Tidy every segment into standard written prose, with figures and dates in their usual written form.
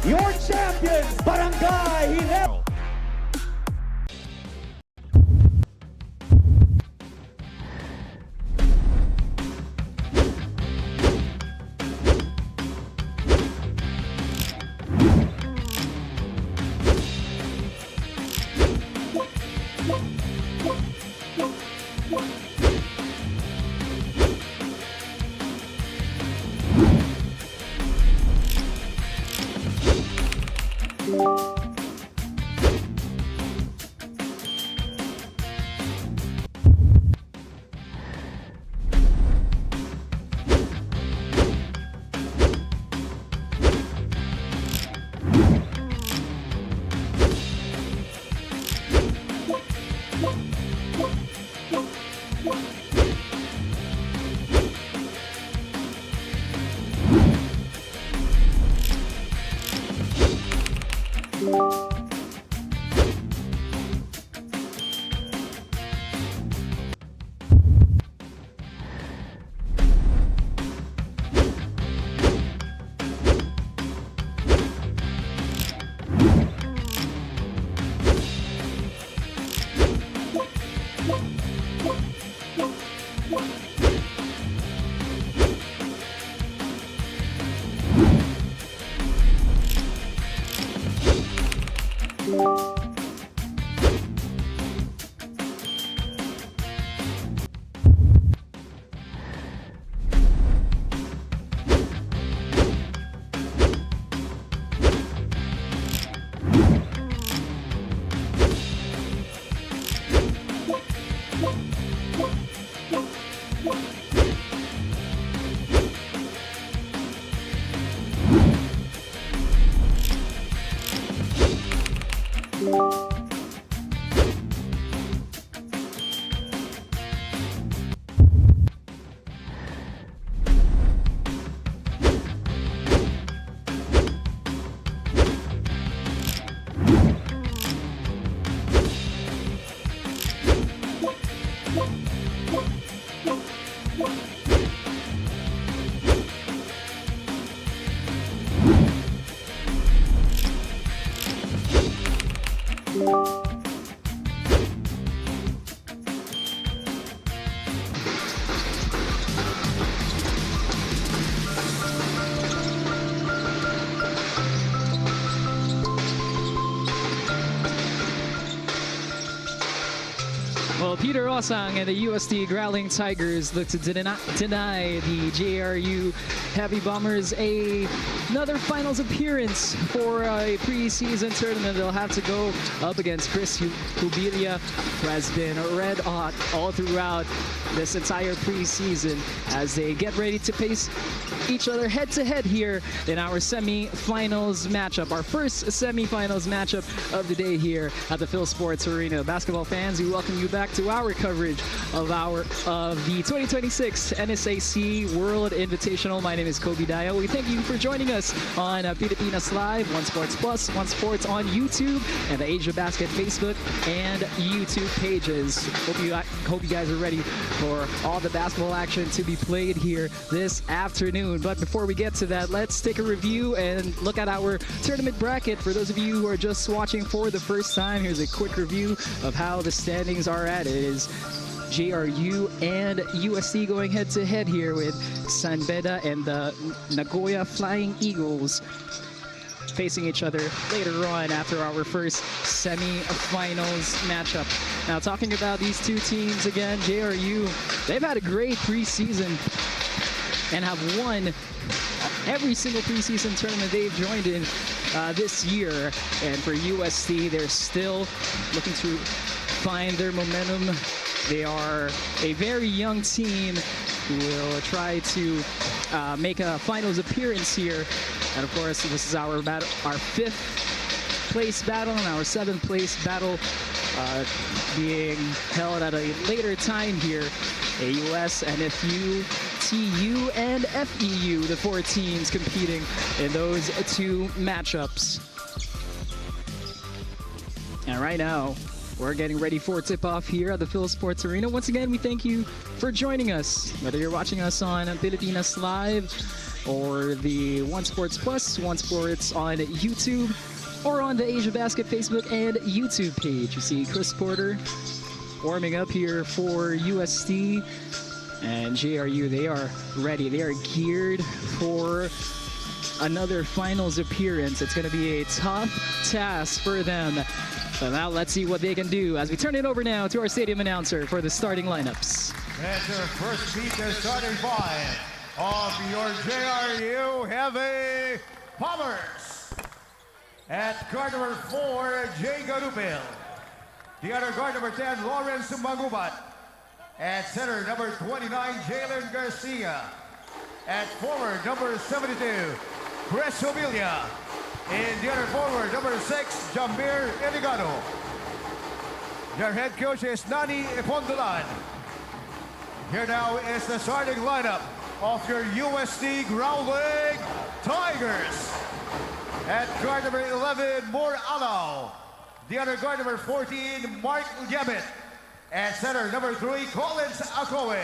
your champion, Barangay Hinebra. Well, Peter Osang and the UST Growling Tigers look to deny the JRU Heavy Bombers another finals appearance for a preseason tournament. They'll have to go up against Chris Hubilia, who has been red hot all throughout this entire preseason as they get ready to face each other head-to-head here in our semi-finals matchup, our first semi-finals matchup of the day here at the Phil Sports Arena. Basketball fans, we welcome you back to our coverage of the 2026 NSAC World Invitational. My name is Kobe Dayo. We thank you for joining us on Pilipinas Live, One Sports Plus, One Sports on YouTube, and the Asia Basket Facebook and YouTube pages. Hope you guys are ready for all the basketball action to be played here this afternoon. But before we get to that, let's take a review and look at our tournament bracket. For those of you who are just watching for the first time, here's a quick review of how the standings are at. It is JRU and UST going head-to-head here with San Beda and the Nagoya Flying Eagles facing each other later on after our first semi-finals matchup. Now, talking about these two teams again, JRU, they've had a great preseason and have won every single preseason tournament they've joined in this year. And for UST, they're still looking to find their momentum. They are a very young team who will try to make a finals appearance here. And of course, this is our battle, our 5th place battle and our 7th place battle being held at a later time here. AUS, NFU, TU, and FEU, the 4 teams competing in those 2 matchups. And right now, we're getting ready for tip-off here at the Phil Sports Arena. Once again, we thank you for joining us. Whether you're watching us on Pilipinas Live, or the One Sports Plus, One Sports on YouTube, or on the Asia Basket Facebook and YouTube page. You see Chris Porter warming up here for UST, and JRU, they are ready. They are geared for another finals appearance. It's going to be a tough task for them. So now let's see what they can do as we turn it over now to our stadium announcer for the starting lineups. That's our first speaker starting five of your JRU Heavy Bombers. At guard number 4, Jay Garupil. The other guard number 10, Lawrence Mangubat. At center, number 29, Jalen Garcia. At forward, number 72, Chris Obilia. And the other forward, number 6, Jambir Eligado. Your head coach is Nani Ipondolan. Here now is the starting lineup of your UST Growling Tigers. At guard number 11, Moore Alao. The other guard number 14, Mark Gebet. At center, number 3, Collins Akowe.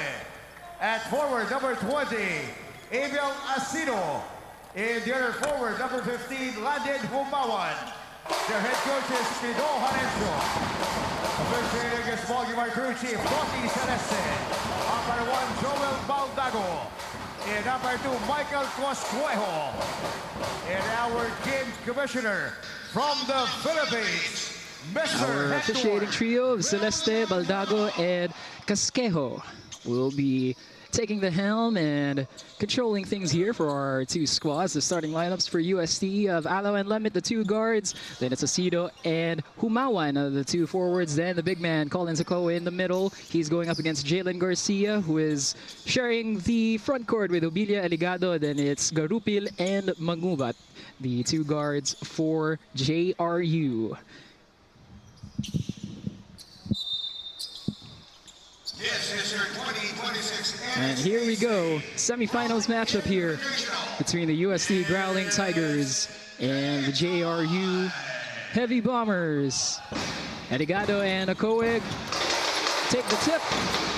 At forward, number 20, Abel Asido. And the other forward, number 15, Landon Humawan. Their head coach is Pido Harencio. Officiating is ball game our crew chief, Toti Celeste. Umpire 1, Joel Baldago. And umpire 2, Michael Coscuejo. And our game commissioner from the Philippines, Mr. Our officiating trio of Celeste, Baldago, and Casquejo will be taking the helm and controlling things here for our two squads. The starting lineups for UST of Alao and Lemit, the two guards. Then it's Asido and Humawan, the two forwards. Then the big man, Collins Akowe, in the middle. He's going up against Jalen Garcia, who is sharing the front court with Obilia Eligado. Then it's Garupil and Mangubat, the two guards for JRU. And here we go, semifinals matchup here between the UST Growling Tigers and the JRU Heavy Bombers. Eligado and Akowe take the tip.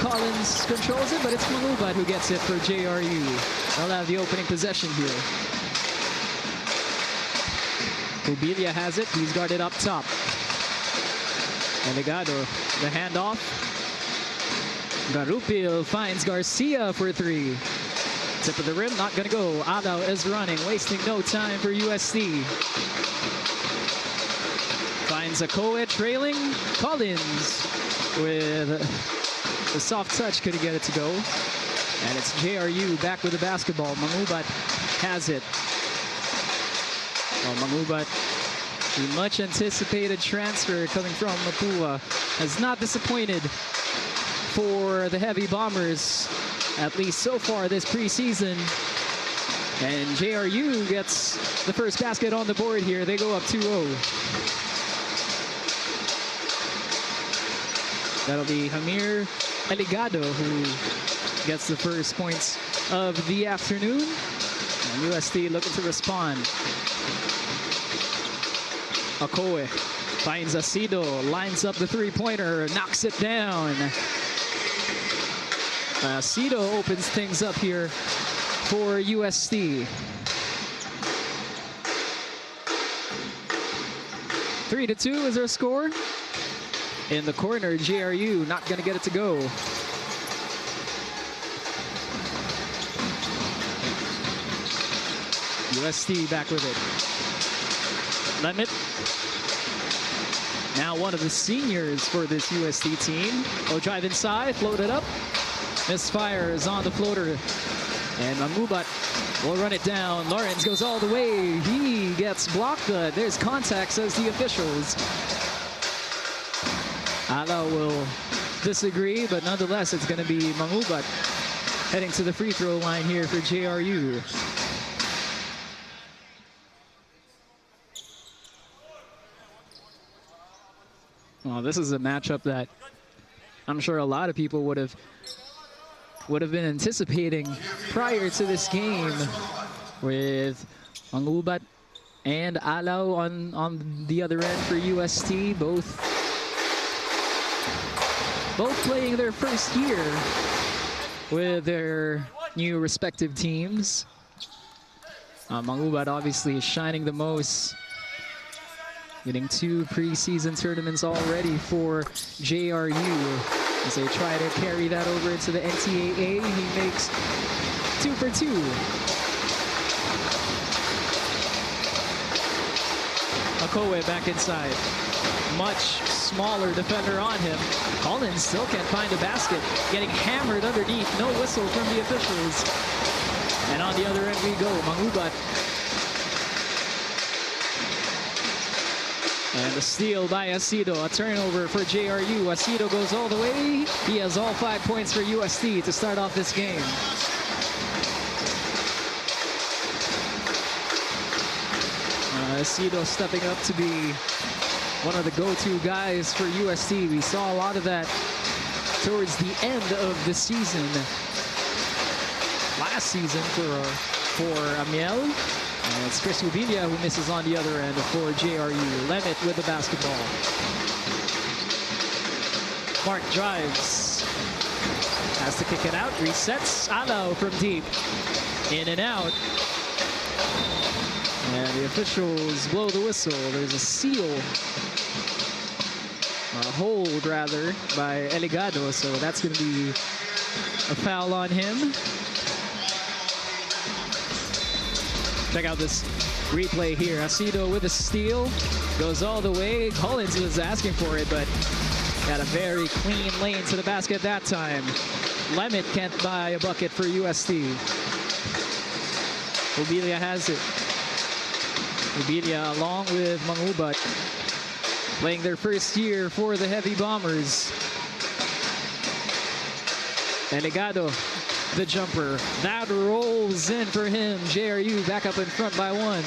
Collins controls it, but it's Mangubat who gets it for JRU. They'll have the opening possession here. Obilia has it, he's guarded up top. Eligado, the handoff. Garupil finds Garcia for 3. Tip of the rim, not gonna go. Alao is running, wasting no time for UST. Finds Akowe trailing. Collins with a soft touch, couldn't get it to go. And it's JRU back with the basketball. Mangubat has it. Well, Mangubat, the much anticipated transfer coming from Mapua, has not disappointed for the Heavy Bombers, at least so far this preseason. And JRU gets the first basket on the board here. They go up 2-0. That'll be Hamir Eligado who gets the first points of the afternoon. And UST looking to respond. Akowe finds Asido, lines up the three-pointer, knocks it down. Asido opens things up here for UST. 3-2 is our score. In the corner, JRU not going to get it to go. UST back with it. Lemit, now one of the seniors for this UST team. Oh, drive inside, float it up. Misfires on the floater. And Mangubat will run it down. Lawrence goes all the way. He gets blocked. There's contact, says the officials. Alao will disagree, but nonetheless, it's going to be Mangubat heading to the free throw line here for JRU. Well, this is a matchup that I'm sure a lot of people would have been anticipating prior to this game, with Mangubat and Alao on the other end for UST, both playing their first year with their new respective teams. Mangubat obviously is shining the most, getting 2 preseason tournaments already for JRU as they try to carry that over into the NCAA. He makes 2 for 2. Akowe back inside. Much smaller defender on him. Collins still can't find a basket. Getting hammered underneath. No whistle from the officials. And on the other end we go. Mangubat. And a steal by Acido. A turnover for JRU. Acido goes all the way. He has all 5 points for UST to start off this game. Acido stepping up to be one of the go-to guys for UST. We saw a lot of that towards the end of the season. Last season for Amiel. And it's Chris Ubilia who misses on the other end for JRU. Lemit with the basketball. Mark drives. Has to kick it out. Resets. Alao from deep. In and out. And the officials blow the whistle. There's a seal, a hold rather, by Eligado, so that's going to be a foul on him. Check out this replay here. Acido with a steal, goes all the way. Collins was asking for it, but got a very clean lane to the basket that time. Lemit can't buy a bucket for UST. Ubilia has it. Ubilia along with Mangubat playing their first year for the Heavy Bombers. Eligado, the jumper. That rolls in for him. JRU back up in front by 1.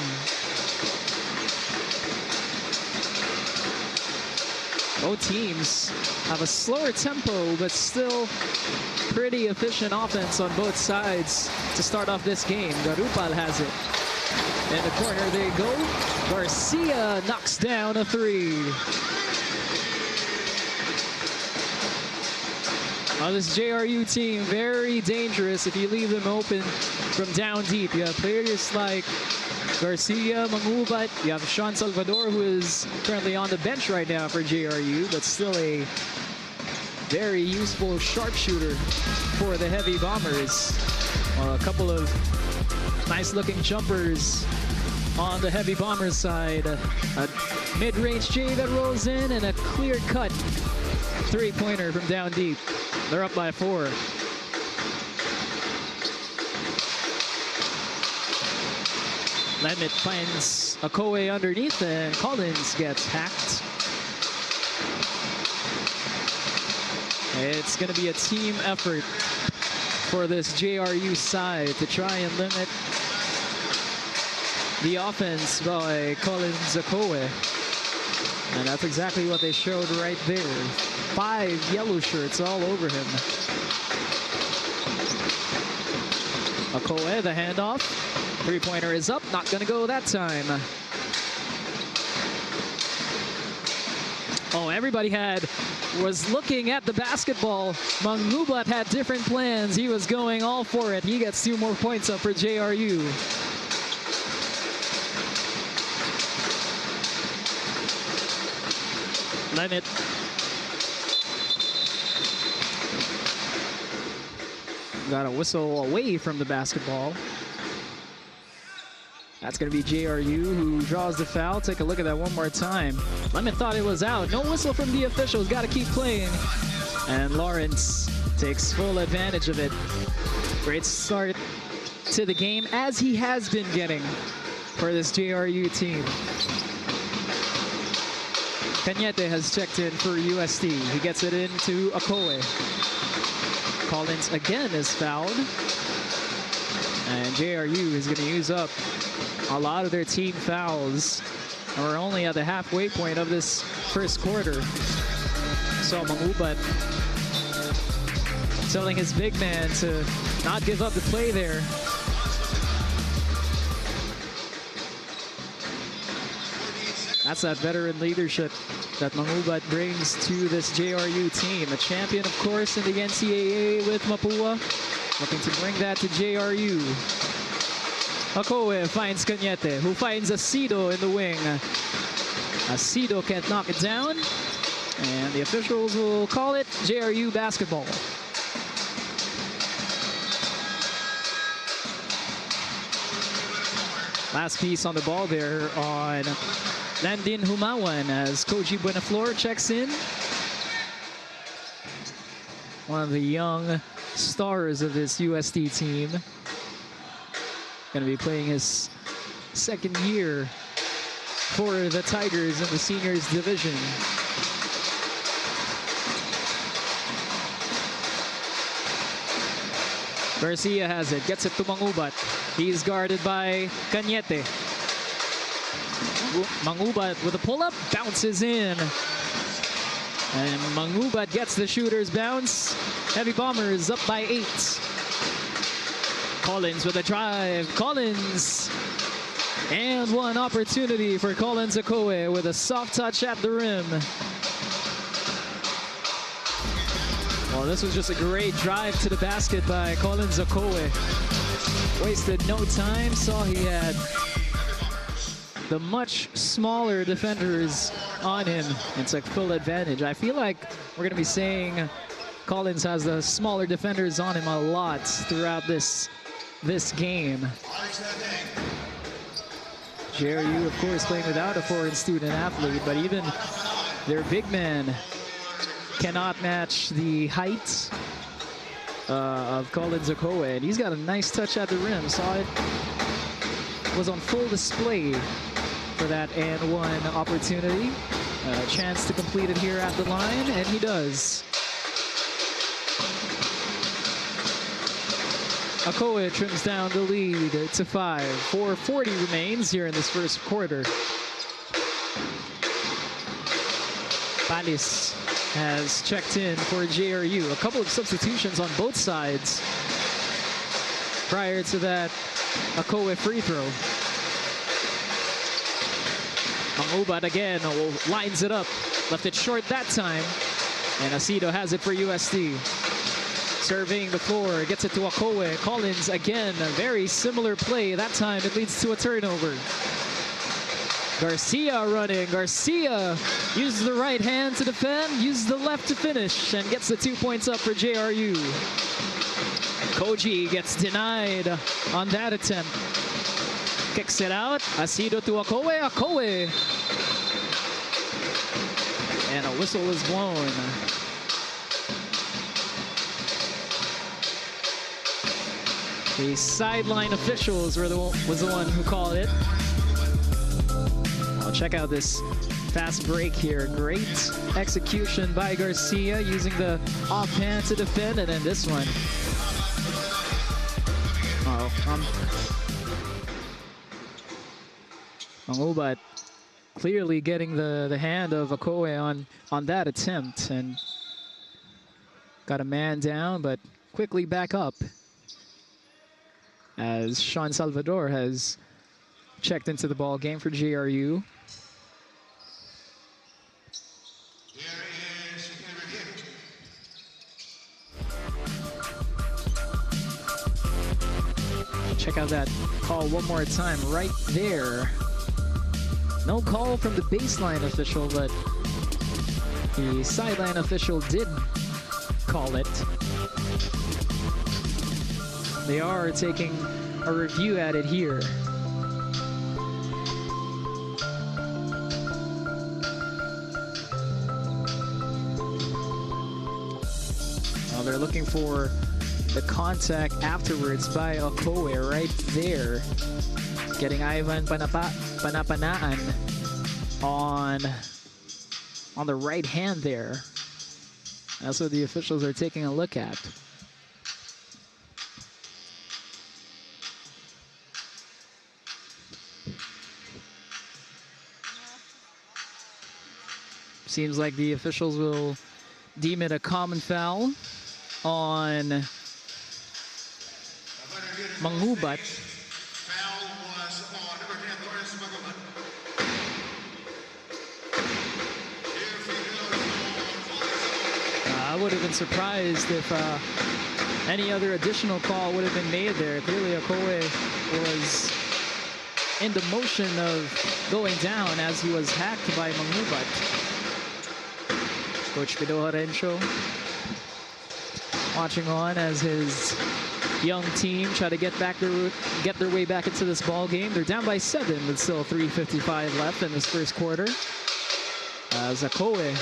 Both teams have a slower tempo, but still pretty efficient offense on both sides to start off this game. Garupal has it. In the corner they go. Garcia knocks down a 3. Now this JRU team, very dangerous if you leave them open from down deep. You have players like Garcia, Mangubat. You have Sean Salvador, who is currently on the bench right now for JRU, but still a very useful sharpshooter for the Heavy Bombers. A couple of nice-looking jumpers on the Heavy Bombers side. A mid-range J that rolls in and a clear-cut 3-pointer from down deep. They're up by 4. Lemit finds Akowe underneath and Collins gets hacked. It's going to be a team effort for this JRU side to try and limit the offense by Collins Akowe. And that's exactly what they showed right there. 5 yellow shirts all over him. Akowe, the handoff. 3-pointer is up, not gonna go that time. Oh, everybody was looking at the basketball. Mangubat had different plans. He was going all for it. He gets 2 more points up for JRU. Lemit. Got a whistle away from the basketball. That's going to be JRU who draws the foul. Take a look at that one more time. Lemit thought it was out. No whistle from the officials. Got to keep playing. And Lawrence takes full advantage of it. Great start to the game, as he has been getting for this JRU team. Cañete has checked in for UST. He gets it into Akowe. Collins again is fouled. And JRU is going to use up a lot of their team fouls. And we're only at the halfway point of this first quarter. So Mangubat telling his big man to not give up the play there. That's that veteran leadership that Mangubat brings to this JRU team. A champion, of course, in the NCAA with Mapua. Looking to bring that to JRU. Akowe finds Cañete, who finds Asido in the wing. Asido can't knock it down, and the officials will call it JRU basketball. Last piece on the ball there on Landin Humawan as Koji Buenaflor checks in. One of the young stars of this UST team. Going to be playing his second year for the Tigers in the seniors division. Garcia has it, gets it to Mangubat. He's guarded by Cañete. Mangubat with a pull-up, bounces in. And Mangubat gets the shooter's bounce. Heavy Bombers up by 8. Collins with a drive. Collins. And one opportunity for Collins Akowe with a soft touch at the rim. Well, this was just a great drive to the basket by Collins Akowe. Wasted no time, saw he had the much smaller defenders on him and took full advantage. I feel like we're going to be saying Collins has the smaller defenders on him a lot throughout this game. JRU, of course, playing without a foreign student athlete, but even their big man cannot match the height of Collins Akowe. And he's got a nice touch at the rim. Saw it was on full display for that and one opportunity. A chance to complete it here at the line, and he does. Akowe trims down the lead to 5. 4:40 remains here in this first quarter. Palis has checked in for JRU. A couple of substitutions on both sides prior to that Akowe free throw. Mangubat again lines it up. Left it short that time. And Asido has it for UST. Surveying the floor, gets it to Akowe. Collins again, a very similar play. That time it leads to a turnover. Garcia running. Garcia uses the right hand to defend, uses the left to finish, and gets the 2 points up for JRU. Koji gets denied on that attempt. Kicks it out. Asido to Akowe. Akowe. And a whistle is blown. The sideline officials was the one who called it. Well, check out this fast break here. Great execution by Garcia using the offhand to defend, and then this one. Mangubat clearly getting the hand of Akowe on that attempt, and got a man down, but quickly back up as Sean Salvador has checked into the ball game for JRU. Check out that call one more time right there. No call from the baseline official, but the sideline official did call it. They are taking a review at it here. Well, they're looking for the contact afterwards by Akowe right there. Getting Ivan Panapanaan on the right hand there. That's what the officials are taking a look at. Seems like the officials will deem it a common foul on Mangubat. I would have been surprised if any other additional call would have been made there. Clearly Akowe was in the motion of going down as he was hacked by Mangubat. Coach Pido Horencio watching on as his young team try to get their way back into this ball game. They're down by 7 with still 3:55 left in this first quarter. Akowe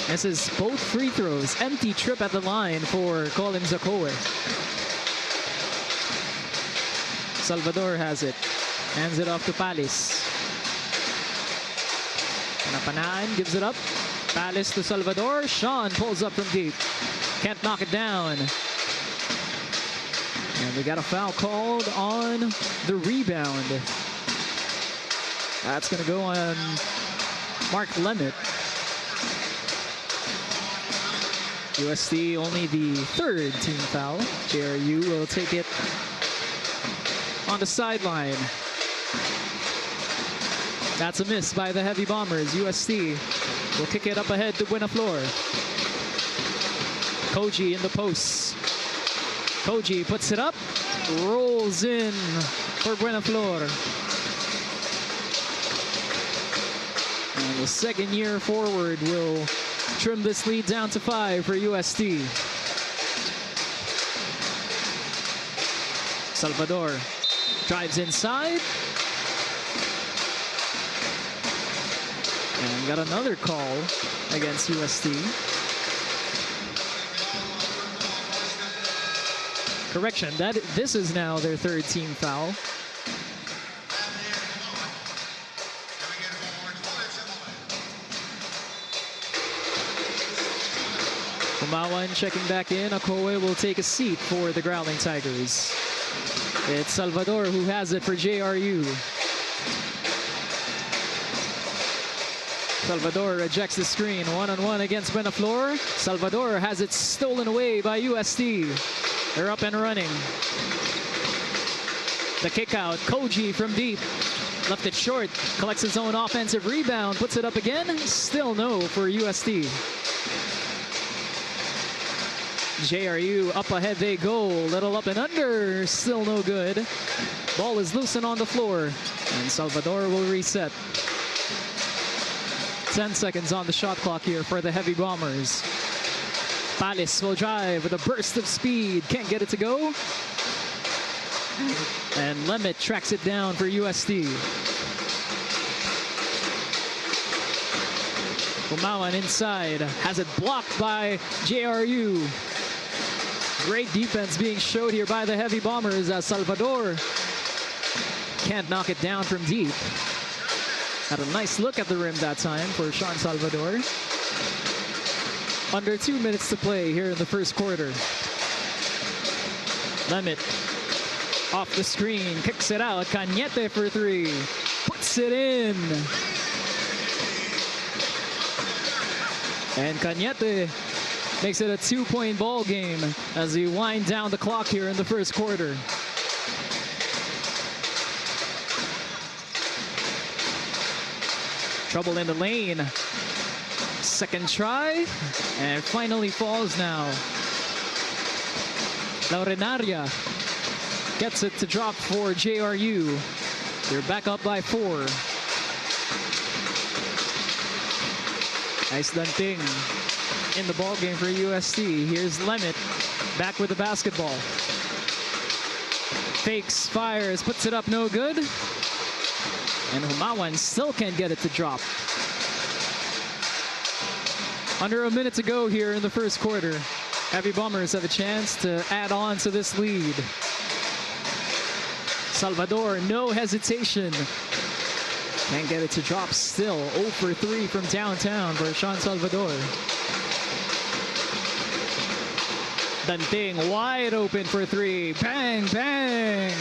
misses both free throws. Empty trip at the line for Collins Akowe. Salvador has it. Hands it off to Palis. Panapanaan gives it up. Palis to Salvador. Sean pulls up from deep. Can't knock it down. And we got a foul called on the rebound. That's going to go on Mark Lemet. UST only the 3rd team foul. JRU will take it on the sideline. That's a miss by the Heavy Bombers. UST will kick it up ahead to Buenaflor. Koji in the post. Koji puts it up, rolls in for Buenaflor. And the second-year forward will trim this lead down to 5 for UST. Salvador drives inside. And got another call against UST. Correction, this is now their 3rd team foul. Kumawan checking back in. Akowe will take a seat for the Growling Tigers. It's Salvador who has it for JRU. Salvador rejects the screen. 1-on-1 against Buenaflor. Salvador has it stolen away by UST. They're up and running. The kick out. Koji from deep. Left it short. Collects his own offensive rebound. Puts it up again. Still no for UST. JRU up ahead they go. Little up and under. Still no good. Ball is loose and on the floor. And Salvador will reset. 10 seconds on the shot clock here for the Heavy Bombers. Palis will drive with a burst of speed. Can't get it to go. And Lemet tracks it down for UST. Umawan inside. Has it blocked by JRU. Great defense being showed here by the Heavy Bombers as Salvador can't knock it down from deep. Had a nice look at the rim that time for Sean Salvador. Under 2 minutes to play here in the first quarter. Lemet off the screen, kicks it out. Cañete for 3. Puts it in. And Cañete makes it a 2-point ball game as we wind down the clock here in the first quarter. Trouble in the lane. Second try, and finally falls now. Laurenaria gets it to drop for JRU. They're back up by 4. Nice dunking in the ball game for UST. Here's Lemet back with the basketball. Fakes, fires, puts it up, no good. And Humawan still can't get it to drop. Under a minute to go here in the first quarter. Heavy Bombers have a chance to add on to this lead. Salvador, no hesitation. Can't get it to drop still. 0 for 3 from downtown for Sean Salvador. Danting wide open for 3. Bang, bang.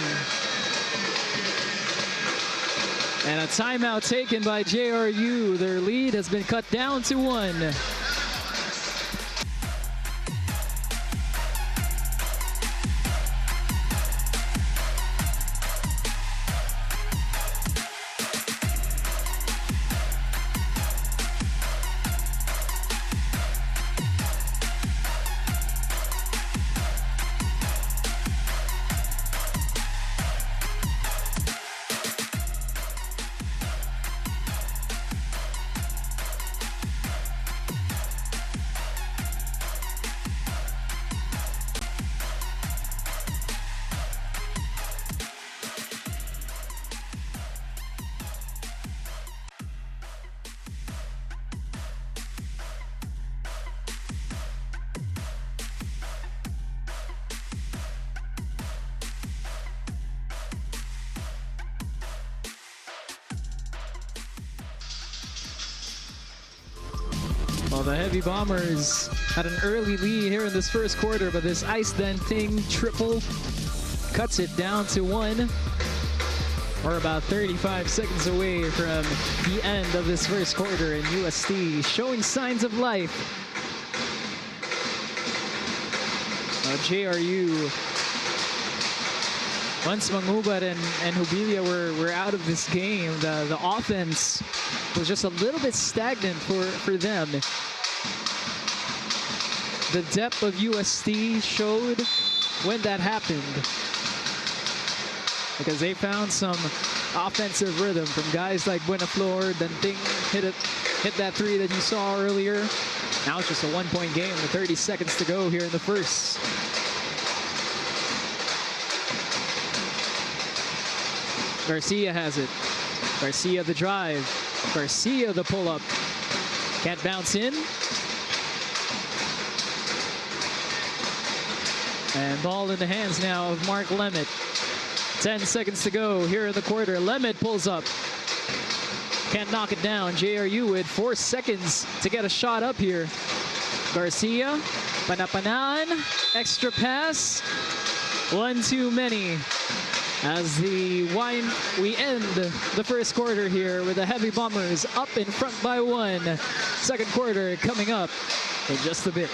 And a timeout taken by JRU. Their lead has been cut down to 1. Well, the Heavy Bombers had an early lead here in this first quarter, but this ice denting triple cuts it down to 1. We're about 35 seconds away from the end of this first quarter, and UST showing signs of life. JRU, once Mangubat and Jubilia were out of this game, the offense was just a little bit stagnant for them. The depth of UST showed when that happened, because they found some offensive rhythm from guys like Buenaflor. Then hit that 3 that you saw earlier. Now it's just a 1-point game with 30 seconds to go here in the first. Garcia has it. Garcia the drive. Garcia the pull-up. Can't bounce in. And ball in the hands now of Mark Lemet. 10 seconds to go here in the quarter. Lemet pulls up. Can't knock it down. JRU with 4 seconds to get a shot up here. Garcia. Panapanaan. Extra pass. One too many. As we end the first quarter here with the Heavy Bombers up in front by 1. Second quarter coming up in just a bit.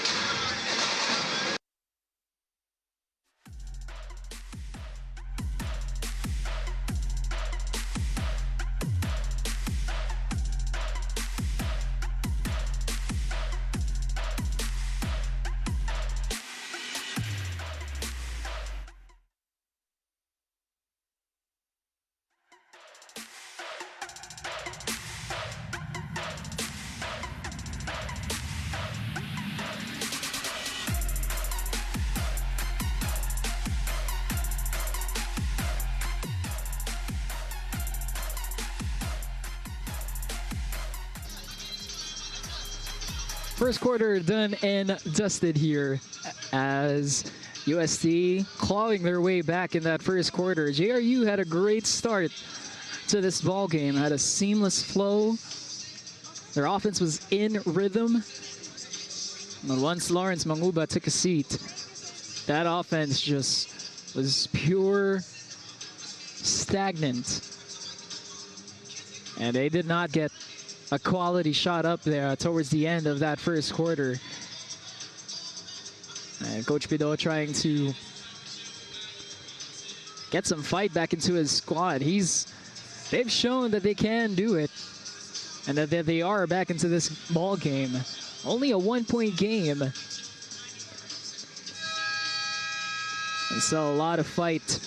First quarter done and dusted here as UST clawing their way back in that first quarter. JRU had a great start to this ball game, had a seamless flow. Their offense was in rhythm. But once Lawrence Mangubat took a seat, that offense just was pure stagnant. And they did not get a quality shot up there towards the end of that first quarter. And Coach Pido trying to get some fight back into his squad. They've shown that they can do it, and that they are back into this ball game. Only a 1-point game. And so a lot of fight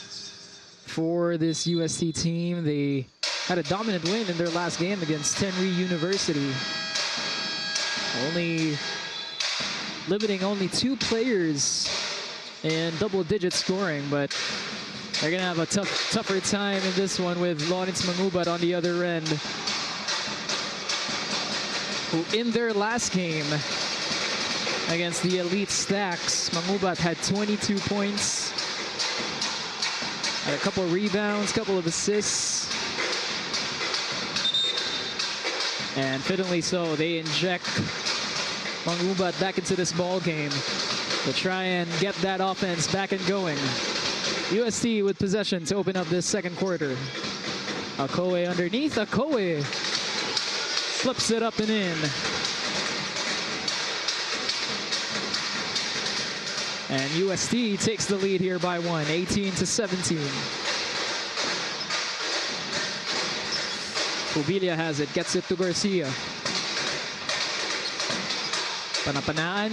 for this UST team. They had a dominant win in their last game against Tenri University. Limiting only 2 players in double-digit scoring, but they're gonna have a tougher time in this one with Lawrence Mangubat on the other end, who in their last game against the Elite Stacks, Mangubat had 22 points, had a couple of rebounds, couple of assists. And fittingly so, they inject Mangubat back into this ball game to try and get that offense back and going. UST with possession to open up this second quarter. Akowe underneath. Akowe flips it up and in. And UST takes the lead here by 1, 18-17. Jubilia has it, gets it to Garcia. Panapanaan,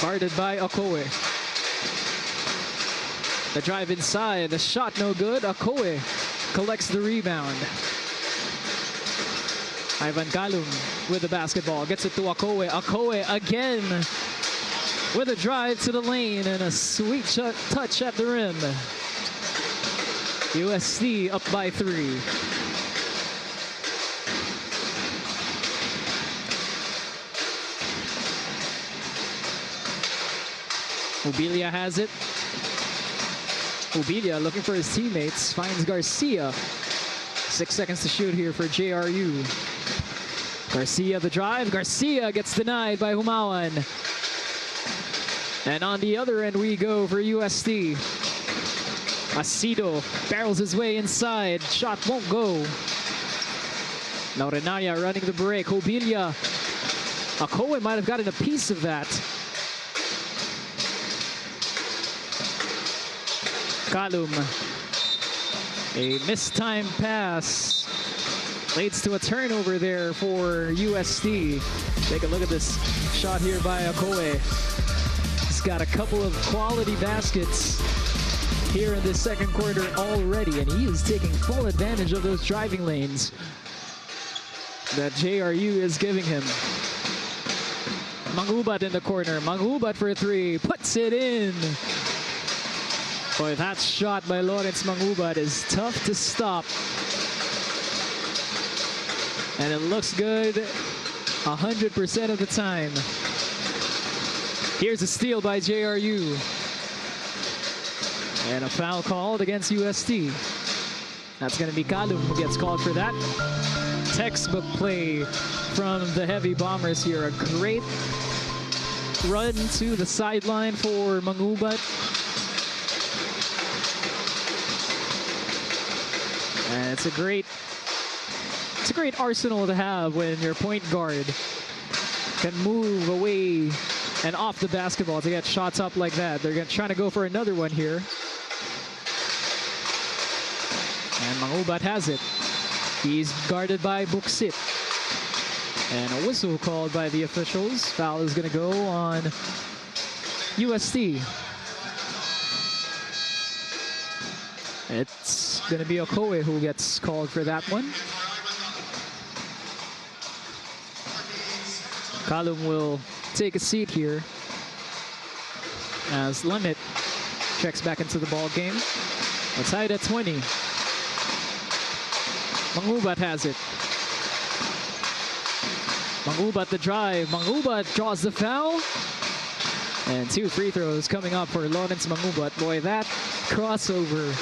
guarded by Akowe. The drive inside, the shot no good. Akowe collects the rebound. Ivan Kalum with the basketball, gets it to Akowe. Akowe again with a drive to the lane and a sweet touch at the rim. UST up by 3. Jubilia has it. Jubilia looking for his teammates, finds Garcia. 6 seconds to shoot here for JRU. Garcia the drive. Garcia gets denied by Humawan. And on the other end we go for UST. Asido barrels his way inside. Shot won't go. Laurenaria running the break. Hobilia. Akowe might have gotten a piece of that. Kalum. A mistimed pass leads to a turnover there for UST. Take a look at this shot here by Akowe. He's got a couple of quality baskets here in the second quarter already, and he is taking full advantage of those driving lanes that JRU is giving him. Mangubat in the corner. Mangubat for three. Puts it in. Boy, that shot by Lawrence Mangubat is tough to stop. And it looks good 100% of the time. Here's a steal by JRU. And a foul called against UST. That's going to be Kalum who gets called for that. Textbook play from the Heavy Bombers here. A great run to the sideline for Mangubat. And it's a great arsenal to have when your point guard can move away and off the basketball to get shots up like that. They're trying to go for another one here. And Mangubat has it. He's guarded by Buksit. And a whistle called by the officials. Foul is going to go on UST. It's going to be Akowe who gets called for that one. Kalum will take a seat here as Limit checks back into the ball game. It's tied at 20. Mangubat has it. Mangubat the drive. Mangubat draws the foul. And 2 free throws coming up for Lawrence Mangubat. Boy, that crossover,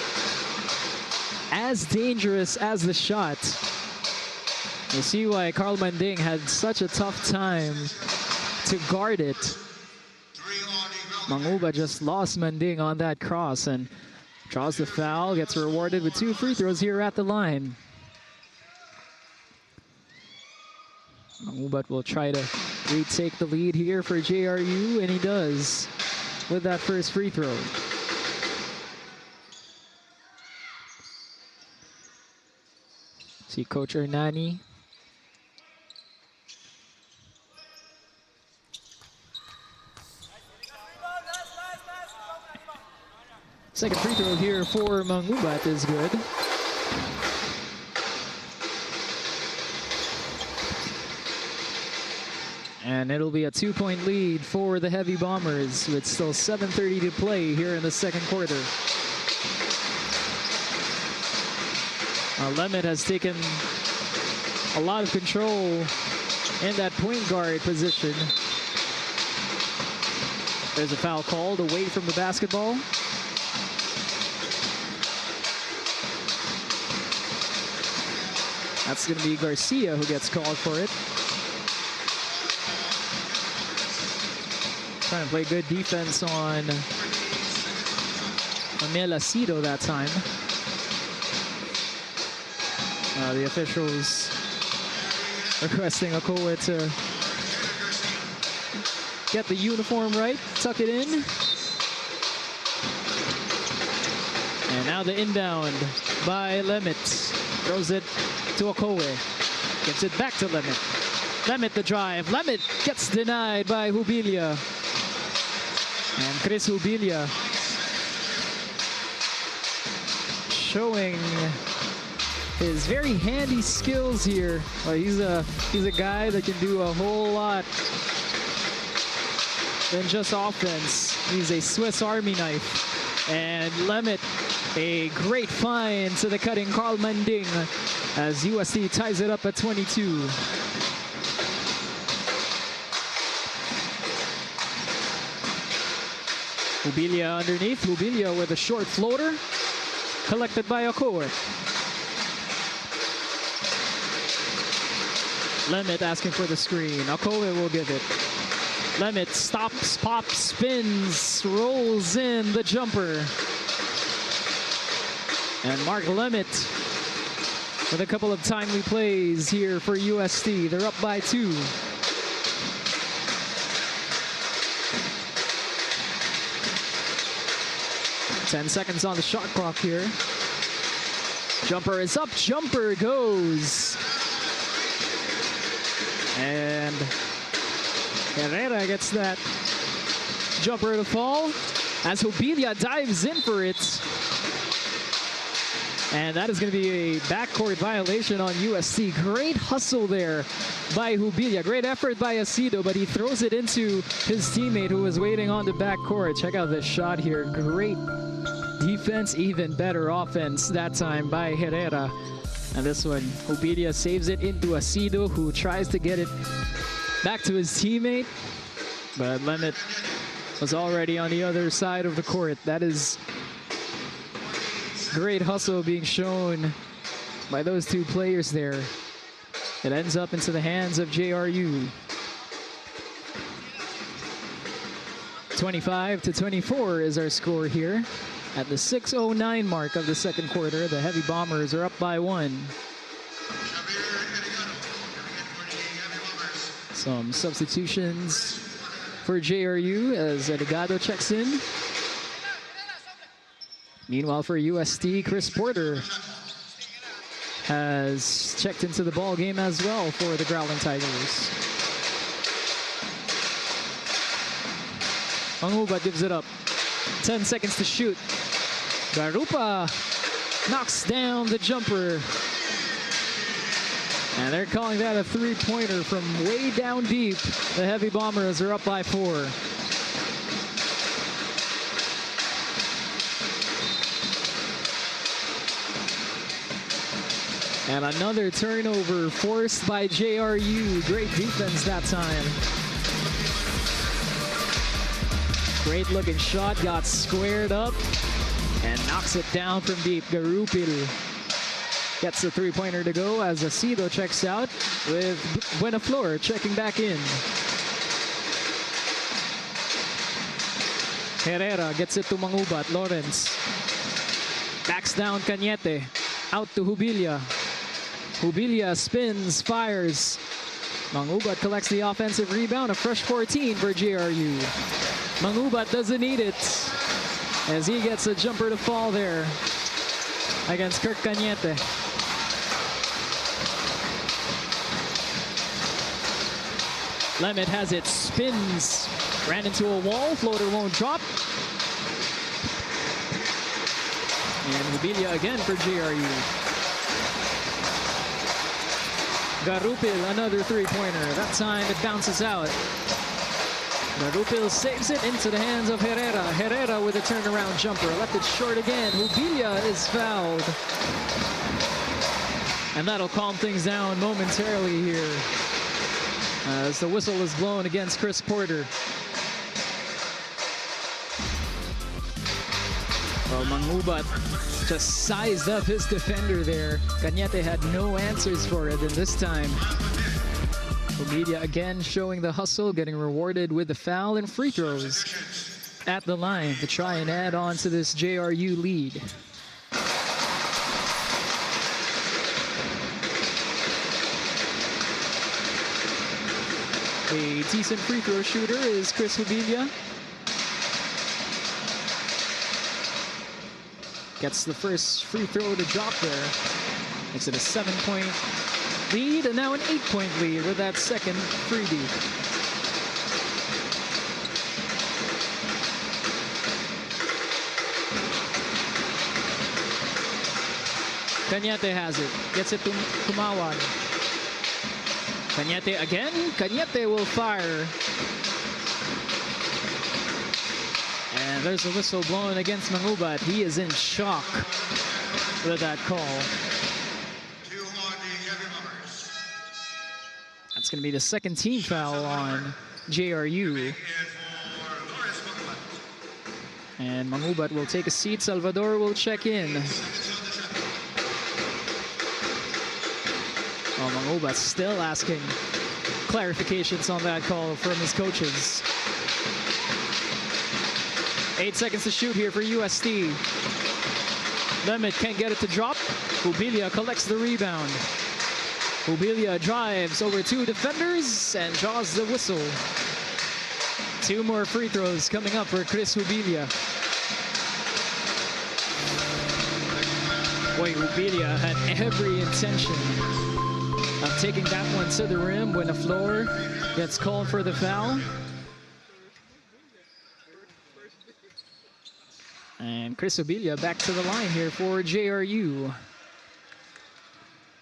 as dangerous as the shot. You see why Carl Manding had such a tough time to guard it. Mangubat just lost Manding on that cross and draws the foul, gets rewarded with 2 free throws here at the line. Mangubat will try to retake the lead here for JRU, and he does with that first free throw. See Coach Hernani. Second free throw here for Mangubat is good. And it'll be a 2-point lead for the Heavy Bombers with still 7:30 to play here in the second quarter. Lemmet has taken a lot of control in that point guard position. There's a foul called away from the basketball. That's going to be Garcia who gets called for it. Trying to play good defense on Emil Asido that time. The officials requesting Akowe to get the uniform right, tuck it in. And now the inbound by Lemmet. Throws it to Akowe. Gets it back to Lemmet. Lemmet the drive. Lemmet gets denied by Hubilia. And Chris Hubilia showing his very handy skills here. Well, he's a guy that can do a whole lot than just offense. He's a Swiss Army knife. And Lemmet, a great find to the cutting Carl Manding as UST ties it up at 22. Hubilia underneath. Hubilia with a short floater. Collected by Akowe. Lemit asking for the screen. Akowe will give it. Lemit stops, pops, spins, rolls in the jumper. And Mark Lemit with a couple of timely plays here for UST. They're up by 2. Ten seconds on the shot clock here. Jumper is up, jumper goes. And Herrera gets that jumper to fall as Hubilia dives in for it. And that is going to be a backcourt violation on USC. Great hustle there by Hubilia. Great effort by Asido, but he throws it into his teammate who was waiting on the backcourt. Check out this shot here. Great defense, even better offense that time by Herrera. And this one, Hubilia saves it into Asido, who tries to get it back to his teammate. But Lemit was already on the other side of the court. That is great hustle being shown by those two players there. It ends up into the hands of JRU. 25-24 is our score here. At the 6:09 mark of the second quarter, the Heavy Bombers are up by 1. Some substitutions for JRU as Edgado checks in. Meanwhile, for UST, Chris Porter has checked into the ball game as well for the Growling Tigers. Mangubat gives it up. 10 seconds to shoot. Garupa knocks down the jumper. And they're calling that a three-pointer from way down deep. The Heavy Bombers are up by 4. And another turnover forced by JRU. Great defense that time. Great looking shot, got squared up and knocks it down from deep. Garupil gets the three-pointer to go as Asido checks out with Buenaflor checking back in. Herrera gets it to Mangubat. Lawrence backs down Cañete. Out to Hubilia. Hubilia spins, fires. Mangubat collects the offensive rebound. A fresh 14 for JRU. Mangubat doesn't need it as he gets a jumper to fall there against Kirk Cañete. Lemit has it, spins, ran into a wall, floater won't drop. And Hubilia again for JRU. Garupil, another three-pointer. That time it bounces out. Garupil saves it into the hands of Herrera. Herrera with a turnaround jumper. Left it short again. Hubilia is fouled. And that'll calm things down momentarily here as the whistle is blown against Chris Porter. Well, Mangubat just sized up his defender there. Cañete had no answers for it, and this time Hubilia again showing the hustle, getting rewarded with the foul and free throws at the line to try and add on to this JRU lead. A decent free throw shooter is Chris Hubilia. Gets the first free throw to drop there. Makes it a 7-point lead and now an 8-point lead with that second freebie. Cañete has it. Gets it to Kumawan. Cañete again. Cañete will fire. And there's a whistle blown against Mangubat. He is in shock with that call. That's going to be the second team foul on JRU. And Mangubat will take a seat. Salvador will check in. Mangubat still asking clarifications on that call from his coaches. 8 seconds to shoot here for UST. Lemit can't get it to drop. Ubilia collects the rebound. Ubilia drives over 2 defenders and draws the whistle. 2 more free throws coming up for Chris Ubilia. Boy, Ubilia had every intention of taking that one to the rim when the floor gets called for the foul. And Chris Ubilia back to the line here for JRU.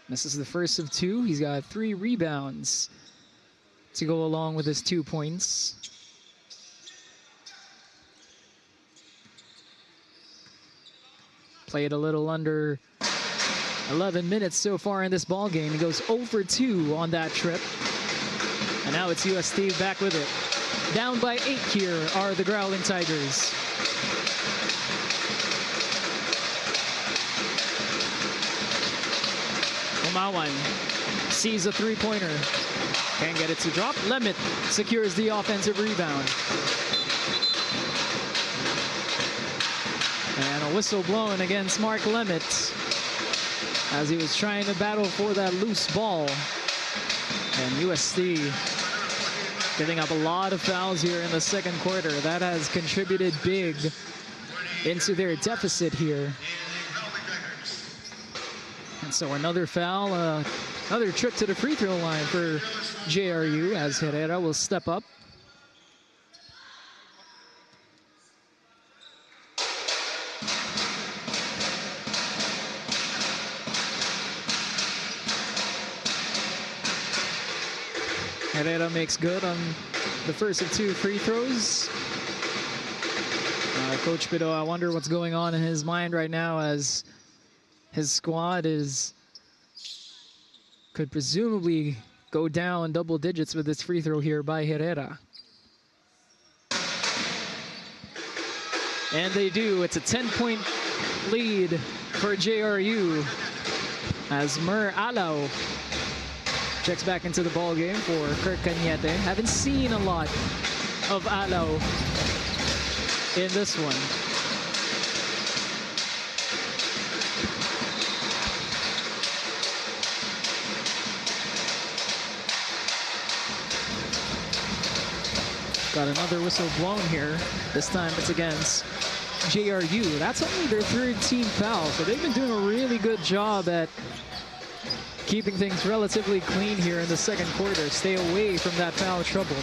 This is the first of 2. He's got 3 rebounds to go along with his 2 points. Played a little under 11 minutes so far in this ball game. He goes 0 for 2 on that trip. And now it's UST back with it. Down by 8 here are the Growling Tigers. Umawan sees a 3-pointer. Can't get it to drop. Lemit secures the offensive rebound. And a whistle blown against Mark Lemit as he was trying to battle for that loose ball. And UST giving up a lot of fouls here in the second quarter. That has contributed big into their deficit here. And so another foul, another trip to the free throw line for JRU as Herrera will step up. Herrera makes good on the first of 2 free throws. Coach Pido, I wonder what's going on in his mind right now as his squad could presumably go down double digits with this free throw here by Herrera. And they do. It's a 10-point lead for JRU as Mer Alaw checks back into the ball game for Kirk Cañete. Haven't seen a lot of Alaw in this one. Got another whistle blown here. This time it's against JRU. That's only their 3rd team foul, so they've been doing a really good job at keeping things relatively clean here in the second quarter. Stay away from that foul trouble.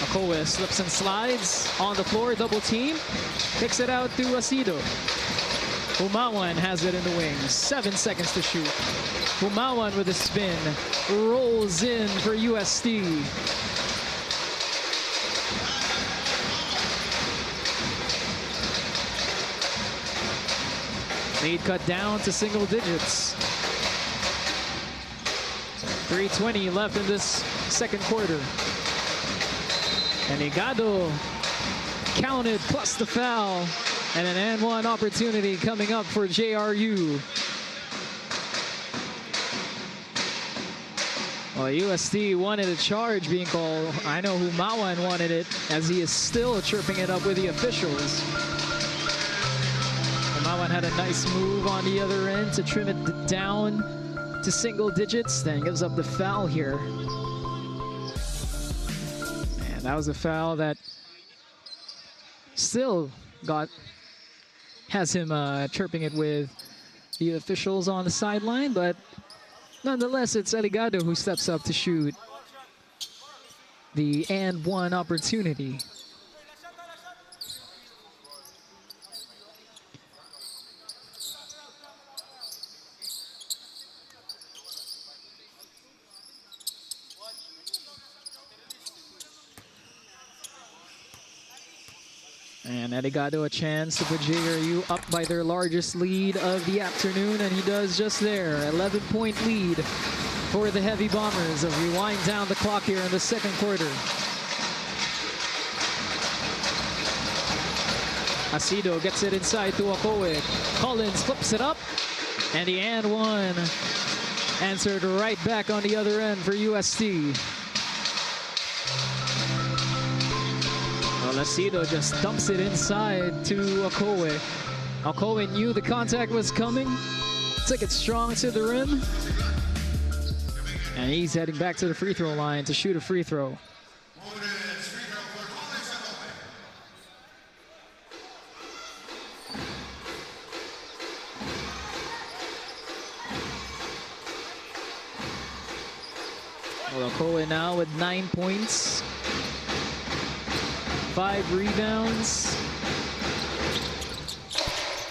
Akowe slips and slides on the floor, double team. Kicks it out to Asido. Umawan has it in the wings. 7 seconds to shoot. Umawan with a spin. Rolls in for UST. Lead cut down to single digits. 3:20 left in this second quarter. And Igado counted plus the foul. And an and-one opportunity coming up for JRU. Well, UST wanted a charge being called. I know who Mawan wanted it, as he is still chirping it up with the officials. And Mawan had a nice move on the other end to trim it down to single digits, then gives up the foul here. And that was a foul that still has him chirping it with the officials on the sideline, but nonetheless, it's Eligado who steps up to shoot the and-one opportunity. And Eligado a chance to put JRU up by their largest lead of the afternoon, and he does just there. 11-point lead for the Heavy Bombers as we wind down the clock here in the second quarter. Asido gets it inside to Akowe. Collins flips it up, And the and one answered right back on the other end for UST. Lacido just dumps it inside to Akowe. Akowe knew the contact was coming, took it strong to the rim, and he's heading back to the free throw line to shoot a free throw. Well, Akowe now with 9 points. 5 rebounds,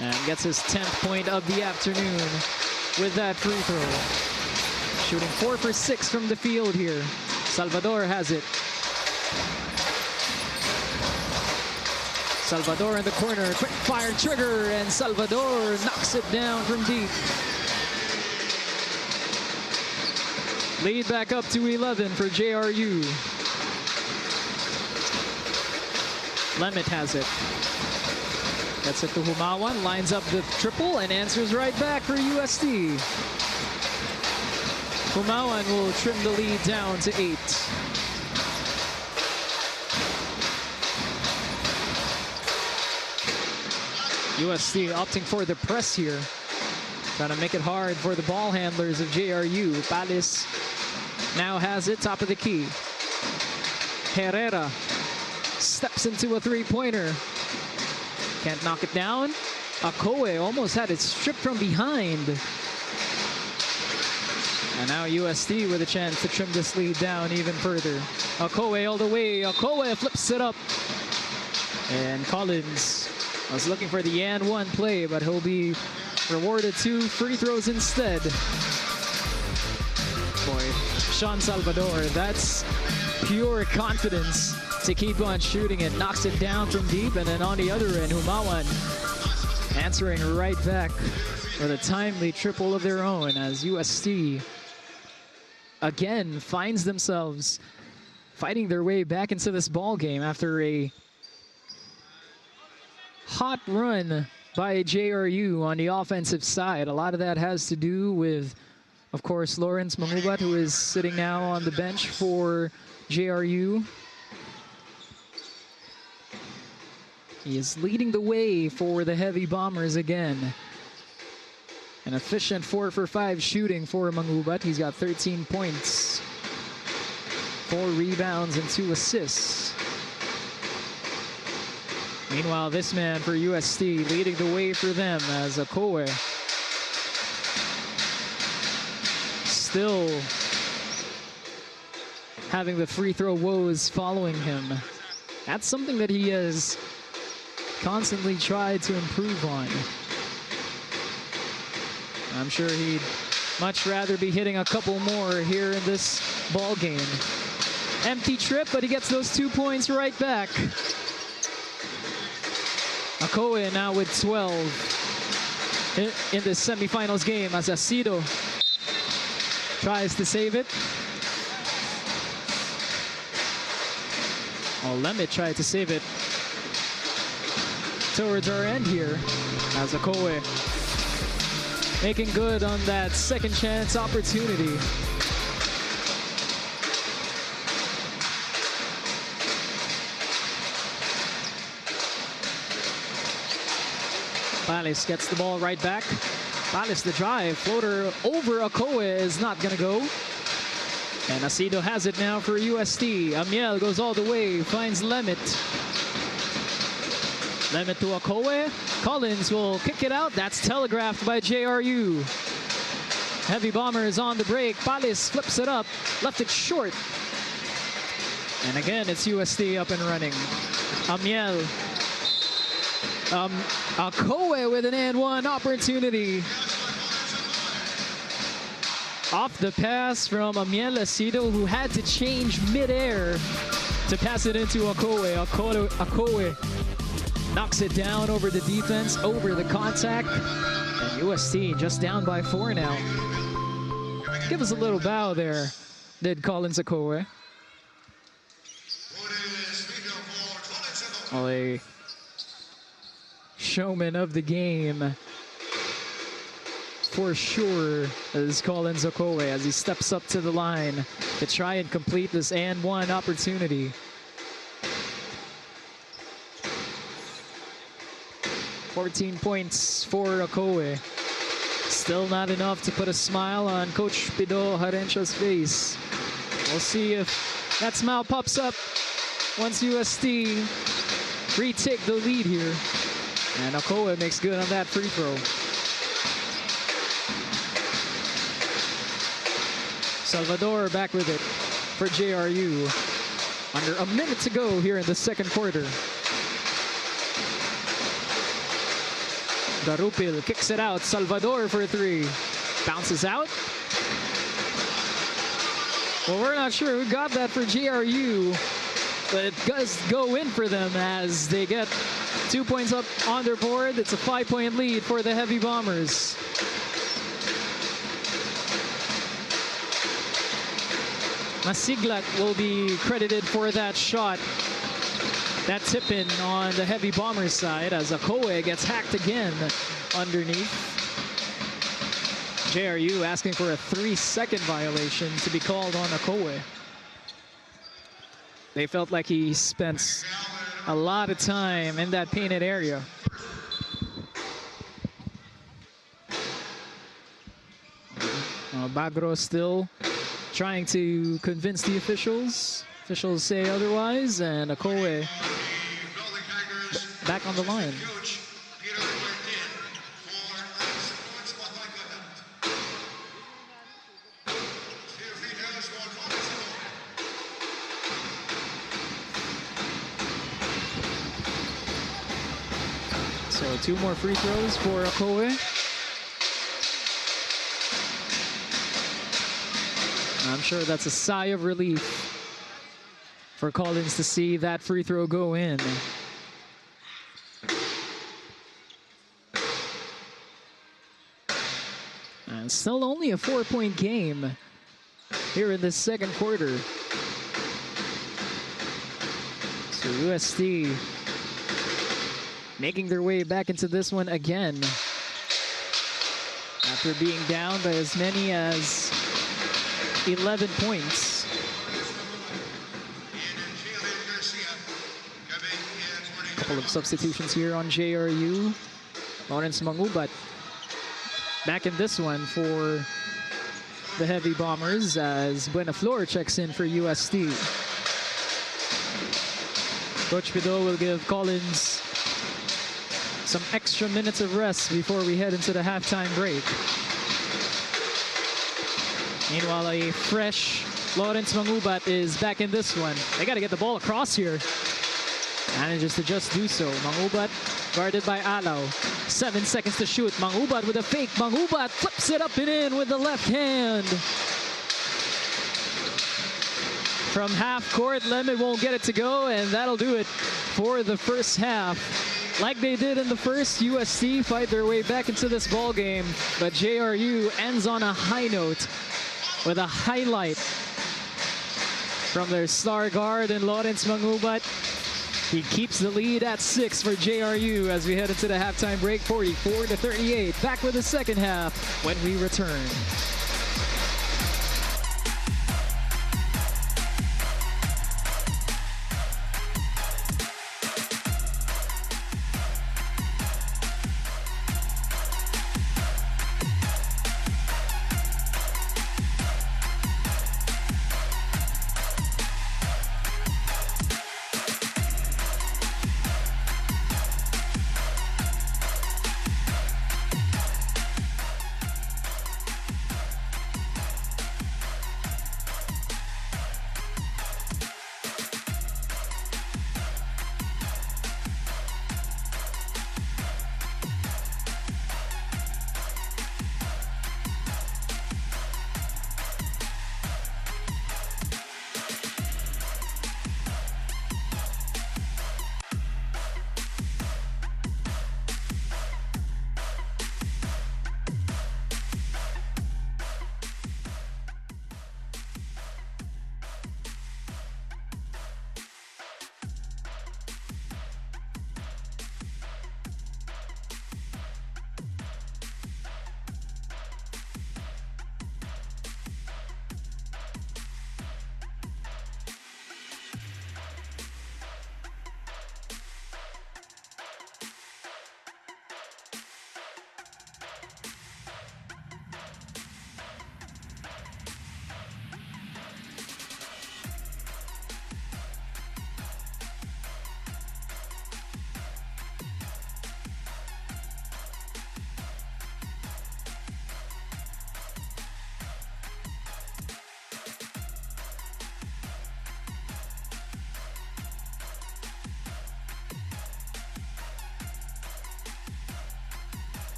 and gets his 10th point of the afternoon with that free throw. Shooting 4 for 6 from the field here. Salvador has it. Salvador in the corner, quick fire trigger, and Salvador knocks it down from deep. Lead back up to 11 for JRU. Lemit has it. Gets it to Humawan, lines up the triple and answers right back for UST. Humawan will trim the lead down to 8. UST opting for the press here. Trying to make it hard for the ball handlers of JRU. Palis now has it, top of the key. Herrera steps into a three-pointer. Can't knock it down. Akowe almost had it stripped from behind. And now UST with a chance to trim this lead down even further. Akowe all the way. Akowe flips it up. And Collins was looking for the and one play, but he'll be rewarded 2 free throws instead. Boy, Sean Salvador, that's pure confidence to keep on shooting it. Knocks it down from deep, and then on the other end, Humawan answering right back with a timely triple of their own as UST again finds themselves fighting their way back into this ball game after a hot run by JRU on the offensive side. A lot of that has to do with, of course, Lawrence Mangubat, who is sitting now on the bench for JRU. He is leading the way for the Heavy Bombers again. An efficient 4 for 5 shooting for Mangubat. He's got 13 points, 4 rebounds, and 2 assists. Meanwhile, this man for UST leading the way for them as Akowe still having the free throw woes following him. That's something that he has constantly tried to improve on. I'm sure he'd much rather be hitting a couple more here in this ball game. Empty trip, but he gets those 2 points right back. Akowe now with 12 in the semifinals game as Asido tries to save it. Oh, Lemit tried to save it towards our end here as Akowe making good on that second chance opportunity. Palis gets the ball right back. Palis the drive, floater over Akowe is not gonna go. And Asido has it now for UST. Amiel goes all the way, finds Lemit. Lemit to Akowe. Collins will kick it out. That's telegraphed by JRU. Heavy Bombers on the break. Palis flips it up, left it short. And again, it's UST up and running. Amiel. Akowe with an and one opportunity. Off the pass from Amiel Asido, who had to change midair to pass it into Akowe. Akowe knocks it down over the defense, over the contact. And UST just down by 4 now. Give us a little bow there, did Collins Akowe. Well, a showman of the game for sure is Collins Akowe as he steps up to the line to try and complete this and one opportunity. 14 points for Akowe. Still not enough to put a smile on Coach Pido Harencha's face. We'll see if that smile pops up once UST retake the lead here. And Akowe makes good on that free throw. Salvador back with it for JRU. Under a minute to go here in the second quarter. Darupil kicks it out. Salvador for three. Bounces out. Well, we're not sure who got that for JRU, but it does go in for them as they get 2 points up on their board. It's a 5-point lead for the Heavy Bombers. Masiglat will be credited for that shot. That tip-in on the Heavy Bombers side as Akowe gets hacked again underneath. JRU asking for a 3-second violation to be called on Akowe. They felt like he spent a lot of time in that painted area. Bagro still trying to convince the officials. Officials say otherwise, and Akowe back on the line. So 2 more free throws for Akowe. I'm sure that's a sigh of relief for Collins to see that free throw go in. And still only a 4-point game here in the second quarter. So UST making their way back into this one again after being down by as many as 11 points. Couple of substitutions here on JRU. Lawrence Mangubat back in this one for the Heavy Bombers as Buenaflor checks in for UST. Coach Pido will give Collins some extra minutes of rest before we head into the halftime break. Meanwhile, a fresh Lawrence Mangubat is back in this one. They got to get the ball across here. Manages to just do so. Mangubat guarded by Alaw. 7 seconds to shoot. Mangubat with a fake. Mangubat flips it up and in with the left hand. From half court, Lemon won't get it to go, and that'll do it for the first half. Like they did in the first, UST fight their way back into this ball game, but JRU ends on a high note with a highlight from their star guard and Lawrence Mangubat. He keeps the lead at 6 for JRU as we head into the halftime break, 44-38. Back with the second half when we return.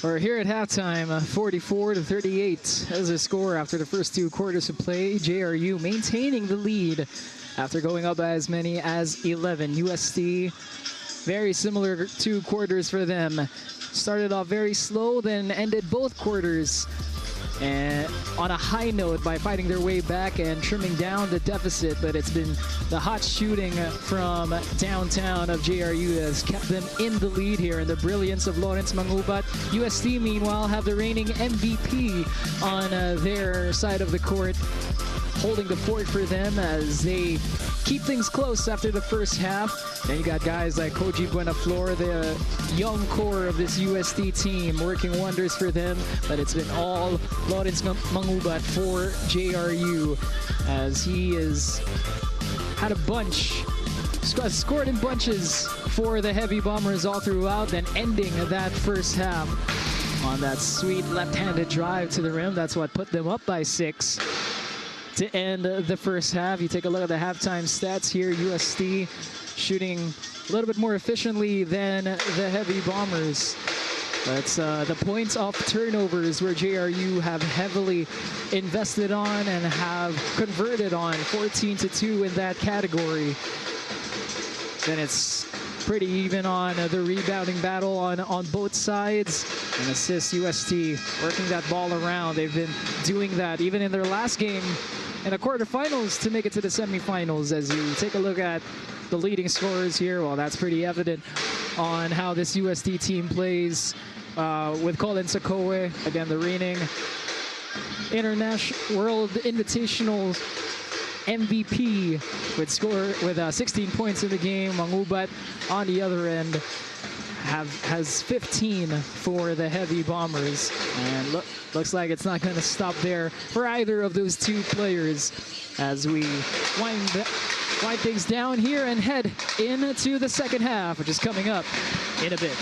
We're here at halftime, 44-38 as a score after the first 2 quarters of play. JRU maintaining the lead after going up by as many as 11. UST, very similar 2 quarters for them. Started off very slow, then ended both quarters and on a high note by fighting their way back and trimming down the deficit, but it's been the hot shooting from downtown of JRU that has kept them in the lead here, and the brilliance of Lawrence Mangubat. UST, meanwhile, have the reigning MVP on their side of the court, holding the fort for them as they keep things close after the first half. Then you got guys like Koji Buenaflor, the young core of this UST team, working wonders for them, but it's been all Lawrence Mangubat for JRU as he has had a bunch, scored in bunches for the Heavy Bombers all throughout, then ending that first half on that sweet left-handed drive to the rim. That's what put them up by 6 to end the first half. You take a look at the halftime stats here. UST shooting a little bit more efficiently than the Heavy Bombers. That's the points off turnovers where JRU have heavily invested on and have converted on, 14-2 in that category. Then it's pretty even on the rebounding battle on both sides. And assists, UST working that ball around. They've been doing that even in their last game in the quarterfinals to make it to the semifinals. As you take a look at the leading scorers here, well, that's pretty evident on how this UST team plays with Collins Akowe, again, the reigning NSAC World Invitational MVP with 16 points in the game. Mangubat on the other end has 15 for the Heavy Bombers, and looks like it's not going to stop there for either of those 2 players as we wind things down here and head into the second half, which is coming up in a bit.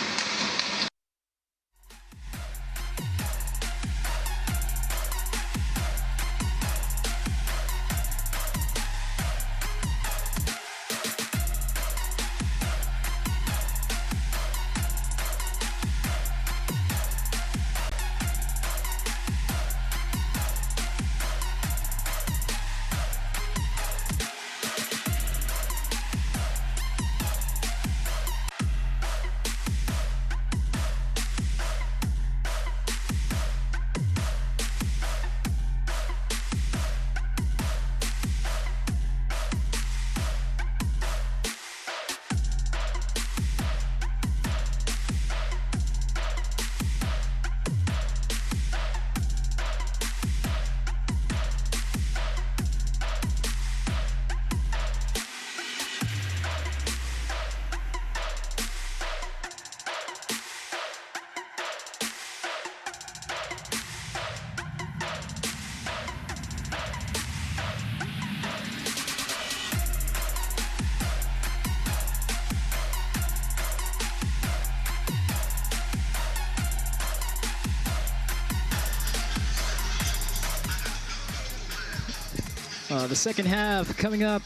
The second half coming up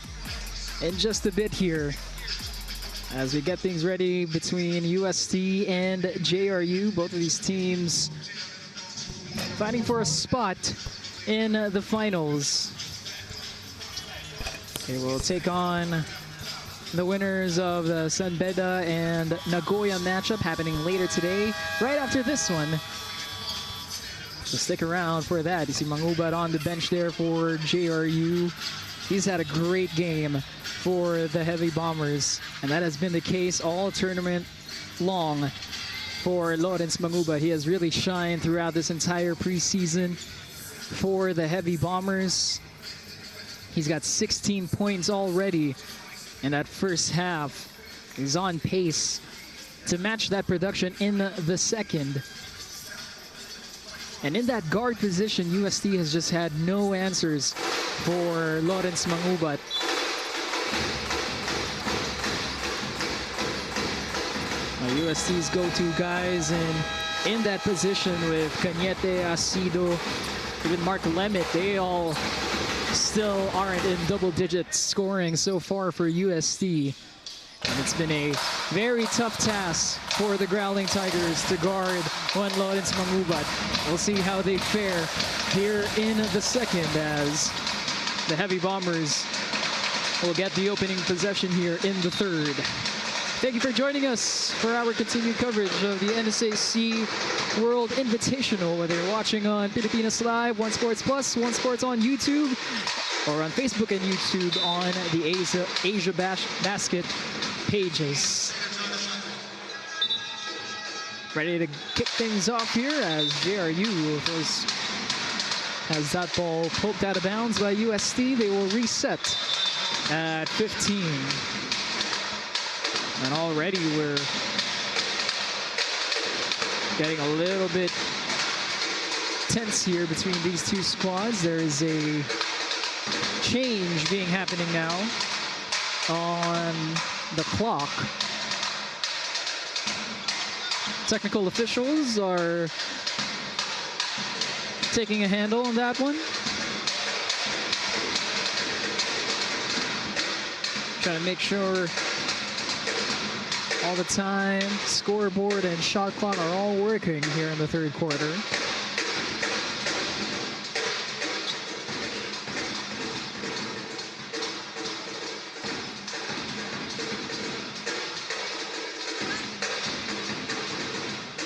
in just a bit here as we get things ready between UST and JRU. Both of these teams fighting for a spot in the finals. They will take on the winners of the Sanbeda and Nagoya matchup happening later today, right after this one. So stick around for that. You see Mangubat on the bench there for JRU. He's had a great game for the Heavy Bombers, and that has been the case all tournament long for Lawrence Mangubat. He has really shined throughout this entire preseason for the Heavy Bombers. He's got 16 points already in that first half. He's on pace to match that production in the second. And in that guard position, UST has just had no answers for Lawrence Mangubat. UST's go-to guys in that position with Cañete, Asido, even Mark Lemet, they all still aren't in double-digit scoring so far for UST. And it's been a very tough task for the Growling Tigers to guard Juan Lawrence Mangubat. We'll see how they fare here in the second as the Heavy Bombers will get the opening possession here in the third. Thank you for joining us for our continued coverage of the NSAC World Invitational, whether you're watching on Pilipinas Live, One Sports Plus, One Sports on YouTube, or on Facebook and YouTube on the Asia Basket pages. Ready to kick things off here as JRU has that ball poked out of bounds by UST. They will reset at 15. And already we're getting a little bit tense here between these two squads. There is a change being happening now on the clock. Technical officials are taking a handle on that one. Trying to make sure all the time, scoreboard and shot clock are all working here in the third quarter.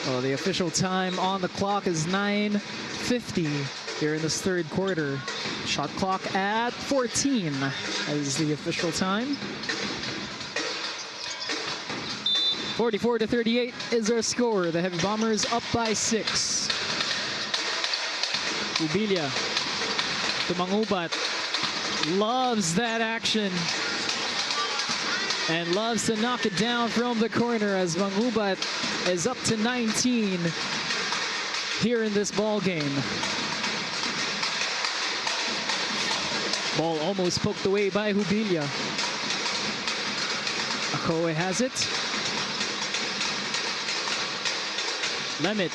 Well, the official time on the clock is 9:50 here in this third quarter. Shot clock at 14 as the official time. 44-38 is our score. The Heavy Bombers up by 6. Ubilia to Mangubat. Loves that action and loves to knock it down from the corner as Mangubat is up to 19 here in this ball game. Ball almost poked away by Ubilia. Akowe has it. Lemit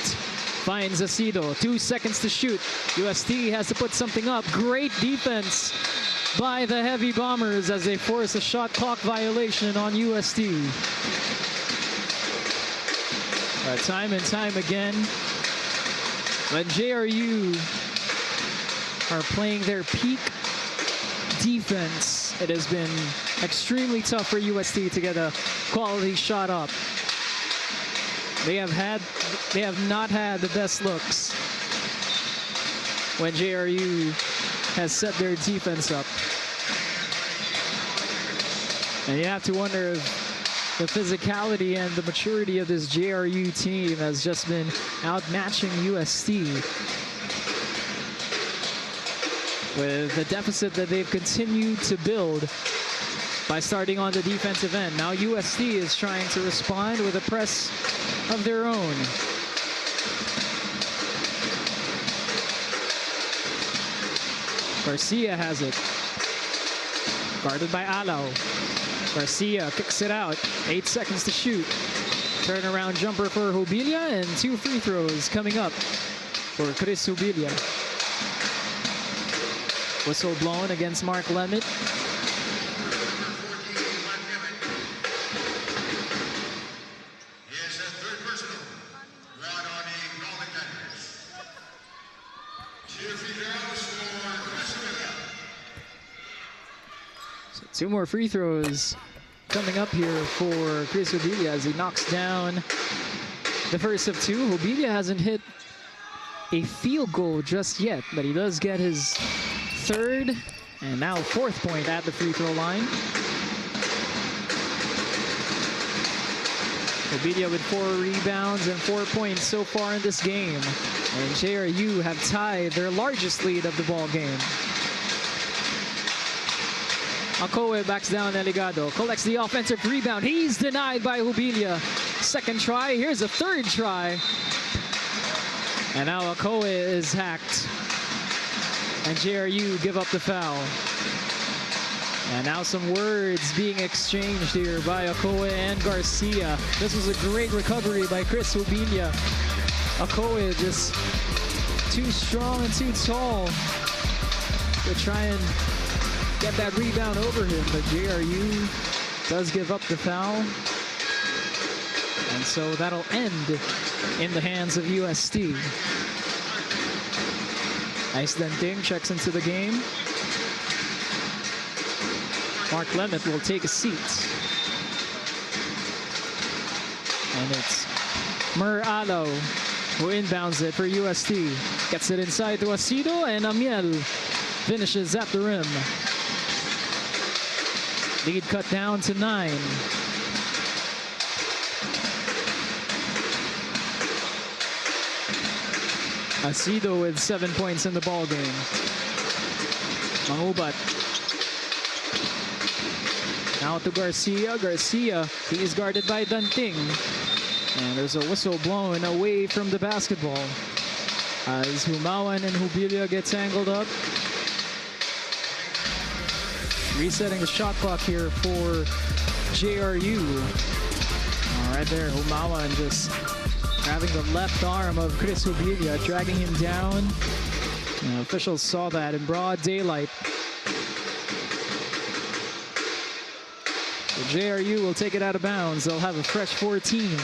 finds Asido. 2 seconds to shoot. UST has to put something up. Great defense by the Heavy Bombers as they force a shot clock violation on UST. But time and time again, when JRU are playing their peak defense, it has been extremely tough for UST to get a quality shot up. They have not had the best looks when JRU has set their defense up. And you have to wonder if the physicality and the maturity of this JRU team has just been outmatching UST with the deficit that they've continued to build by starting on the defensive end. Now UST is trying to respond with a press of their own. Garcia has it. Guarded by Alau. Garcia kicks it out. 8 seconds to shoot. Turnaround jumper for Ubilia and 2 free throws coming up for Chris Ubilia. Whistle blown against Mark Lemit. So 2 more free throws coming up here for Chris Ubilia as he knocks down the first of 2. Ubilia hasn't hit a field goal just yet, but he does get his 3rd and now 4th point at the free throw line. Ubilia with 4 rebounds and 4 points so far in this game. And JRU have tied their largest lead of the ball game. Akowe backs down Eligado, collects the offensive rebound. He's denied by Ubilia. 2nd try, here's a 3rd try. And now Akowe is hacked. And JRU give up the foul. And now some words being exchanged here by Akowe and Garcia. This was a great recovery by Chris Ubilia. Akowe just too strong and too tall to try and get that rebound over him, but JRU does give up the foul. And so that'll end in the hands of UST. Ice Danting checks into the game. Mark Lemet will take a seat. And it's Mer Alo who inbounds it for UST. Gets it inside to Asido, and Amiel finishes at the rim. Lead cut down to 9. Asido with 7 points in the ball game. Mangubat. Now to Garcia. Garcia, he is guarded by Danting. And there's a whistle blown away from the basketball as Humawan and Hubilia get tangled up. Resetting the shot clock here for JRU. Right there, Humawan just grabbing the left arm of Chris Hubilia, dragging him down. And officials saw that in broad daylight. The JRU will take it out of bounds. They'll have a fresh 14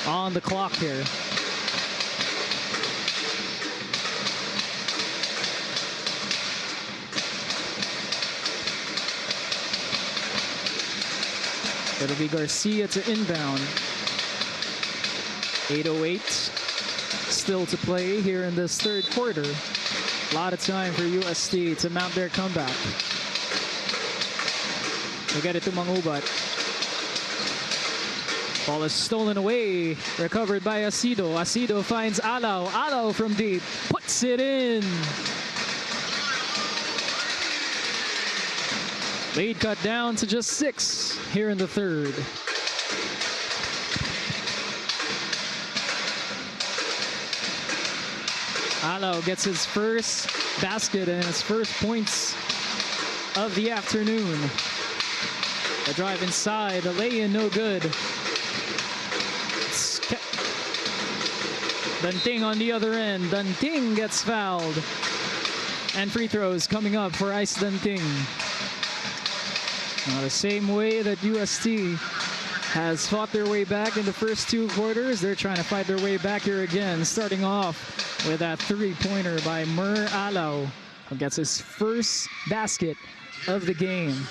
on the clock here. It'll be Garcia to inbound. 8:08 still to play here in this third quarter. A lot of time for UST to mount their comeback. They get it to Mangubat. Ball is stolen away. Recovered by Asido. Asido finds Alaw. Alaw from deep. Puts it in. Lead cut down to just 6 here in the third. Alaw gets his first basket and his first points of the afternoon. The drive inside, the lay-in no good. Danting on the other end. Danting gets fouled. And free throws coming up for Ice Danting. Now the same way that UST has fought their way back in the first 2 quarters, they're trying to fight their way back here again, starting off with that 3-pointer by Mer Alaw, who gets his first basket of the game.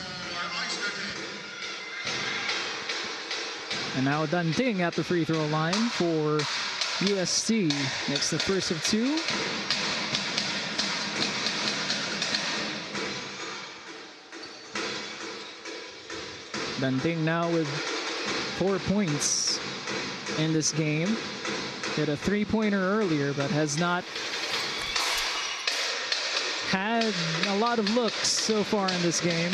And now Danting at the free throw line for UST. Makes the first of 2. Danting now with 4 points in this game. Hit a 3-pointer earlier, but has not had a lot of looks so far in this game.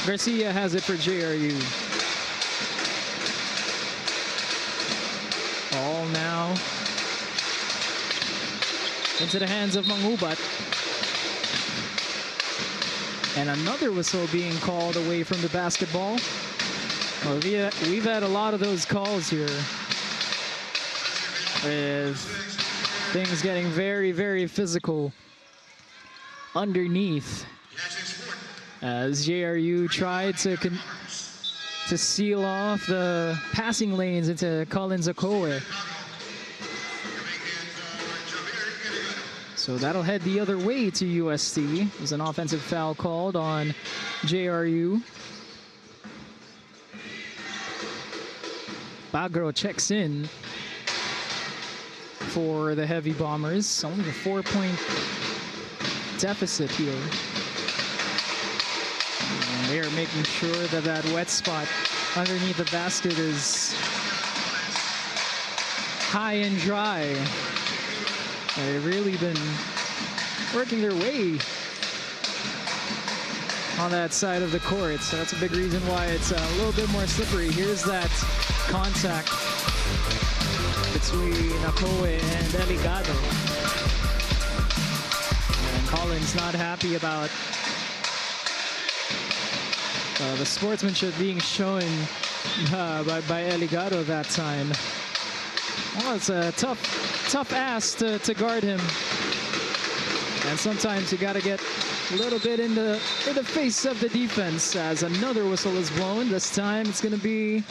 Garcia has it for JRU. Ball now into the hands of Mangubat. And another whistle being called away from the basketball. Well, we've had a lot of those calls here, with things getting very, very physical underneath, as JRU tried to seal off the passing lanes into Collins Akowe. So that'll head the other way to UST. There's an offensive foul called on JRU. Bagro checks in for the Heavy Bombers. Only a 4-point deficit here. And they are making sure that that wet spot underneath the basket is high and dry. They've really been working their way on that side of the court, so that's a big reason why it's a little bit more slippery. Here's that contact between Akowe and Eligado. And Collins not happy about the sportsmanship being shown by Eligado that time. Well, it's a tough ass to guard him. And sometimes you got to get a little bit in the face of the defense as another whistle is blown. This time it's going to be...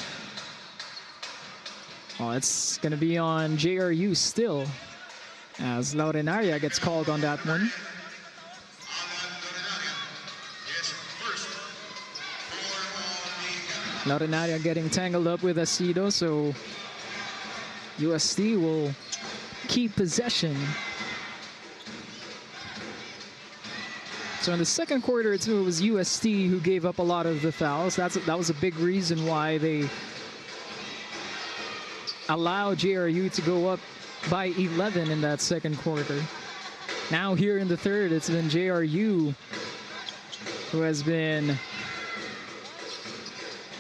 Oh, it's going to be on JRU still, as Laurenaria gets called on that one. Laurenaria getting tangled up with Asido, so UST will keep possession. So in the second quarter, it was UST who gave up a lot of the fouls. That was a big reason why they allowed JRU to go up by 11 in that second quarter. Now here in the third, it's been JRU who has been,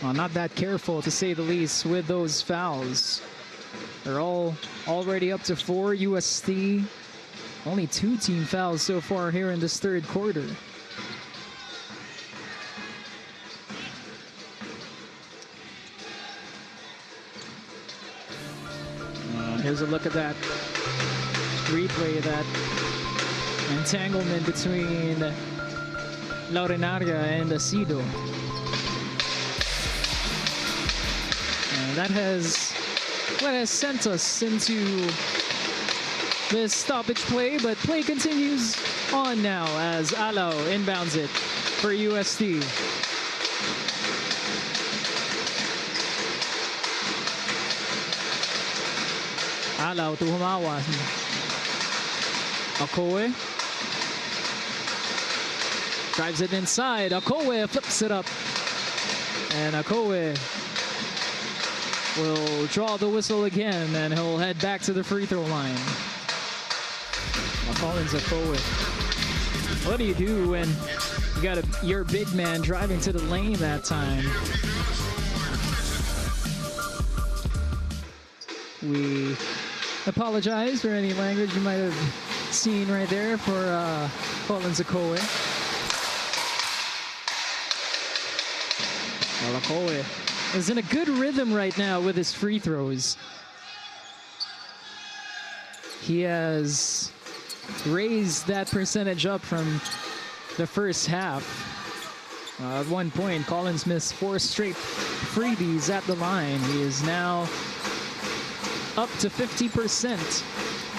well, not that careful, to say the least, with those fouls. They're all already up to 4. UST, only 2 team fouls so far here in this third quarter. Here's a look at that replay, that entanglement between Laurenaria and Asido. And that has sent us into this stoppage play, but play continues on now as Alau inbounds it for UST. Alau to Humawa. Akowe drives it inside. Akowe flips it up. And Akowe will draw the whistle again, and he'll head back to the free throw line. Collins Akowe. What do you do when you got your big man driving to the lane that time? We apologize for any language you might have seen right there for Collins Akowe. Well, Akowe is in a good rhythm right now with his free throws. He has raised that percentage up from the first half. At one point, Collins missed 4 straight freebies at the line. He is now up to 50%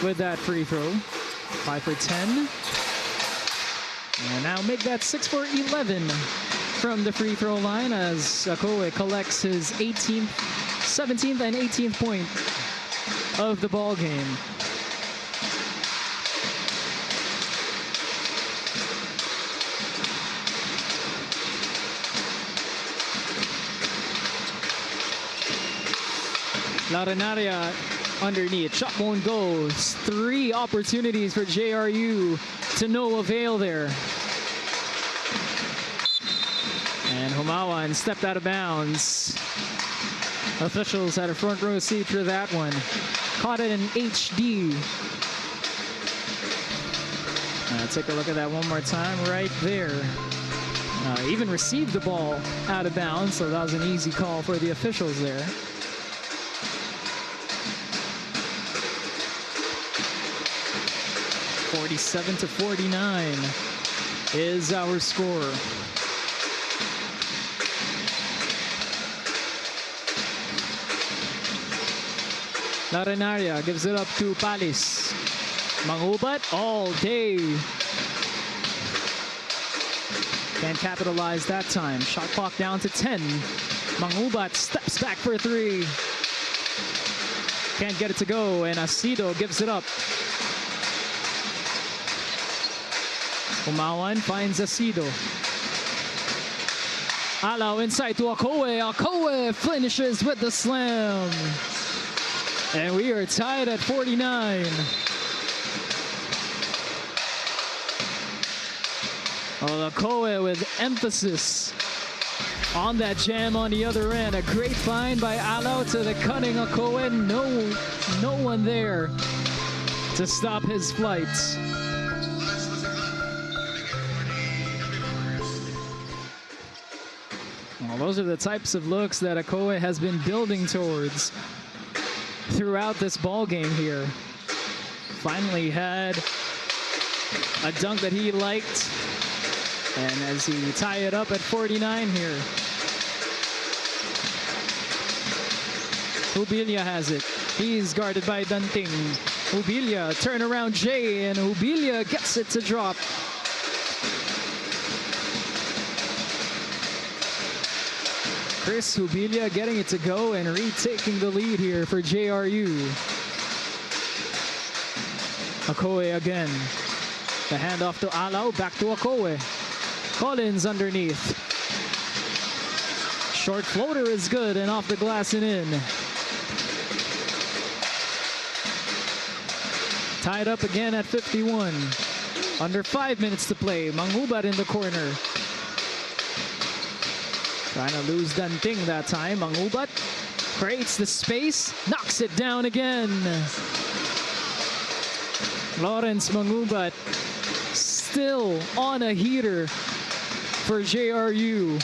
with that free throw. 5 for 10. And now make that 6 for 11 from the free throw line as Akowe collects his 17th and 18th point of the ball game. Laurenaria underneath, shot won't go. 3 opportunities for JRU to no avail there. And Humawan stepped out of bounds. Officials had a front row seat for that one. Caught it in HD. Take a look at that one more time right there. Even received the ball out of bounds, so that was an easy call for the officials there. 47-49 is our score. Laurenaria gives it up to Palis. Mangubat all day. Can't capitalize that time. Shot clock down to 10. Mangubat steps back for 3. Can't get it to go, and Asido gives it up. Umawan finds Asido. Alau inside to Akowe. Akowe finishes with the slam. And we are tied at 49. Well, Akowe with emphasis on that jam on the other end. A great find by Alau to the cutting Akowe. No one there to stop his flight. Well, those are the types of looks that Akowe has been building towards throughout this ball game here. Finally had a dunk that he liked. And as he tie it up at 49 here. Hubilia has it. He's guarded by Danting. Hubilia, turnaround J, and Hubilia gets it to drop. Chris Hubilia getting it to go and retaking the lead here for JRU. Akowe again. The handoff to Alaw, back to Akowe. Collins underneath. Short floater is good and off the glass and in. Tied up again at 51. Under 5 minutes to play. Mangubat in the corner. Trying to lose Danting that time. Mangubat creates the space, knocks it down again. Lawrence Mangubat still on a heater for JRU.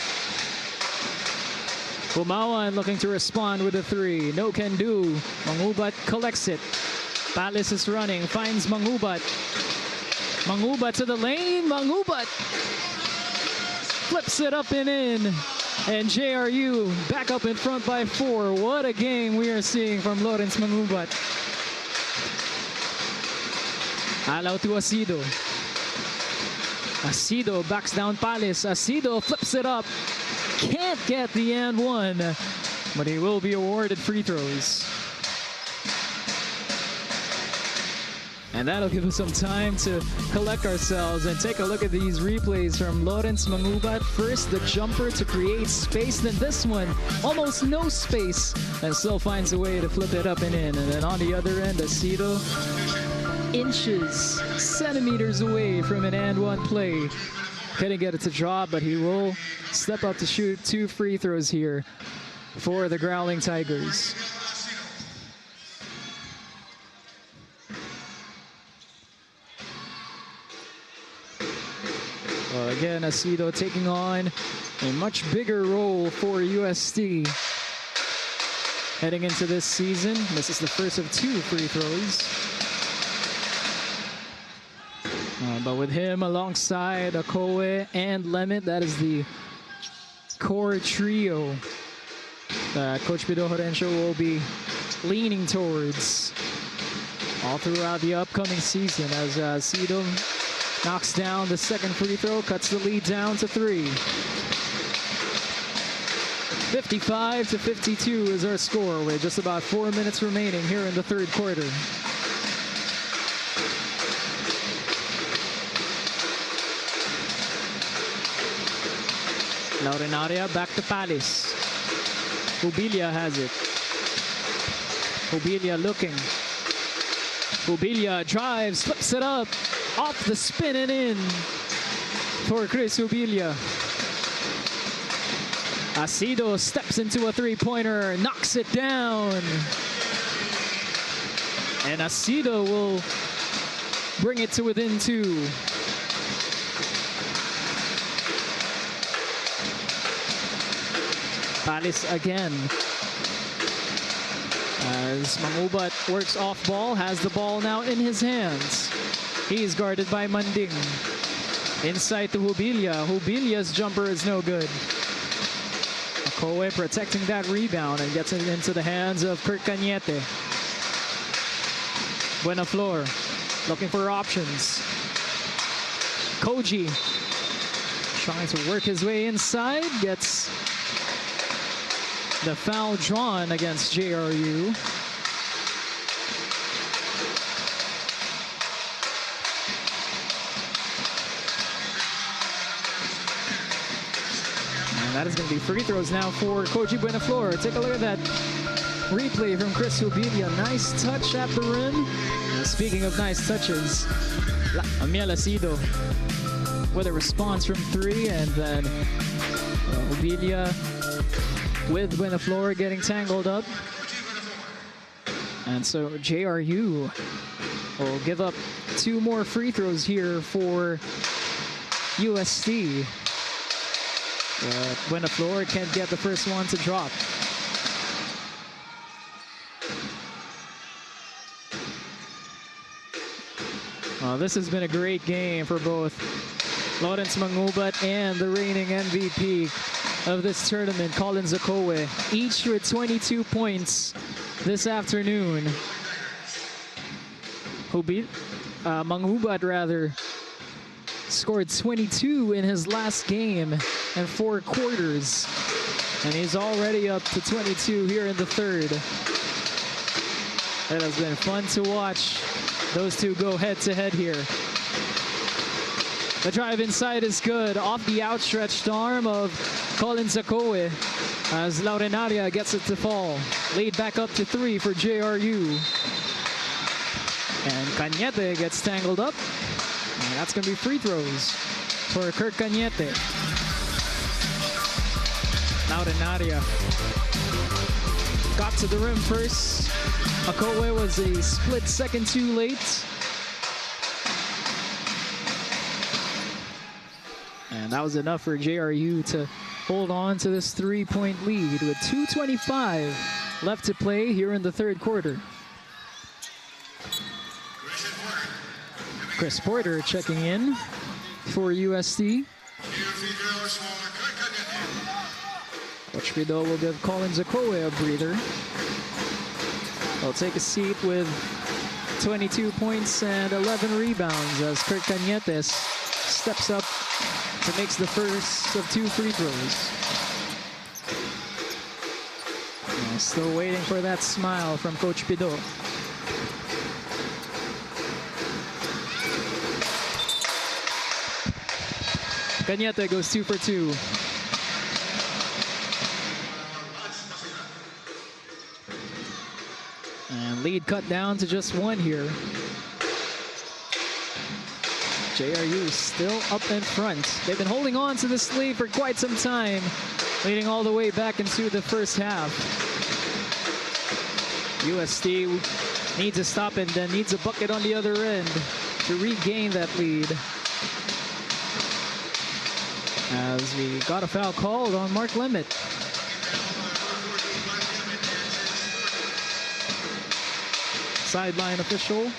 Bumawan looking to respond with a three. No can do. Mangubat collects it. Palace is running, finds Mangubat. Mangubat to the lane. Mangubat flips it up and in. And JRU back up in front by 4. What a game we are seeing from Lawrence Mangubat. Alaw to Asido. Asido backs down Palace. Asido flips it up. Can't get the and one, but he will be awarded free throws. And that'll give us some time to collect ourselves and take a look at these replays from Lawrence Mangubat. First, the jumper to create space. Then this one, almost no space, and still finds a way to flip it up and in. And then on the other end, Asido, inches, centimeters away from an and one play. Couldn't get it to drop, but he will step up to shoot 2 free throws here for the Growling Tigers. Well, again, Asido taking on a much bigger role for UST heading into this season. This is the first of 2 free throws. But with him alongside Akowe and Lemit, that is the core trio that Coach Pido Horencio will be leaning towards all throughout the upcoming season as Asido knocks down the second free throw, cuts the lead down to 3. 55-52 is our score with just about 4 minutes remaining here in the third quarter. Laurenaria back to Palace. Hubilia has it. Hubilia looking. Hubilia drives, flips it up. Off the spin and in for Chris Hubilia. Asido steps into a three-pointer, knocks it down. And Asido will bring it to within 2. Palace again. As Mangubat works off ball, has the ball now in his hands. He's guarded by Manding. Inside to Hubilia. Hubilia's jumper is no good. Akowe protecting that rebound and gets it into the hands of Kurt Cañete. Buenaflor looking for options. Koji trying to work his way inside, gets the foul drawn against JRU. And that is going to be free throws now for Koji Buenaflor. Take a look at that replay from Chris Hubilia. Nice touch at the rim. And speaking of nice touches, Amiel Asido with a response from 3, and then Hubilia with Buenaflor getting tangled up. And so JRU will give up 2 more free throws here for UST. But Buenaflor can't get the first one to drop. This has been a great game for both Lawrence Mangubat and the reigning MVP of this tournament, Collins Akowe, each with 22 points this afternoon. Mangubat rather scored 22 in his last game and 4 quarters, and he's already up to 22 here in the third. It has been fun to watch those two go head-to-head here. The drive inside is good, off the outstretched arm of Collins Akowe as Laurenaria gets it to fall. Lead back up to 3 for JRU. And Cañete gets tangled up. And that's going to be free throws for Kirk Cañete. Laurenaria got to the rim first. Akowe was a split second too late. And that was enough for JRU to hold on to this 3-point lead with 2:25 left to play here in the third quarter. Chris Porter checking in for UST. Coach Pido will give Collins Akowe a breather. He'll take a seat with 22 points and 11 rebounds as Kirk Cañete steps up to make the first of 2 free throws. Still waiting for that smile from Coach Pido. Cañete goes 2 for 2. And lead cut down to just 1 here. JRU still up in front. They've been holding on to this lead for quite some time, leading all the way back into the first half. UST needs a stop and then needs a bucket on the other end to regain that lead. As we got a foul called on Mark Limit. Sideline official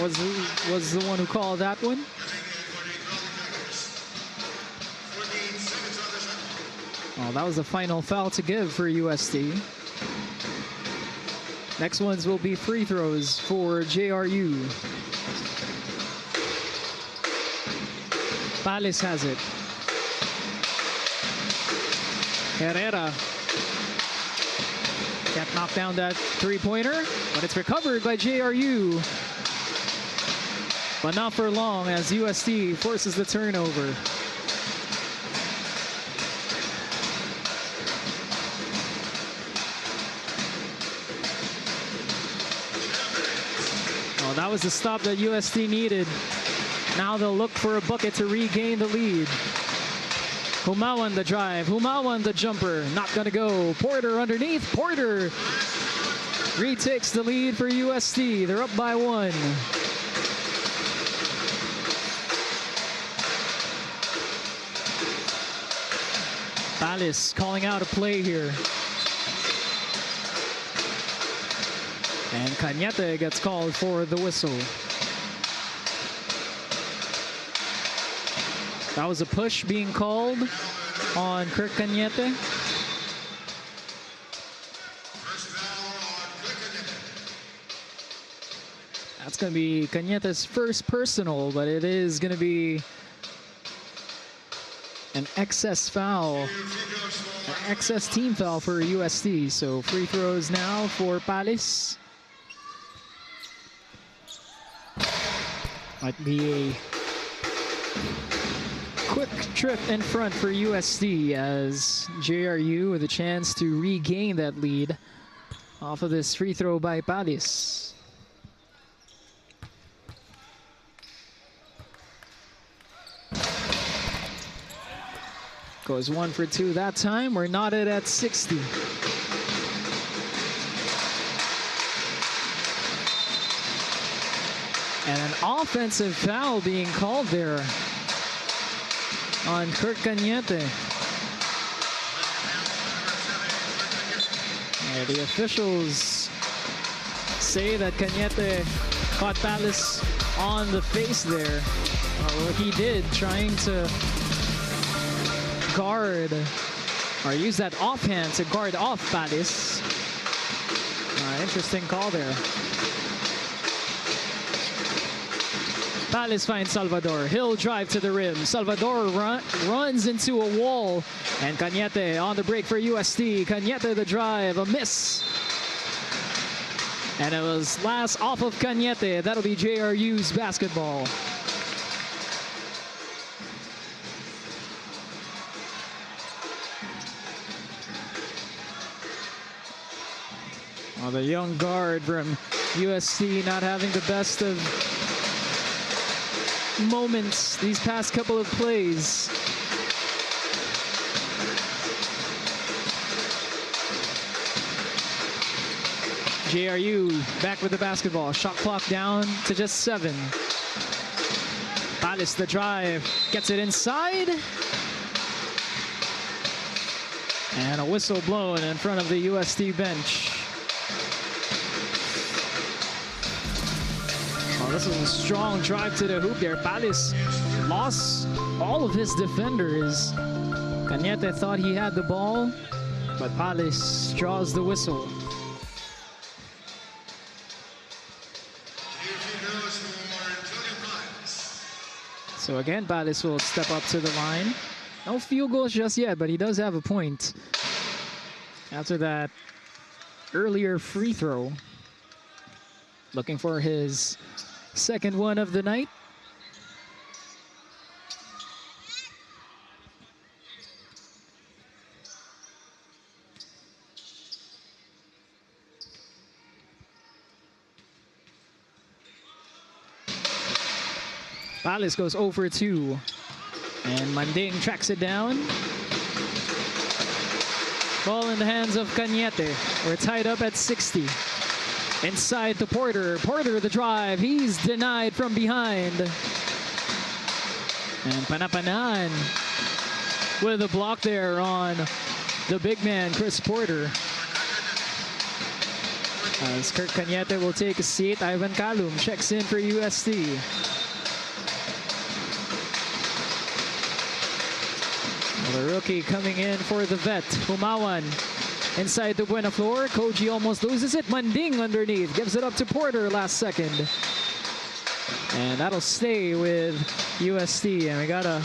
was the one who called that one. Oh, that was the final foul to give for UST. Next ones will be free throws for JRU. Palace has it. Herrera can't knock down that three-pointer, but it's recovered by JRU. But not for long as UST forces the turnover. Oh, that was the stop that UST needed. Now they'll look for a bucket to regain the lead. Humawan the drive, Humawan the jumper, not gonna go. Porter underneath, Porter retakes the lead for UST. They're up by 1. Palace calling out a play here. And Cañete gets called for the whistle. That was a push being called on Kirk Cañete. That's going to be Cañete's first personal, but it is going to be an excess foul, an excess team foul for UST. So free throws now for Palace. Might be a quick trip in front for UST as JRU with a chance to regain that lead off of this free throw by Palace. Goes 1 for 2 that time. We're knotted at 60. And an offensive foul being called there on Kirk Cañete. The officials say that Cañete caught Palace on the face there. What he did, trying to guard or use that offhand to guard off Palis. Interesting call there. Palis finds Salvador. He'll drive to the rim. Salvador runs into a wall. And Cañete on the break for UST. Cañete the drive, a miss. And it was last off of Cañete. That'll be JRU's basketball. Well, the young guard from UST not having the best of moments these past couple of plays. JRU back with the basketball. Shot clock down to just 7. Palis the drive, gets it inside. And a whistle blown in front of the UST bench. Oh, this was a strong drive to the hoop there. Palis lost all of his defenders. Cañete thought he had the ball, but Palis draws the whistle. So again, Palis will step up to the line. No field goals just yet, but he does have a point after that earlier free throw. Looking for his second one of the night. Palis goes 0 for 2. And Manding tracks it down. Ball in the hands of Cañete. We're tied up at 60. Inside to Porter. Porter the drive. He's denied from behind. And Panapanan with a block there on the big man, Chris Porter. As Kurt Cañete will take a seat, Ivan Calum checks in for UST. Well, the rookie coming in for the vet, Humawan. Inside the Buena Flor, Koji almost loses it. Manding underneath, gives it up to Porter last second. And that'll stay with UST. And we got a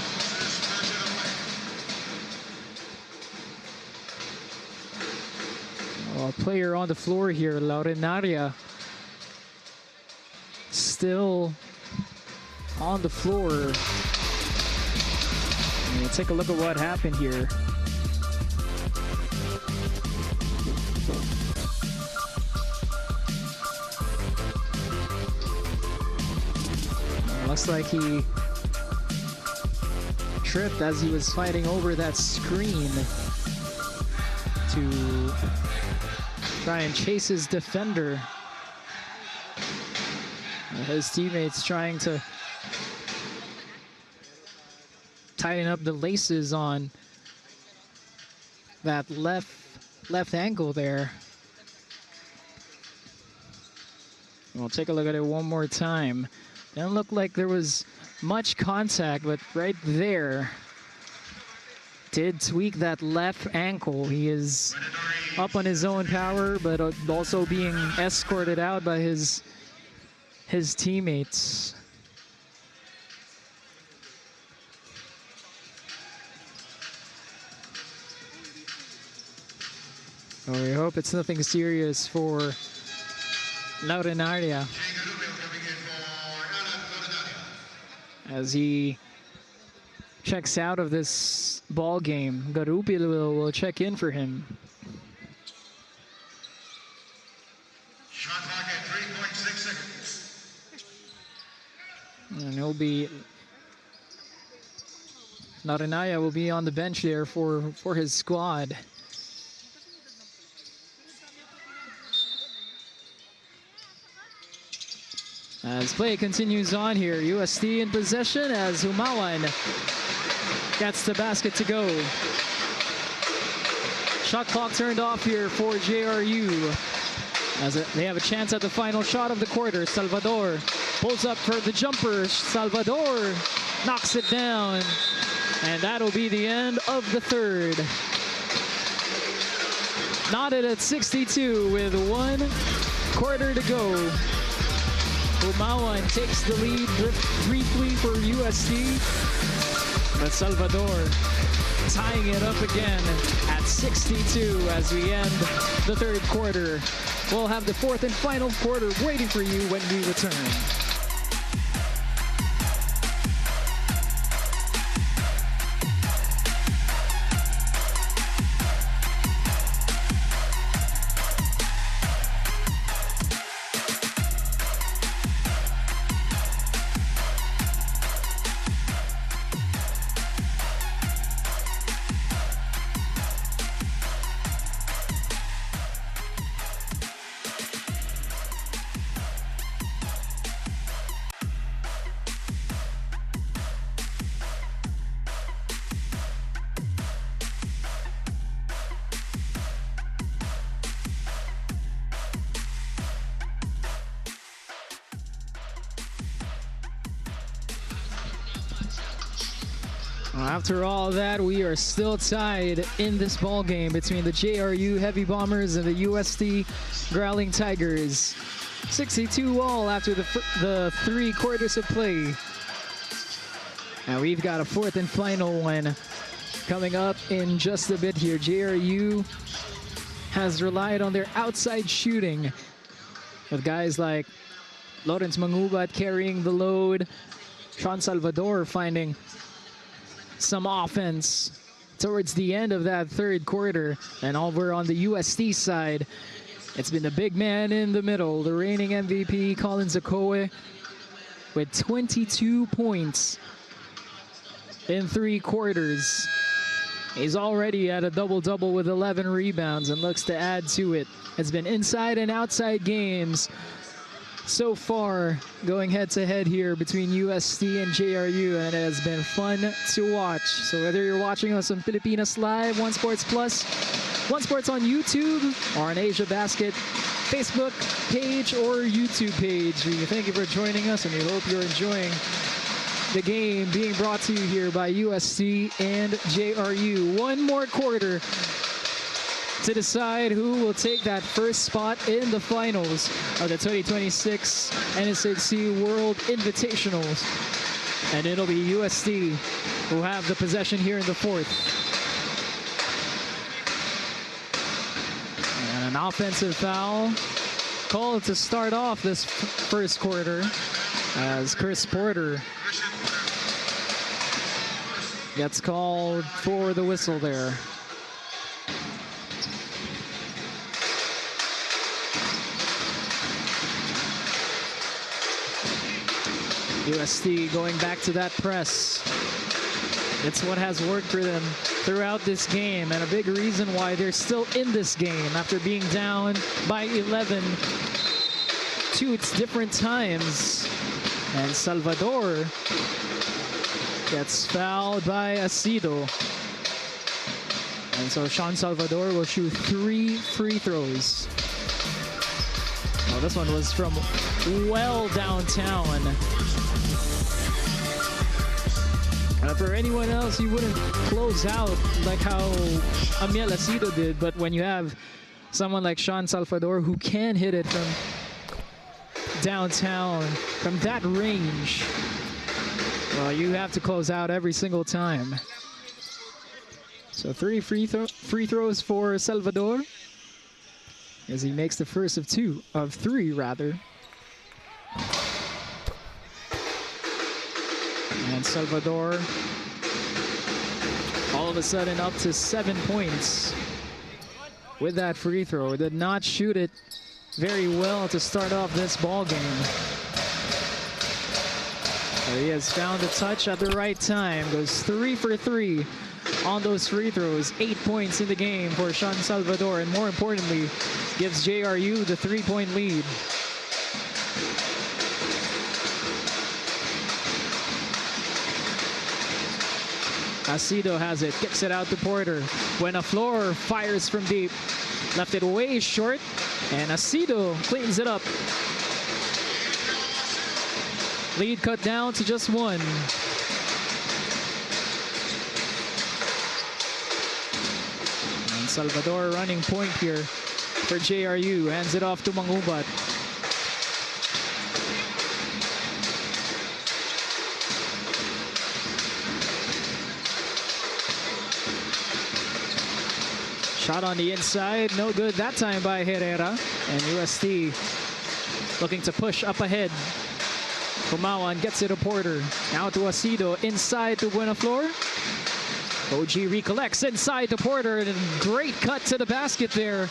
player on the floor here, Laurenaria. Still on the floor. And we'll take a look at what happened here. Looks like he tripped as he was fighting over that screen to try and chase his defender. His teammates trying to tighten up the laces on that left ankle there. We'll take a look at it one more time. Didn't look like there was much contact, but right there did tweak that left ankle. He is up on his own power, but also being escorted out by his teammates. So we hope it's nothing serious for Laurenaria as he checks out of this ball game. Garupil will check in for him. Shot clock at 3.6 seconds. And he'll be Laurenaria will be on the bench there for his squad. As play continues on here, UST in possession as Humawan gets the basket to go. Shot clock turned off here for JRU. As they have a chance at the final shot of the quarter. Salvador pulls up for the jumper. Salvador knocks it down. And that'll be the end of the third. Knotted at 62 with 1 quarter to go. Umawan takes the lead briefly for UST. But Salvador tying it up again at 62 as we end the third quarter. We'll have the fourth and final quarter waiting for you when we return. After all that, we are still tied in this ball game between the JRU Heavy Bombers and the UST Growling Tigers. 62 all after the 3 quarters of play. And we've got a fourth and final one coming up in just a bit here. JRU has relied on their outside shooting with guys like Lawrence Mangubat carrying the load, Sean Salvador finding some offense towards the end of that third quarter. And over on the UST side, it's been the big man in the middle, the reigning MVP, Collins Akowe, with 22 points in 3 quarters. He's already at a double-double with 11 rebounds and looks to add to it. It's been inside and outside games so far, going head-to-head here between UST and JRU, and it has been fun to watch. So whether you're watching us on Pilipinas Live, One Sports Plus, One Sports on YouTube, or on Asia Basket Facebook page or YouTube page, we thank you for joining us, and we hope you're enjoying the game being brought to you here by UST and JRU. One more quarter to decide who will take that first spot in the finals of the 2026 NSAC World Invitationals. And it'll be UST who have the possession here in the fourth. And an offensive foul called to start off this first quarter as Chris Porter gets called for the whistle there. UST going back to that press. It's what has worked for them throughout this game, and a big reason why they're still in this game after being down by 11 2 different times. And Salvador gets fouled by Asido. And so Sean Salvador will shoot 3 free throws. Well, this one was from well downtown. For anyone else, you wouldn't close out like how Amiel Asido did, but when you have someone like Sean Salvador who can hit it from downtown, from that range, well, you have to close out every single time. So 3 free throws for Salvador as he makes the first of 3 rather. And Salvador all of a sudden up to 7 points with that free throw. Did not shoot it very well to start off this ball game. But he has found the touch at the right time. Goes 3 for 3 on those free throws. 8 points in the game for Sean Salvador, and more importantly, gives JRU the 3-point lead. Asido has it, kicks it out to Porter. Buenaflor fires from deep. Left it way short, And Acedo cleans it up. Lead cut down to just 1. And Salvador running point here for JRU. Hands it off to Mangubat. Shot on the inside, no good that time by Herrera. And UST looking to push up ahead. Kumawan gets it to Porter. Now to Acedo, inside to Buenaflor. OG recollects inside to Porter, and a great cut to the basket there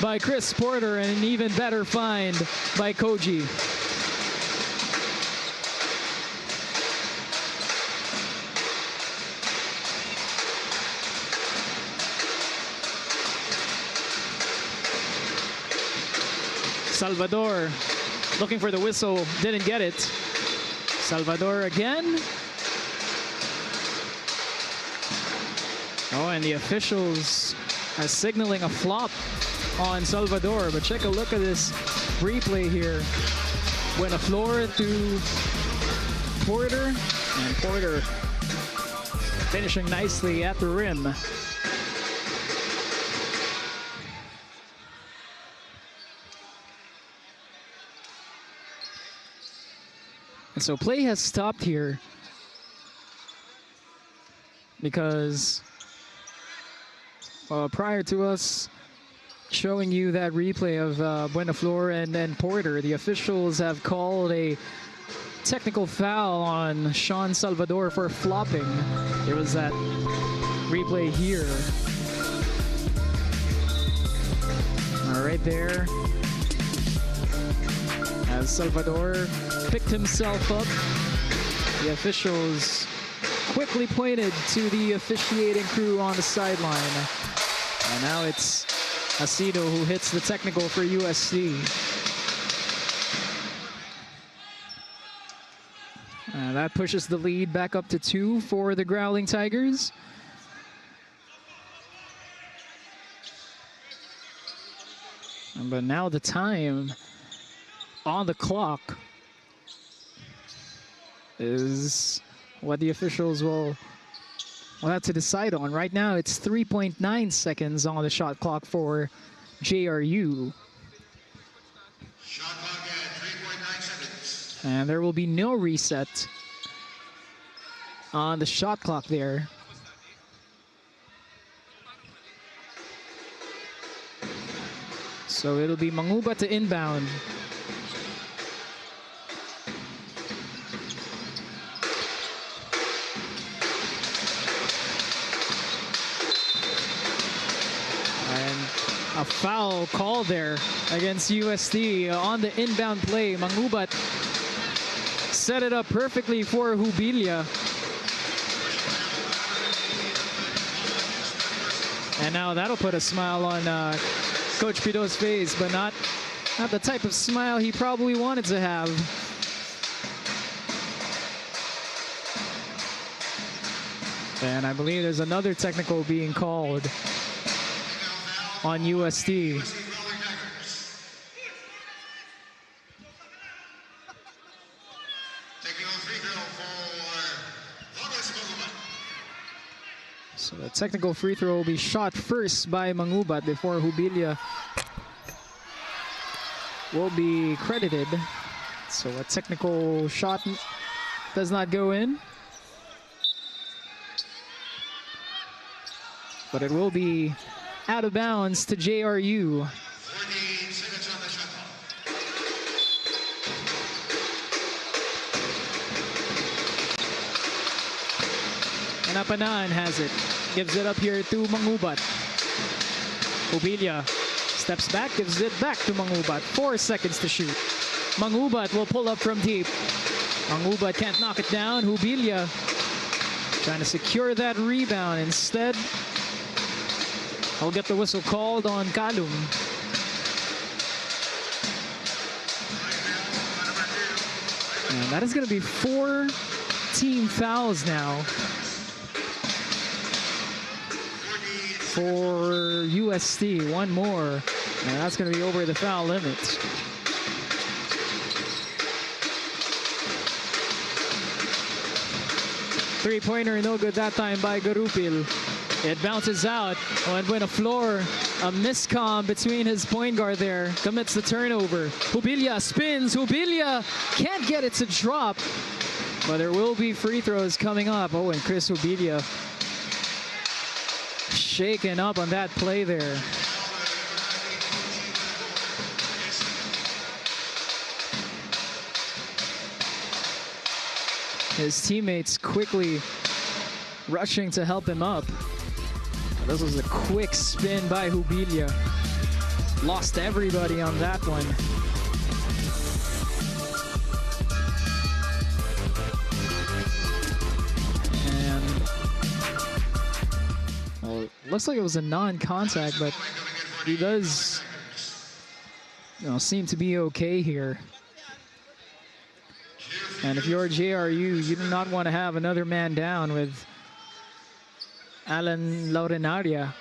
by Chris Porter, and an even better find by Koji. Salvador looking for the whistle, didn't get it. Salvador again. Oh, and the officials are signaling a flop on Salvador, but check a look at this replay here. Buenaflor to Porter, and Porter finishing nicely at the rim. And so play has stopped here because prior to us showing you that replay of Buenaflor and Porter, the officials have called a technical foul on Sean Salvador for flopping. There was that replay here. Right there. As Salvador picked himself up, the officials quickly pointed to the officiating crew on the sideline. And now it's Acedo who hits the technical for USC. That pushes the lead back up to 2 for the Growling Tigers. But now the time on the clock is what the officials will have to decide on. Right now, it's 3.9 seconds on the shot clock for JRU. Shot clock at 3.9 seconds. And there will be no reset on the shot clock there. So it'll be Mangubat to inbound. A foul call there against UST on the inbound play. Mangubat set it up perfectly for Hubilia. And now that'll put a smile on Coach Pido's face, but not the type of smile he probably wanted to have. And I believe there's another technical being called on UST. So the technical free throw will be shot first by Mangubat before Hubilia will be credited. So a technical shot does not go in, but it will be out of bounds to JRU. 14 seconds on the shot clock. And Apanan has it. Gives it up here to Mangubat. Hubilia steps back, gives it back to Mangubat. 4 seconds to shoot. Mangubat will pull up from deep. Mangubat can't knock it down. Hubilia trying to secure that rebound. Instead, I'll get the whistle called on Kalum. And that is going to be 4 team fouls now. for UST. One more, and that's going to be over the foul limit. Three-pointer, no good that time by Garupil. It bounces out. Oh, and Buenaflor, a miscomm between his point guard there, commits the turnover. Jubilia spins. Jubilia can't get it to drop, but there will be free throws coming up. Oh, and Chris Jubilia shaken up on that play there. His teammates quickly rushing to help him up. This was a quick spin by Jubilia. Lost everybody on that one. And well, it looks like it was a non-contact, but he does, seem to be okay here. And if you're JRU, you do not want to have another man down with Alan Laurenaria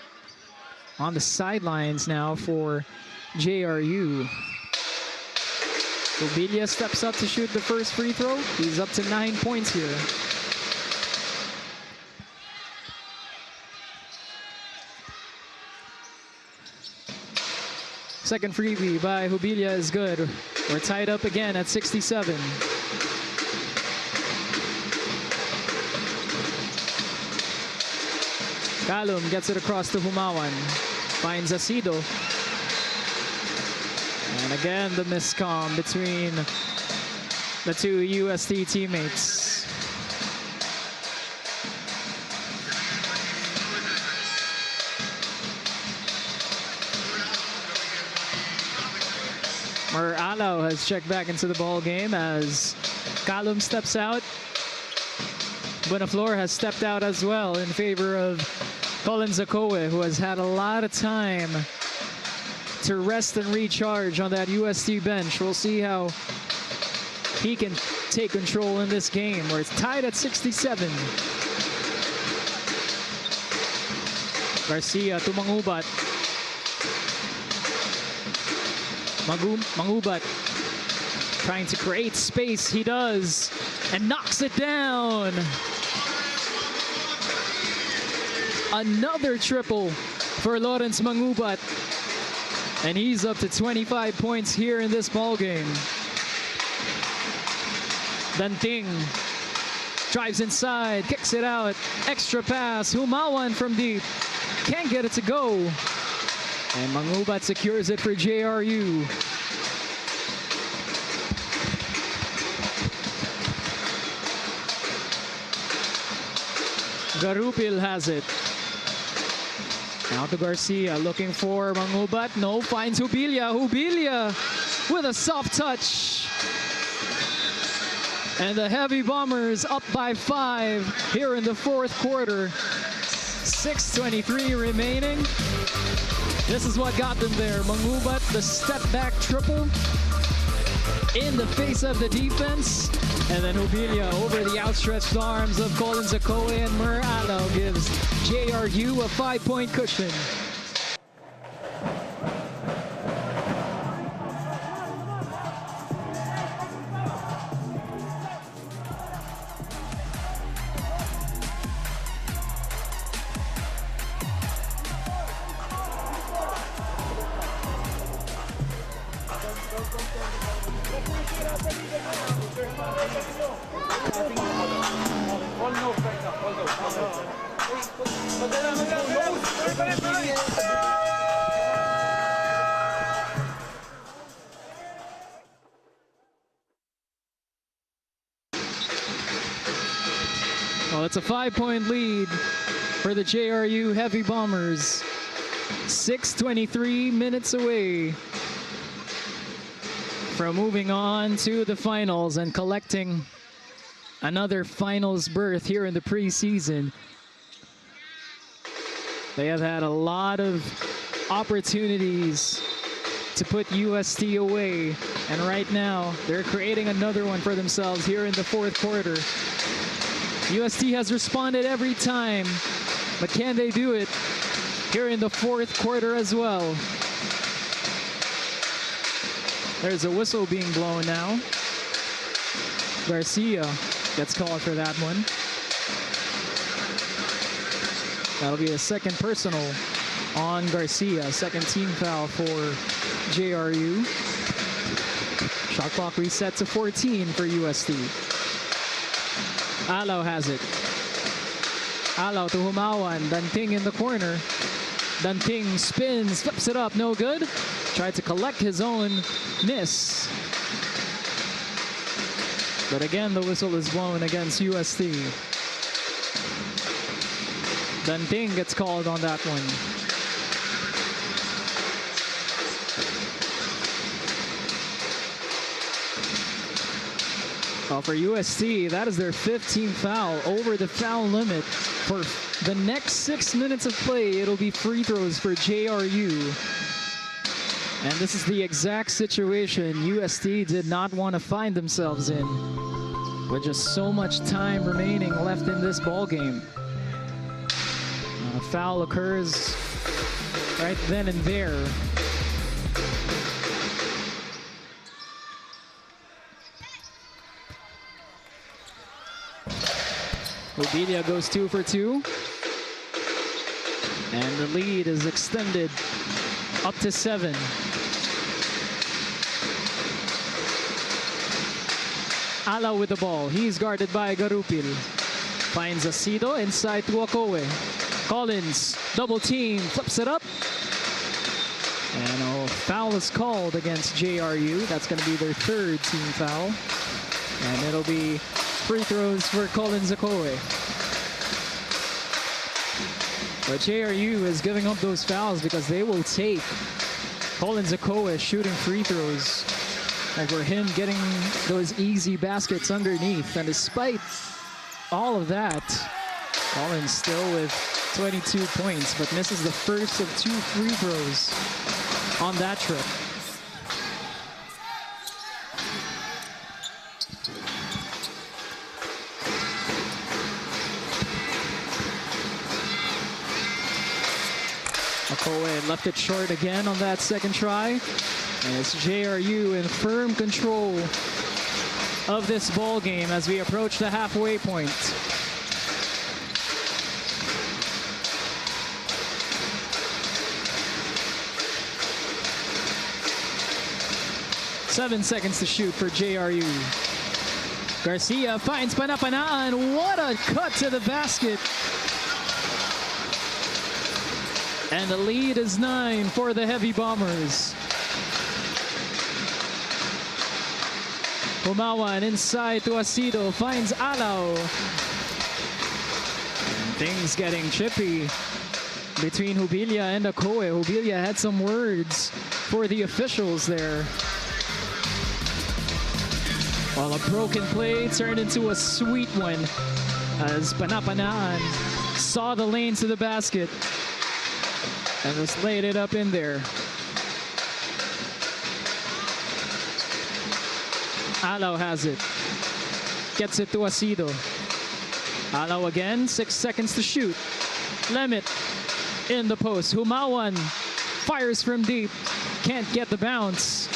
on the sidelines now for JRU. Jubilia steps up to shoot the first free throw. He's up to 9 points here. Second freebie by Jubilia is good. We're tied up again at 67. Calum gets it across to Humawan. Finds Asido. And again, the miscomm between the two UST teammates. Muralo has checked back into the ball game as Calum steps out. Buenaflor has stepped out as well in favor of Collins Akowe, who has had a lot of time to rest and recharge on that UST bench. We'll see how he can take control in this game, where it's tied at 67. Garcia to Mangubat. Mangubat trying to create space. He does, and knocks it down. Another triple for Lawrence Mangubat, and he's up to 25 points here in this ball game. Danting drives inside, kicks it out, extra pass. Humawan from deep, can't get it to go, and Mangubat secures it for JRU. Garupil has it. Now to Garcia, looking for Mangubat. No, finds Jubilia. Jubilia with a soft touch. And the Heavy Bombers up by 5 here in the fourth quarter. 6:23 remaining. This is what got them there. Mangubat, the step back triple in the face of the defense. And then Jubilia over the outstretched arms of Collins Akowe, and Muralo gives JRU a 5-point cushion. Well, it's a 5-point lead for the JRU Heavy Bombers. 6:23 minutes away from moving on to the finals and collecting another finals berth here in the preseason. They have had a lot of opportunities to put UST away, and right now they're creating another one for themselves here in the fourth quarter. UST has responded every time, but can they do it here in the fourth quarter as well. There's a whistle being blown now. Garcia gets called for that one. That'll be a second personal on Garcia. Second team foul for JRU. Shot clock reset to 14 for UST. Alaw has it. Alaw to Humawan. Danting in the corner. Danting spins, flips it up, no good. Tried to collect his own miss. But again, the whistle is blown against UST. Danting gets called on that one. Well, for UST, that is their 15th foul, over the foul limit. For the next 6 minutes of play, it'll be free throws for JRU. And this is the exact situation UST did not want to find themselves in, with just so much time remaining left in this ball game. A foul occurs right then and there. Hubilia goes 2 for 2. And the lead is extended up to 7. Alaw with the ball. He's guarded by Garupil. Finds Asido inside to Akowe. Collins, double team, flips it up. And a foul is called against JRU. That's going to be their third team foul. And it'll be free throws for Collins Akowe. But JRU is giving up those fouls because they will take Collins Akowe shooting free throws over him getting those easy baskets underneath. And despite all of that, Collins still with 22 points, but misses the first of 2 free throws on that trip. Akowe left it short again on that second try. And it's JRU in firm control of this ball game as we approach the halfway point. Seven seconds to shoot for JRU. Garcia finds Panapanaan. What a cut to the basket. And the lead is 9 for the Heavy Bombers. Humawan inside to Asido, finds Alaw. And things getting chippy between Hubilia and Akowe. Hubilia had some words for the officials there. While a broken play turned into a sweet one as Panapanaan saw the lane to the basket and just laid it up in there. Alaw has it. Gets it to Asido. Alaw again, 6 seconds to shoot. Lemit in the post. Humawan fires from deep. Can't get the bounce.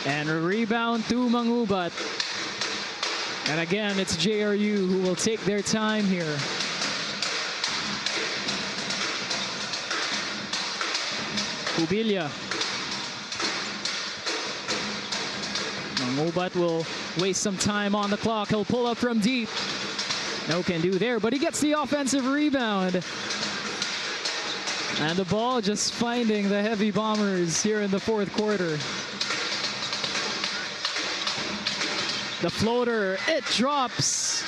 And a rebound to Mangubat. And again, it's JRU who will take their time here. Hubilia. Mangubat will waste some time on the clock. He'll pull up from deep. No can do there, but he gets the offensive rebound. And the ball just finding the Heavy Bombers here in the fourth quarter. The floater, it drops.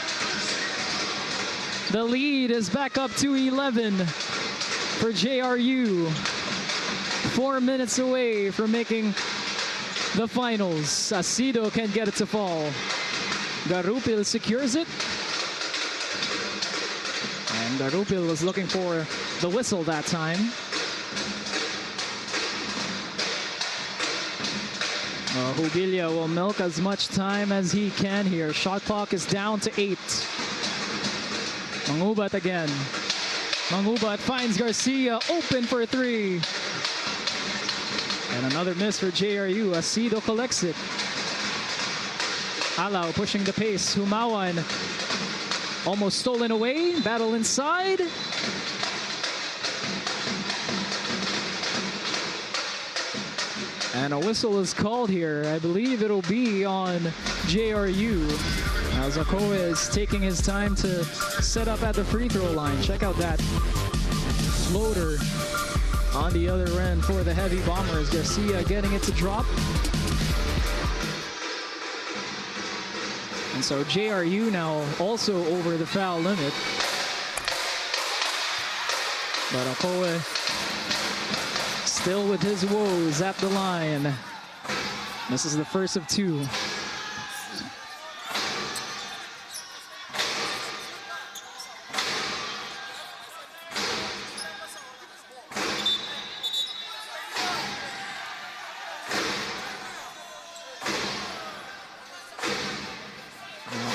The lead is back up to 11 for JRU. 4 minutes away from making the finals. Asido can't get it to fall. Garupil secures it. And Garupil was looking for the whistle that time. Hubilia will milk as much time as he can here. Shot clock is down to 8. Mangubat again. Mangubat finds Garcia open for three. And another miss for JRU. Akowe collects it. Alau pushing the pace. Humawan almost stolen away. Battle inside. And a whistle is called here. I believe it'll be on JRU. As Akowe is taking his time to set up at the free throw line. Check out that floater on the other end for the Heavy Bombers. Garcia getting it to drop. And so JRU now also over the foul limit. But Akowe still with his woes at the line. This is the first of two.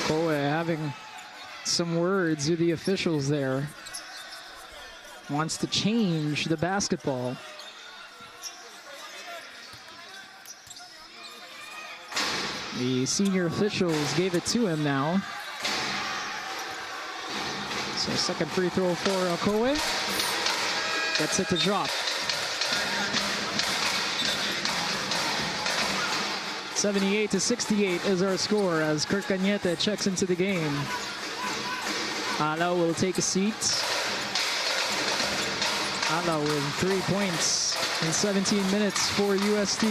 Akowe having some words with the officials there. Wants to change the basketball. The senior officials gave it to him now. So second free throw for Akowe. Gets it to drop. 78-68 is our score as Kirk Cañete checks into the game. Alau will take a seat. Alau with 3 points in 17 minutes for UST.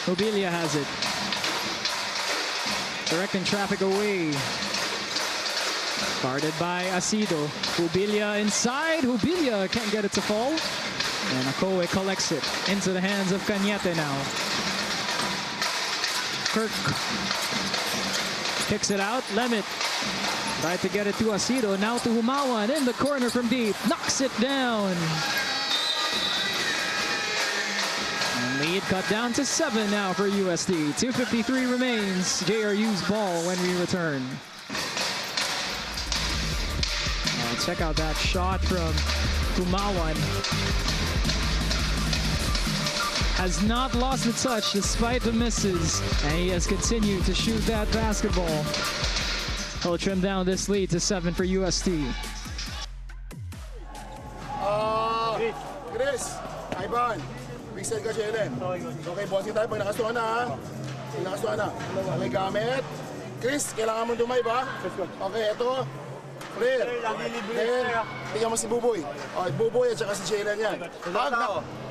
Hubilia has it. Directing traffic away. Guarded by Akowe. Hubilia inside. Hubilia can't get it to fall. And Akowe collects it into the hands of Cañete now. Kirk kicks it out. Lemit tried to get it to Akowe. Now to Humawan in the corner from deep. Knocks it down. Lead cut down to 7 now for UST. 2:53 remains. JRU's ball when we return. Check out that shot from Humawan. Has not lost the touch despite the misses. And he has continued to shoot that basketball. He'll trim down this lead to 7 for UST. Chris, Ivan. Big set ka, Jalen. Okay, bossing tayo pag nakastuhan na, ha? Pag nakastuhan na. Okay, gamit. Chris, kailangan mo dumay ba? Okay, ito. Clear. Then, tingnan mo si Buboy. Okay, Buboy at saka si Jalen yan.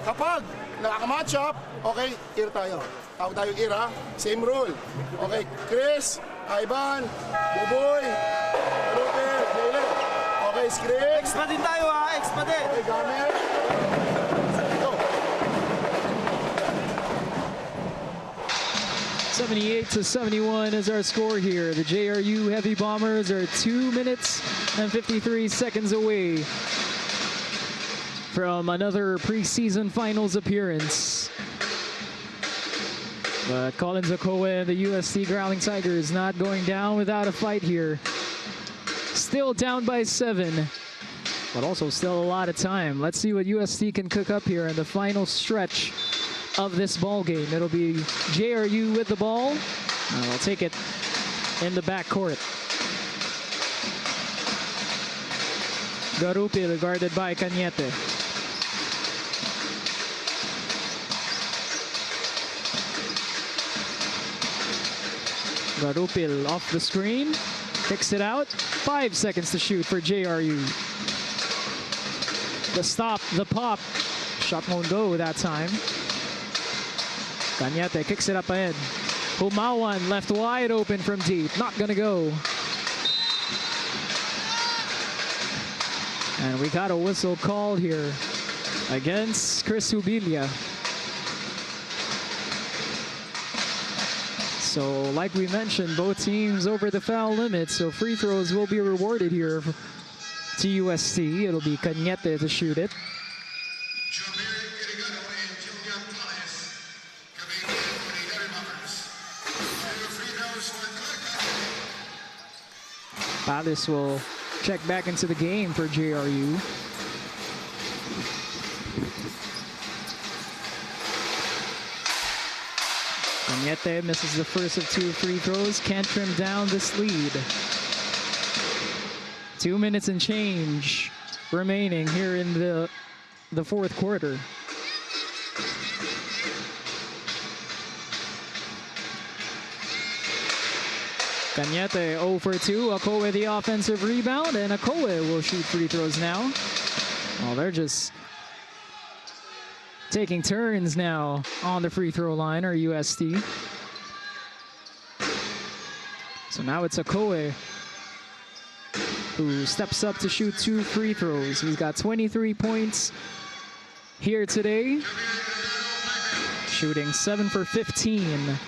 Kapag nakaka-match up, okay, ear tayo. Tawag tayo ear, ha? Same rule. Okay, Chris, Ivan, Buboy, Rupert, Jalen. Okay, Chris. Extra din tayo, ha? Extra din. Okay, gamit. 78-71 is our score here. The JRU Heavy Bombers are 2 minutes and 53 seconds away from another preseason finals appearance. But Collins Akowe and the UST Growling Tigers not going down without a fight here. Still down by 7, but also still a lot of time. Let's see what UST can cook up here in the final stretch of this ball game. It'll be JRU with the ball. They'll take it in the backcourt. Garupil guarded by Cañete. Garupil off the screen, kicks it out. 5 seconds to shoot for JRU. The stop, the pop. Shot won't go that time. Cañete kicks it up ahead. Humawan left wide open from deep. Not gonna go. And we got a whistle called here against Chris Hubilia. So like we mentioned, both teams over the foul limit. So free throws will be rewarded here to UST. It'll be Cañete to shoot it. Palace will check back into the game for JRU. Cañete misses the first of 2 free throws. Can't trim down this lead. 2 minutes and change remaining here in the fourth quarter. Cañete 0 for 2. Akowe the offensive rebound, and Akowe will shoot free throws now. Well, they're just taking turns now on the free throw line, or UST. So now it's Akowe who steps up to shoot 2 free throws. He's got 23 points here today, shooting 7 for 15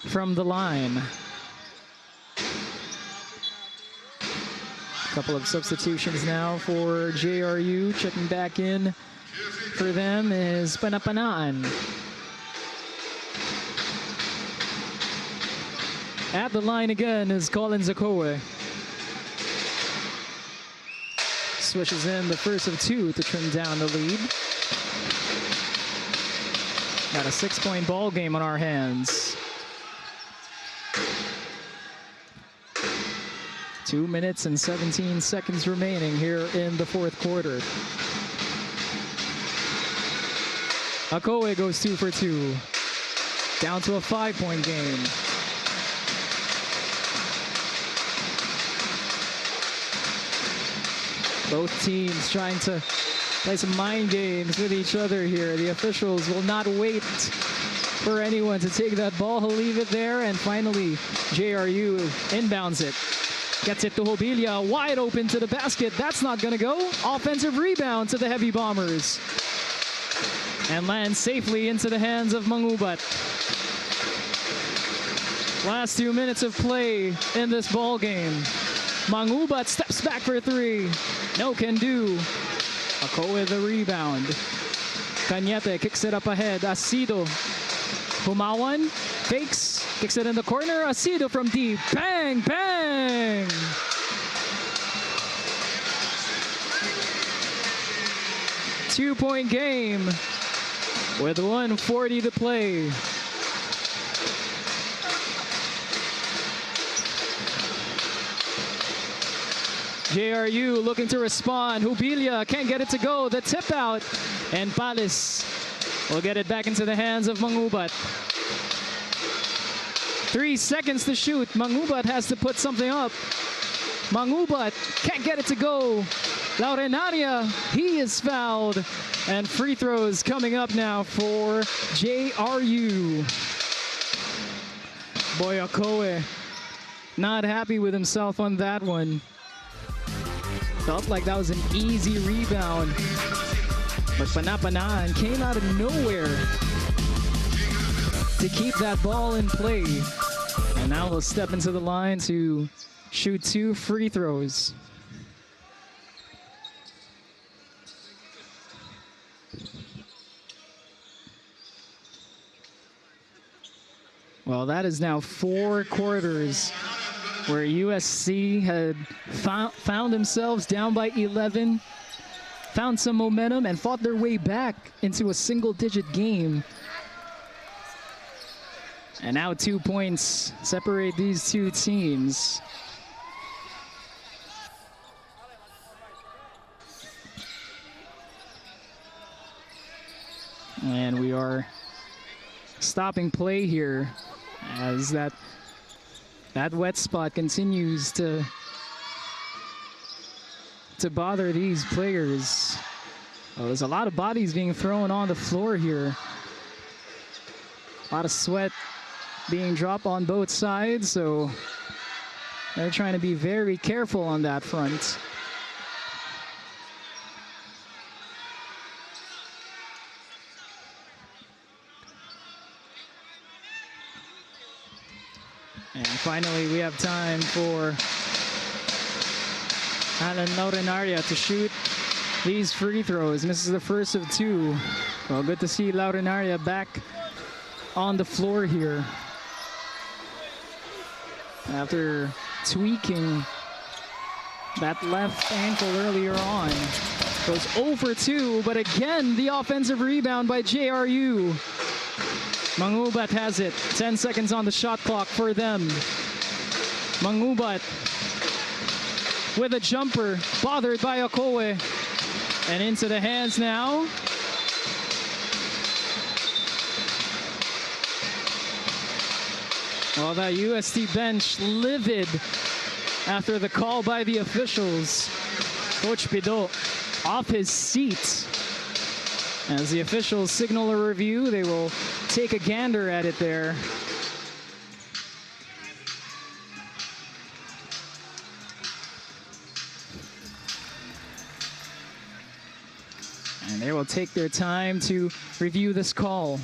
from the line. Couple of substitutions now for JRU. Checking back in for them is Panapanaan. At the line again is Collins Akowe. Swishes in the first of 2 to trim down the lead. Got a 6-point ball game on our hands. 2 minutes and 17 seconds remaining here in the fourth quarter. Akowe goes 2 for 2. Down to a 5-point game. Both teams trying to play some mind games with each other here. The officials will not wait for anyone to take that ball. He'll leave it there, and finally JRU inbounds it. Gets it to Hobilia, wide open to the basket. That's not gonna go. Offensive rebound to the Heavy Bombers. And lands safely into the hands of Mangubat. Last 2 minutes of play in this ball game. Mangubat steps back for 3. No can do. Akowe the rebound. Cañete kicks it up ahead. Asido. Humawan fakes. Kicks it in the corner. Asido from deep. Bang! Bang! Two-point game with 1:40 to play. JRU looking to respond. Hubilia can't get it to go. The tip out. And Palace will get it back into the hands of Mangubat. 3 seconds to shoot. Mangubat has to put something up. Mangubat can't get it to go. Laurenaria, he is fouled. And free throws coming up now for JRU. Boy, Akowe not happy with himself on that one. Felt like that was an easy rebound. But Panapanaan came out of nowhere to keep that ball in play. And now he'll step into the line to shoot 2 free throws. Well, that is now 4 quarters where USC had found themselves down by 11, found some momentum, and fought their way back into a single-digit game. And now 2 points separate these 2 teams. And we are stopping play here as that wet spot continues to bother these players. Oh, there's a lot of bodies being thrown on the floor here. A lot of sweat being dropped on both sides, so they're trying to be very careful on that front. And finally, we have time for Alan Laurenaria to shoot these free throws. Misses the first of 2. Well, good to see Laurenaria back on the floor here after tweaking That left ankle earlier on goes 0 for 2, but again, the offensive rebound by JRU. Mangubat has it. 10 seconds on the shot clock for them. Mangubat with a jumper, bothered by Akowe. And into the hands now. Well, that UST bench livid after the call by the officials. Coach Pido off his seat. As the officials signal a review, they will take a gander at it there. And they will take their time to review this call.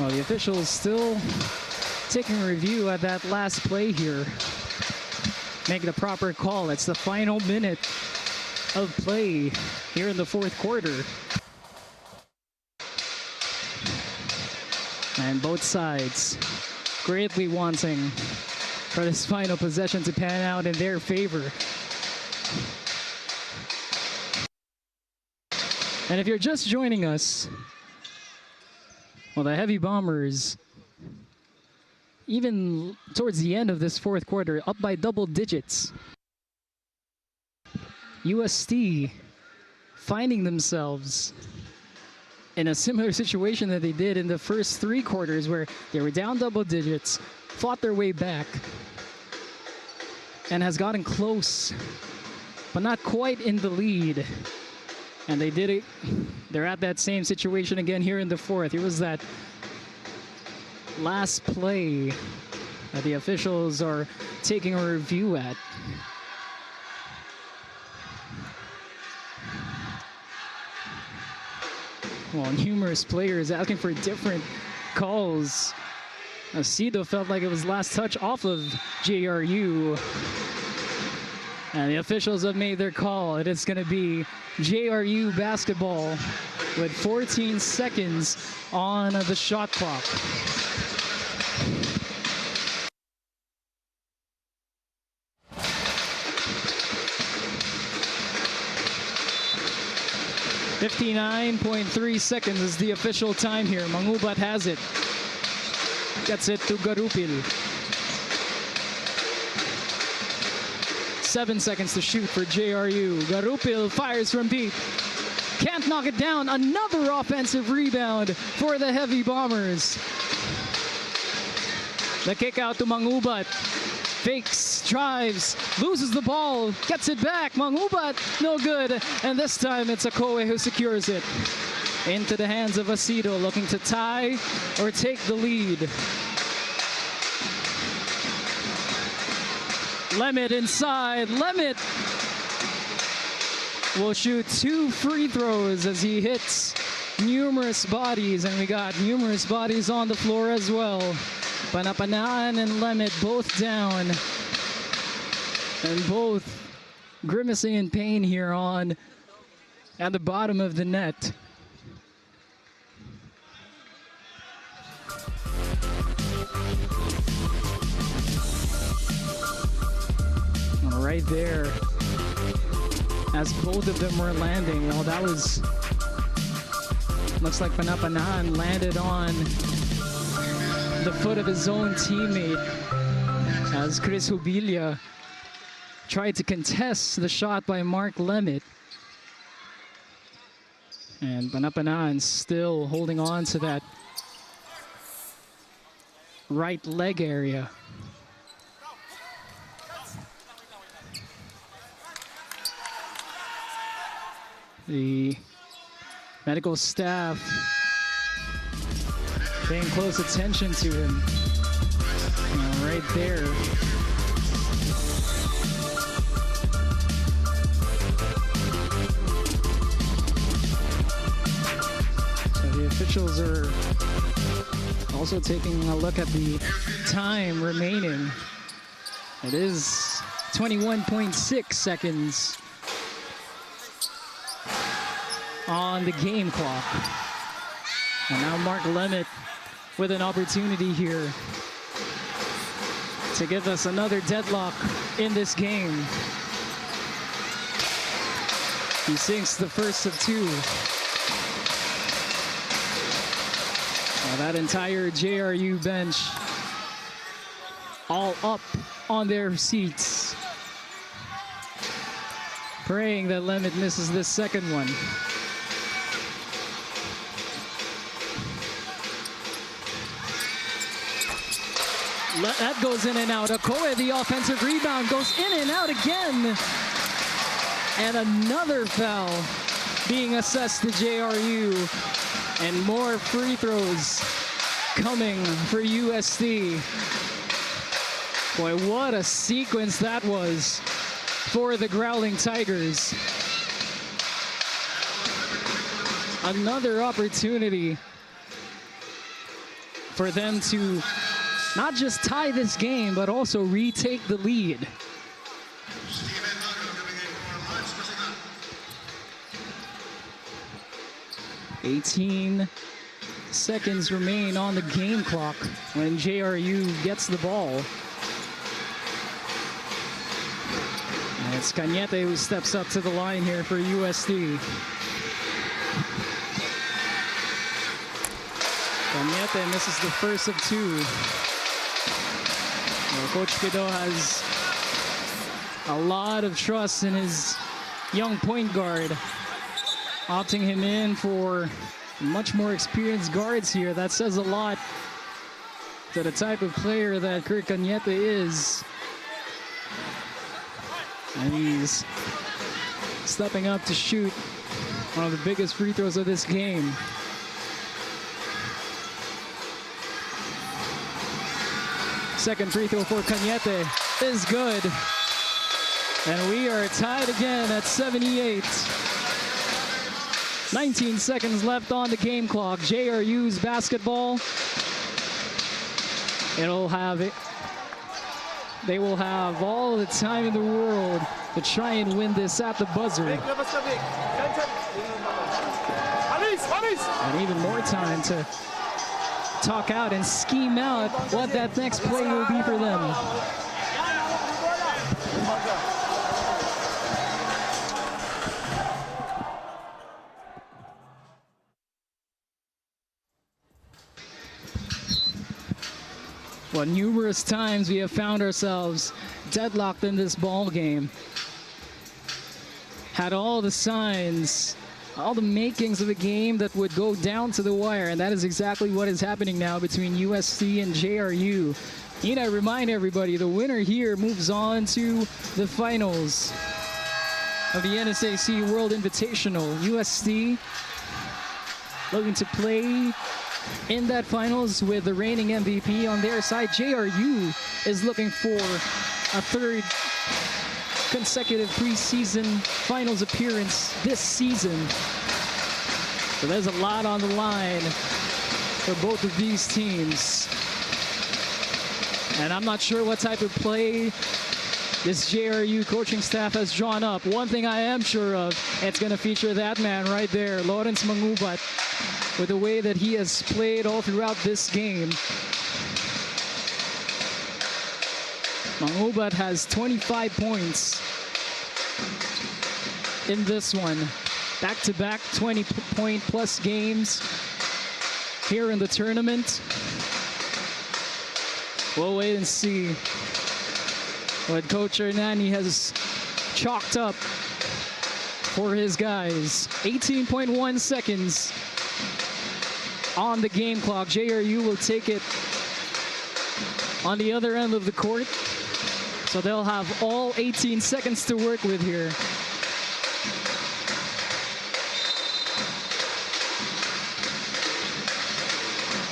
Well, the officials still taking a review at that last play here. Make the proper call. It's the final minute of play here in the fourth quarter. And both sides greatly wanting for this final possession to pan out in their favor. And if you're just joining us, well, the Heavy Bombers, even towards the end of this fourth quarter, up by double digits. UST finding themselves in a similar situation that they did in the first three quarters, where they were down double digits, fought their way back, and has gotten close, but not quite in the lead. And they did it. They're at that same situation again here in the fourth. It was that last play that the officials are taking a review at. Well, numerous players asking for different calls. Acedo felt like it was last touch off of JRU. And the officials have made their call. It is going to be JRU basketball with 14 seconds on the shot clock. .3 seconds is the official time here. Mangubat has it. Gets it to Garupil. 7 seconds to shoot for JRU. Garupil fires from deep. Can't knock it down. Another offensive rebound for the Heavy Bombers. The kick out to Mangubat. Fakes, drives, loses the ball, gets it back. Mangubat, no good. And this time it's Akowe who secures it. Into the hands of Acedo, looking to tie or take the lead. Lemit inside. Lemit will shoot 2 free throws as he hits numerous bodies, and we got numerous bodies on the floor as well. Panapanaan and Lemit both down, and both grimacing in pain here on at the bottom of the net. Right there, as both of them were landing. Well, that was, looks like Panapanaan landed on the foot of his own teammate as Chris Hubilia tried to contest the shot by Mark Lemit. And Panapanaan still holding on to that right leg area. The medical staff paying close attention to him. Right there. So the officials are also taking a look at the time remaining. It is 21.6 seconds on the game clock. And now Mark Lemit with an opportunity here to give us another deadlock in this game. He sinks the first of 2. Now that entire JRU bench all up on their seats, praying that Lemit misses this second one. That goes in and out. Akowe, the offensive rebound, goes in and out again. And another foul being assessed to JRU. And more free throws coming for UST. Boy, what a sequence that was for the Growling Tigers. Another opportunity for them to not just tie this game, but also retake the lead. 18 seconds remain on the game clock when JRU gets the ball. And it's Cañete who steps up to the line here for UST. Cañete misses the first of 2. Well, Coach Pido has a lot of trust in his young point guard, opting him in for much more experienced guards here. That says a lot to the type of player that Kurt Cañete is. And he's stepping up to shoot one of the biggest free throws of this game. Second free throw for Cañete is good. And we are tied again at 78. 19 seconds left on the game clock. JRU's basketball. They will have all the time in the world to try and win this at the buzzer. And even more time to talk out and scheme out what that next play will be for them. Well, numerous times we have found ourselves deadlocked in this ball game. Had all the signs, all the makings of a game that would go down to the wire, and that is exactly what is happening now between UST and JRU. And I remind everybody, the winner here moves on to the finals of the NSAC World Invitational. UST looking to play in that finals with the reigning MVP on their side. JRU is looking for a third consecutive preseason finals appearance this season. So there's a lot on the line for both of these teams. And I'm not sure what type of play this JRU coaching staff has drawn up. One thing I am sure of, it's going to feature that man right there, Lawrence Mangubat, with the way that he has played all throughout this game. Mangubat has 25 points in this one. Back-to-back 20-point-plus games here in the tournament. We'll wait and see what Coach Hernani has chalked up for his guys. 18.1 seconds on the game clock. JRU will take it on the other end of the court. So they'll have all 18 seconds to work with here.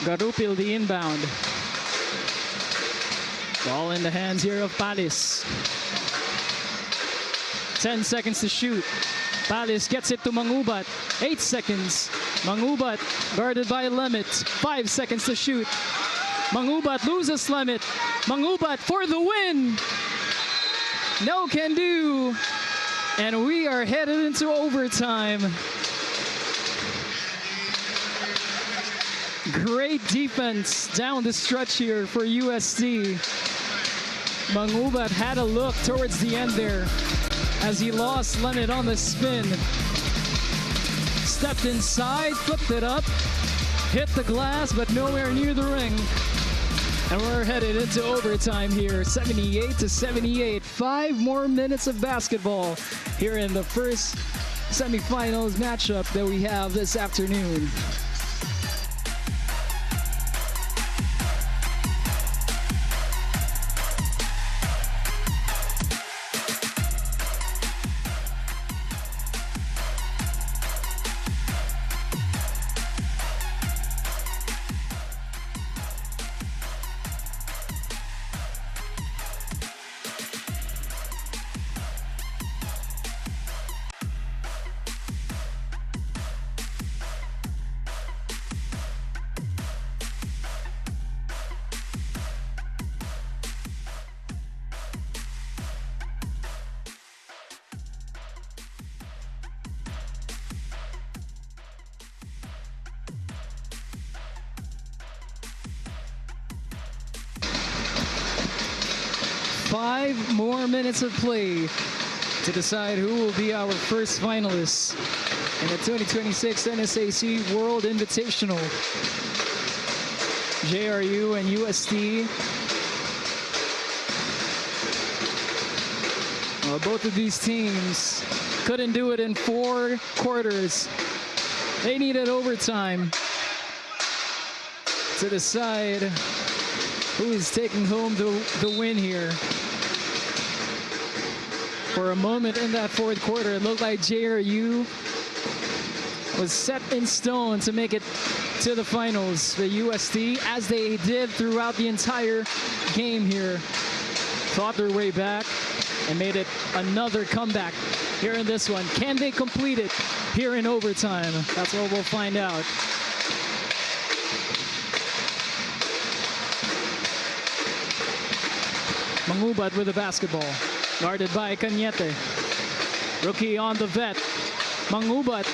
Garupil the inbound. Ball in the hands here of Palis. 10 seconds to shoot. Palis gets it to Mangubat. 8 seconds. Mangubat guarded by Lemit. 5 seconds to shoot. Mangubat loses Lemit. Mangubat for the win. No can do. And we are headed into overtime. Great defense down the stretch here for UST. Mangubat had a look towards the end there as he lost Lemit on the spin. Stepped inside, flipped it up, hit the glass, but nowhere near the ring. And we're headed into overtime here, 78-78. 5 more minutes of basketball here in the first semifinals matchup that we have this afternoon. Five more minutes of play to decide who will be our first finalists in the 2026 NSAC World Invitational. JRU and UST. Well, both of these teams couldn't do it in 4 quarters. They needed overtime to decide who is taking home the win here. For a moment in that 4th quarter, it looked like JRU was set in stone to make it to the finals. The UST, as they did throughout the entire game here, fought their way back and made it another comeback here in this one. Can they complete it here in overtime? That's what we'll find out. Mangubat with the basketball. Guarded by Cañete. Rookie on the vet. Mangubat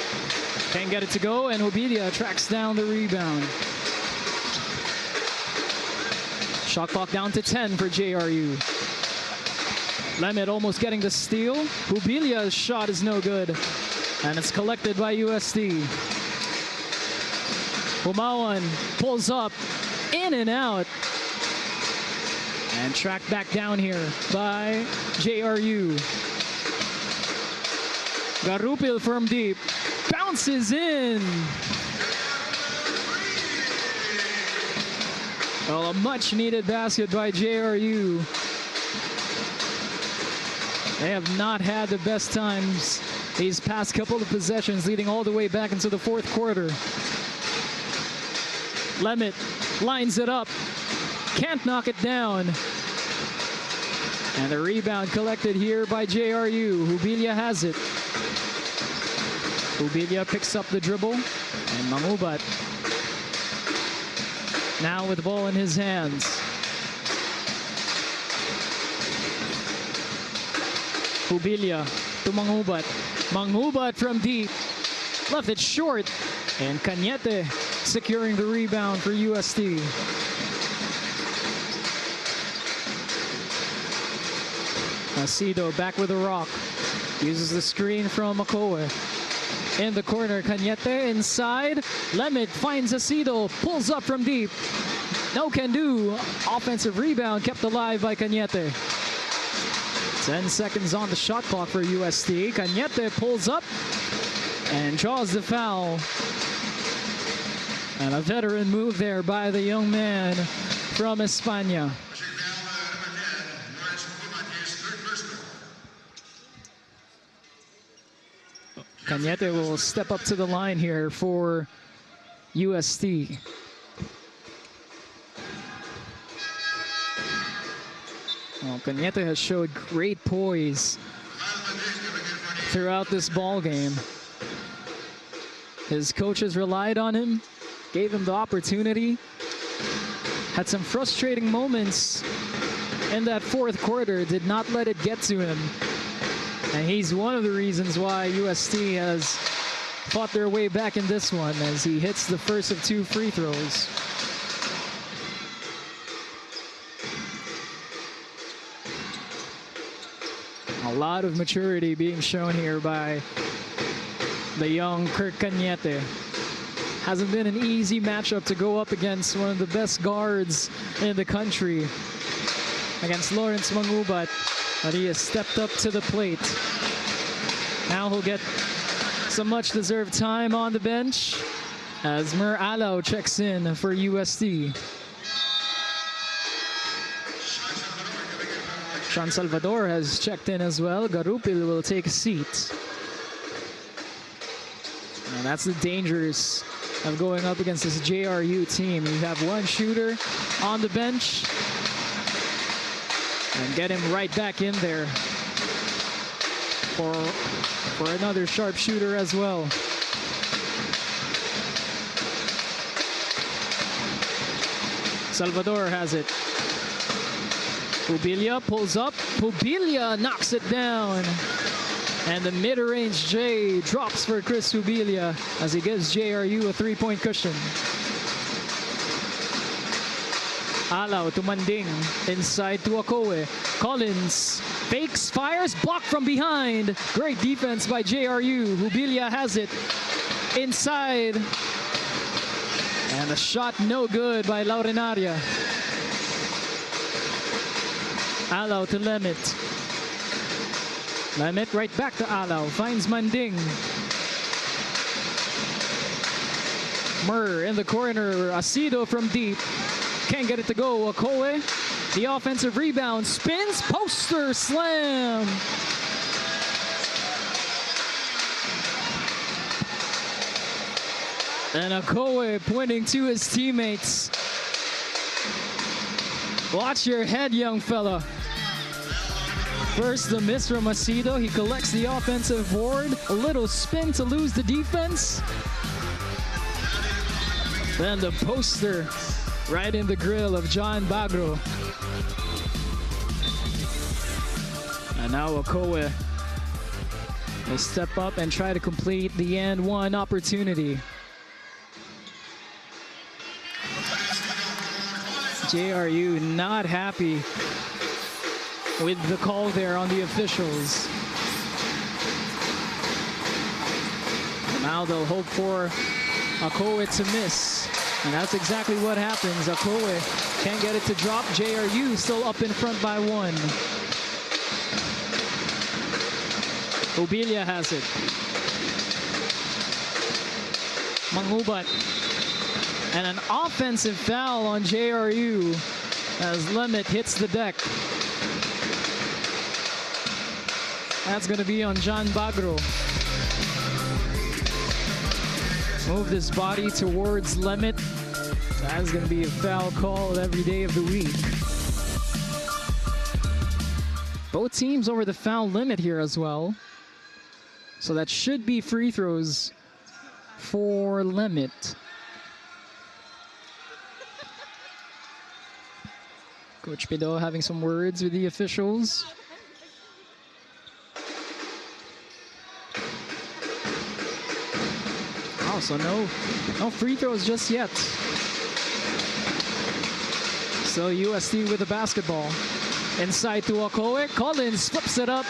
can't get it to go, and Obidia tracks down the rebound. Shot clock down to 10 for JRU. Lemit almost getting the steal. Obilia's shot is no good, and it's collected by UST. Humawan pulls up, in and out. And tracked back down here by JRU. Garupil from deep. Bounces in. Well, a much needed basket by JRU. They have not had the best times these past couple of possessions, leading all the way back into the 4th quarter. Lemit lines it up. Can't knock it down. And the rebound collected here by JRU. Hubilia has it. Hubilia picks up the dribble. And Mangubat now with the ball in his hands. Hubilia to Mangubat. Mangubat from deep. Left it short. And Cañete securing the rebound for UST. Acido back with a rock. Uses the screen from Akowe. In the corner, Cañete inside. Lemit finds Acido. Pulls up from deep. No can do. Offensive rebound kept alive by Cañete. 10 seconds on the shot clock for UST. Cañete pulls up and draws the foul. And a veteran move there by the young man from España. Cañete will step up to the line here for UST. Well, Cañete has showed great poise throughout this ball game. His coaches relied on him, gave him the opportunity. Had some frustrating moments in that fourth quarter, did not let it get to him. And he's one of the reasons why UST has fought their way back in this one as he hits the first of 2 free throws. A lot of maturity being shown here by the young Kirk Cañete. Hasn't been an easy matchup to go up against one of the best guards in the country, against Lawrence Mangubat, but he has stepped up to the plate. Now he'll get some much-deserved time on the bench as Mer Alao checks in for UST. Sean Salvador has checked in as well. Garupil will take a seat. And that's the dangers of going up against this JRU team. You have one shooter on the bench and get him right back in there for another sharp shooter as well. Salvador has it. Hubilia pulls up. Hubilia knocks it down. And the mid-range J drops for Chris Hubilia as he gives JRU a 3-point cushion. Alao to Manding. Inside to Akowe. Collins fakes, fires, blocked from behind. Great defense by JRU. Hubilia has it inside. And the shot no good by Laurenaria. Alao to Lemit. Lemit right back to Alao. Finds Manding. Murr in the corner. Acido from deep. Can't get it to go. Akowe. The offensive rebound. Spins. Poster slam. And Akowe pointing to his teammates. Watch your head, young fella. First, the miss from Acido. He collects the offensive board. A little spin to lose the defense. Then the poster right in the grill of John Bagro. And now Akowe will step up and try to complete the and one opportunity. JRU not happy with the call there on the officials. Now they'll hope for Akowe to miss. And that's exactly what happens. Akowe can't get it to drop. JRU still up in front by 1. Hubilia has it. Mangubat. And an offensive foul on JRU as Lemit hits the deck. That's going to be on John Bagro. Moved his body towards Lemit. That's going to be a foul call every day of the week. Both teams over the foul limit here as well. So that should be free throws for Limit. Coach Pido having some words with the officials. Oh, so no free throws just yet. So UST with the basketball. Inside to Akowe. Collins flips it up.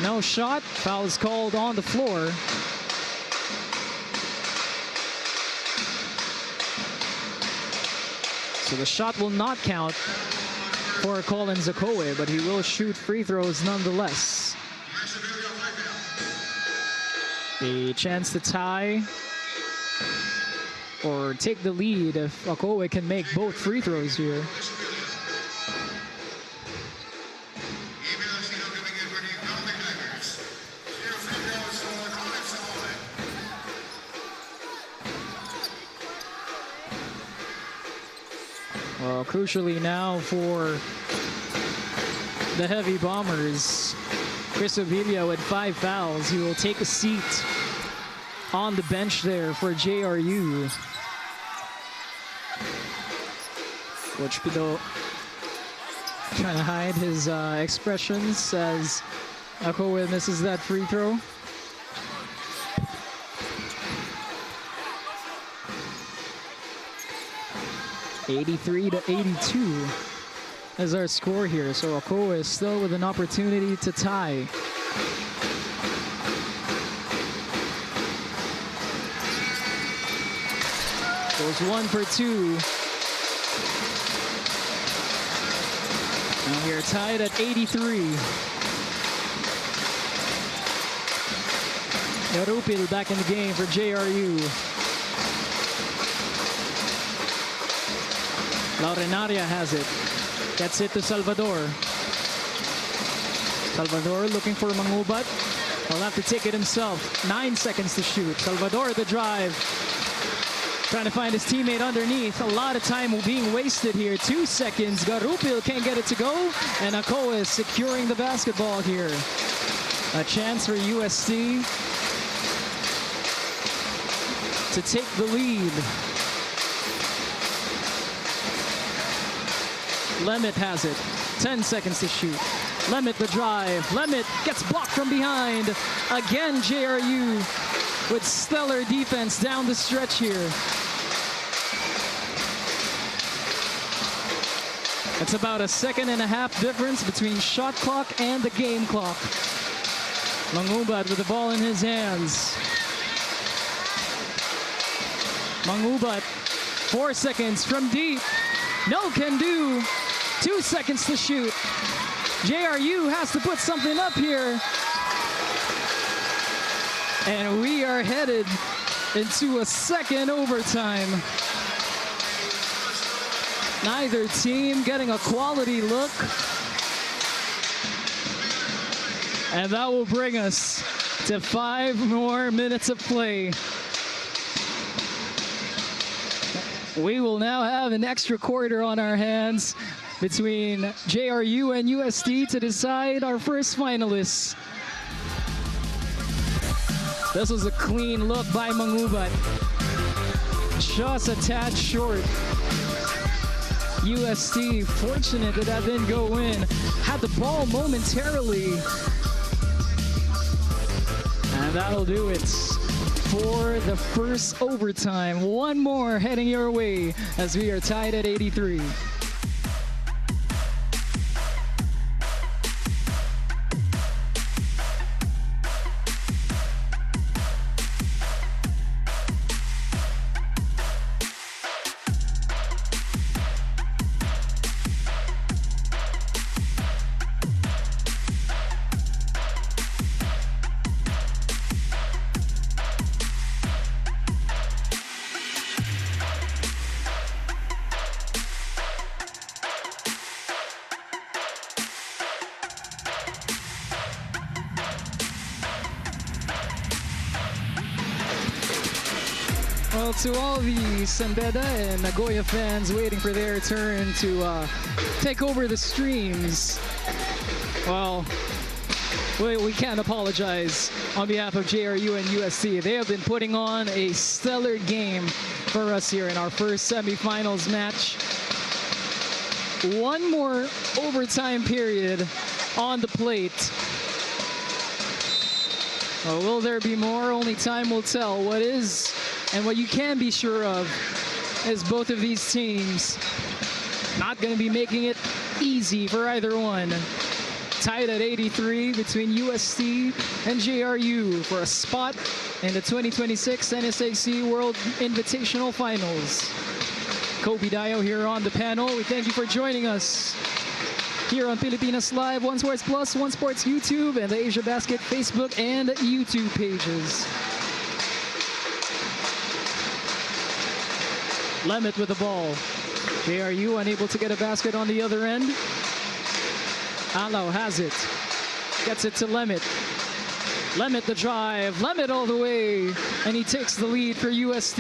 No shot. Foul is called on the floor. So the shot will not count for Collins Akowe, but he will shoot free throws nonetheless. A chance to tie or take the lead if Akowe can make both free throws here. Well, crucially now for the Heavy Bombers, Chris Ovilia with 5 fouls. He will take a seat on the bench there for JRU. Coach Pido trying to hide his expressions as Akowe misses that free throw. (83-82) is our score here. So Akowe is still with an opportunity to tie. Goes 1 for 2. And we are tied at 83. Yarupil back in the game for JRU. Laurenaria has it. Gets it to Salvador. Salvador looking for Mangubat. He'll have to take it himself. 9 seconds to shoot. Salvador the drive. Trying to find his teammate underneath. A lot of time being wasted here. 2 seconds. Garupil can't get it to go. And Akowe is securing the basketball here. A chance for UST to take the lead. Lemit has it. 10 seconds to shoot. Lemit the drive. Lemit gets blocked from behind. Again, JRU with stellar defense down the stretch here. It's about a 1.5 difference between shot clock and the game clock. Mangubat with the ball in his hands. Mangubat, 4 seconds from deep. No can do. 2 seconds to shoot. JRU has to put something up here. And we are headed into a second overtime. Neither team getting a quality look. And that will bring us to 5 more minutes of play. We will now have an extra quarter on our hands between JRU and UST to decide our first finalists. This was a clean look by Mangubat. Just a tad short. UST, fortunate that didn't go in. Had the ball momentarily. And that'll do it for the first overtime. One more heading your way as we are tied at 83. Well, to all the Sandeda and Nagoya fans waiting for their turn to take over the streams, Well, we can't apologize on behalf of JRU and UST. They have been putting on a stellar game for us here in our first semifinals match. One more overtime period on the plate. Will there be more? Only time will tell. What is, and what you can be sure of, is both of these teams not going to be making it easy for either one. Tied at 83 between UST and JRU for a spot in the 2026 NSAC World Invitational Finals. Kobe Dio here on the panel. We thank you for joining us here on Pilipinas Live, One Sports Plus, One Sports YouTube, and the Asia Basket Facebook and YouTube pages. Lemmet with the ball. JRU unable to get a basket on the other end. Alau has it. Gets it to Lemmet. Lemmet the drive. Lemmet all the way. And he takes the lead for UST.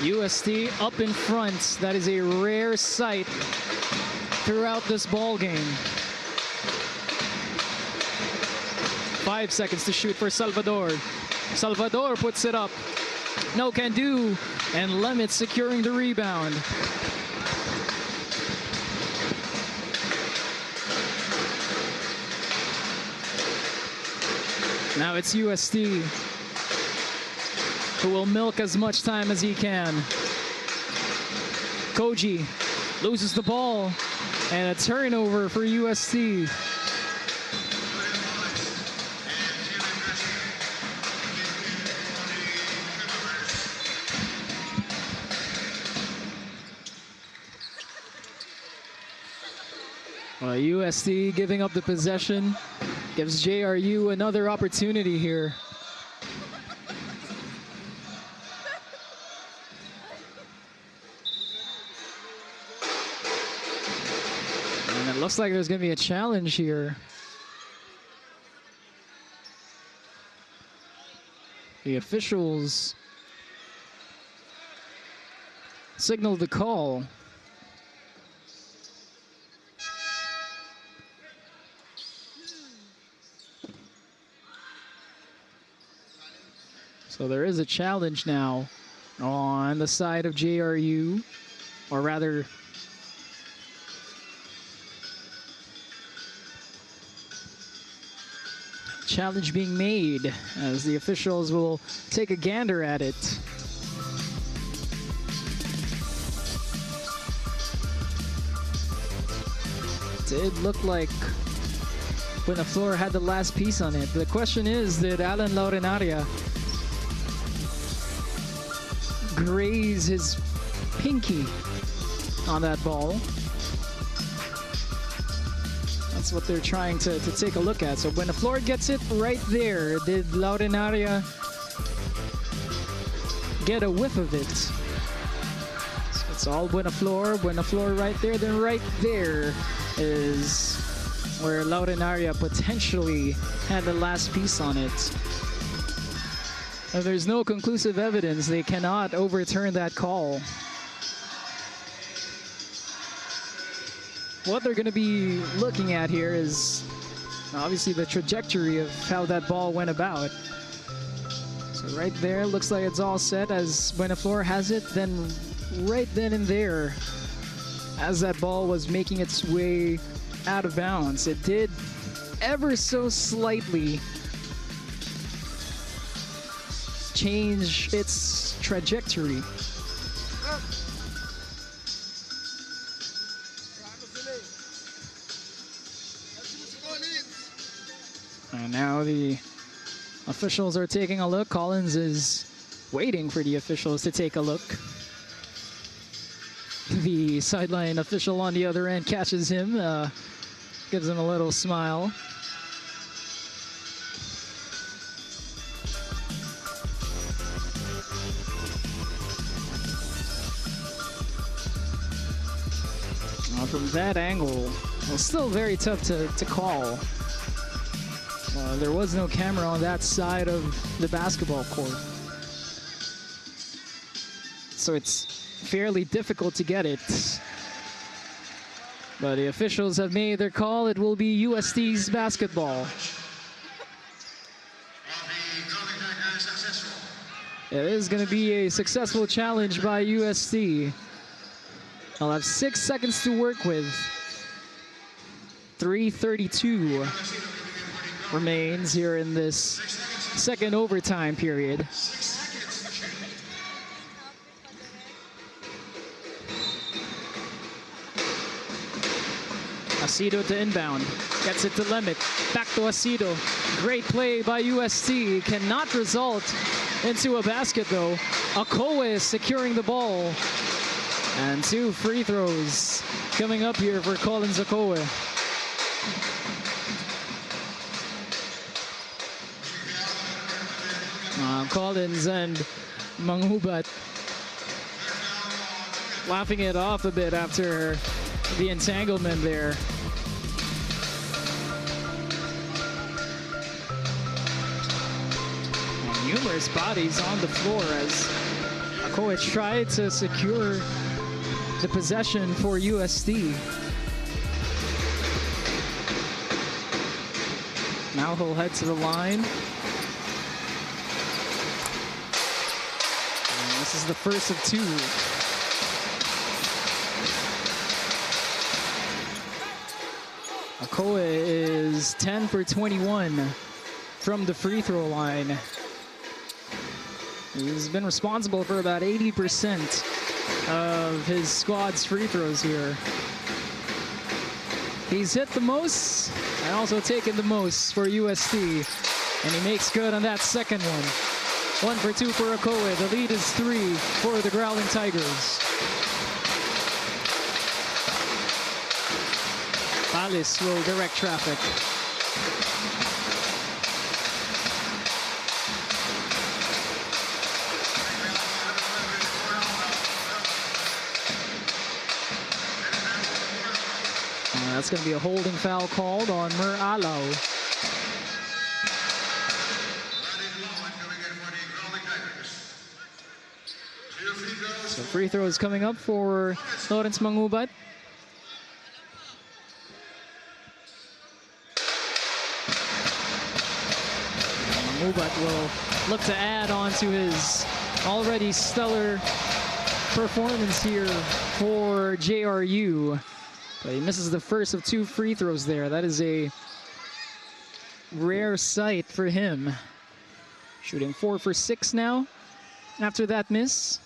UST up in front. That is a rare sight throughout this ball game. 5 seconds to shoot for Salvador. Salvador puts it up. No can do. And Lemmet securing the rebound. Now it's UST who will milk as much time as he can. Koji loses the ball. And a turnover for UST. UST giving up the possession gives JRU another opportunity here. And it looks like there's going to be a challenge here. The officials signaled the call. So there is a challenge now on the side of JRU, or rather, challenge being made as the officials will take a gander at it. Did look like Buenaflor had the last piece on it. The question is, did Alan Laurenaria graze his pinky on that ball? That's what they're trying to take a look at. So Buenaflor gets it right there. Did Laurenaria get a whiff of it? So it's all Buenaflor. Buenaflor right there. Then right there is where Laurenaria potentially had the last piece on it. If there's no conclusive evidence, they cannot overturn that call. What they're going to be looking at here is obviously the trajectory of how that ball went about. So right there, looks like it's all set as Buenaflor has it. Then right then and there, as that ball was making its way out of bounds, it did ever so slightly change its trajectory. And now the officials are taking a look. Collins is waiting for the officials to take a look. The sideline official on the other end catches him, gives him a little smile. From that angle, well, still very tough to call. There was no camera on that side of the basketball court. so it's fairly difficult to get it. But the officials have made their call. It will be UST's basketball. It is going to be a successful challenge by UST. I'll have 6 seconds to work with. 3:32 remains here in this second overtime period. Acedo to inbound, gets it to Lemit, back to Acedo. Great play by UST, cannot result into a basket though. Akowe is securing the ball. And 2 free throws coming up here for Collins Akowe. Collins and Mangubat laughing it off a bit after the entanglement there. And numerous bodies on the floor as Akowe tried to secure the possession for UST. Now he'll head to the line. And this is the first of 2. Akowe is 10 for 21 from the free throw line. He's been responsible for about 80% of his squad's free throws here. He's hit the most and also taken the most for UST, and he makes good on that second one. 1 for 2 for Akowe. The lead is 3 for the Growling Tigers. Alice will direct traffic. That's going to be a holding foul called on Mer Alaw. So free throws coming up for Lawrence Mangubat. Mangubat will look to add on to his already stellar performance here for JRU. But he misses the first of 2 free throws there. That is a rare sight for him. Shooting 4 for 6 now after that miss.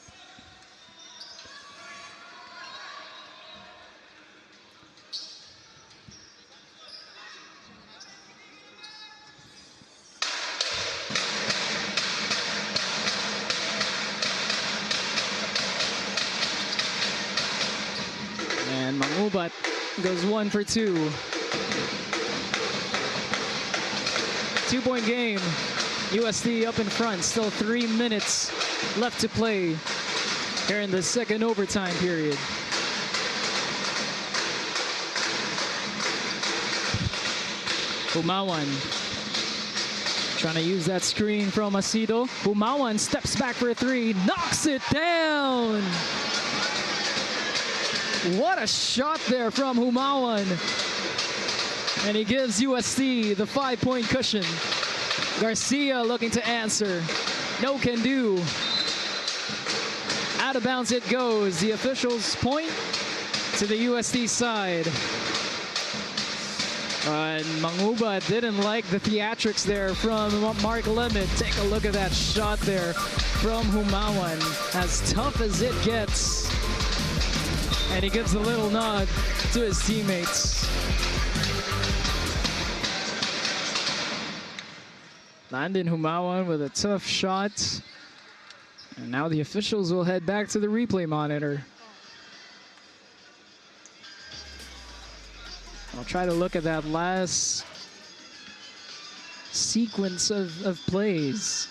And Mangubat goes 1 for 2. 2-point game. UST up in front. Still 3 minutes left to play here in the second overtime period. Humawan trying to use that screen from Acedo. Humawan steps back for a 3, knocks it down. What a shot there from Humawan. And he gives UST the 5-point cushion. Garcia looking to answer. No can do. Out of bounds it goes. The officials point to the UST side. And Mangubat didn't like the theatrics there from Mark Lemit. Take a look at that shot there from Humawan. As tough as it gets. And he gives a little nod to his teammates. Landon Humawan with a tough shot. And now the officials will head back to the replay monitor. I'll try to look at that last sequence of plays.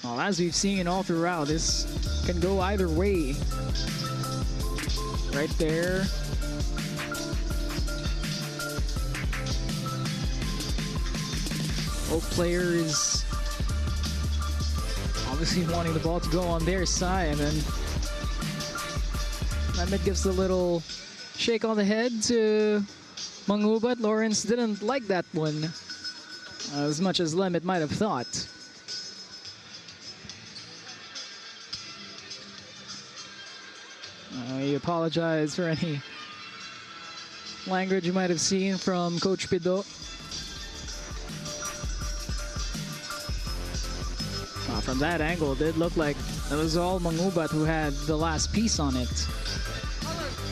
Well, as we've seen all throughout, this can go either way. Right there. Both players obviously wanting the ball to go on their side, and Lemit gives a little shake on the head to Mangubat. Lawrence didn't like that one as much as Lemit might have thought. I apologize for any language you might have seen from Coach Pido. From that angle, it did look like it was all Mangubat who had the last piece on it.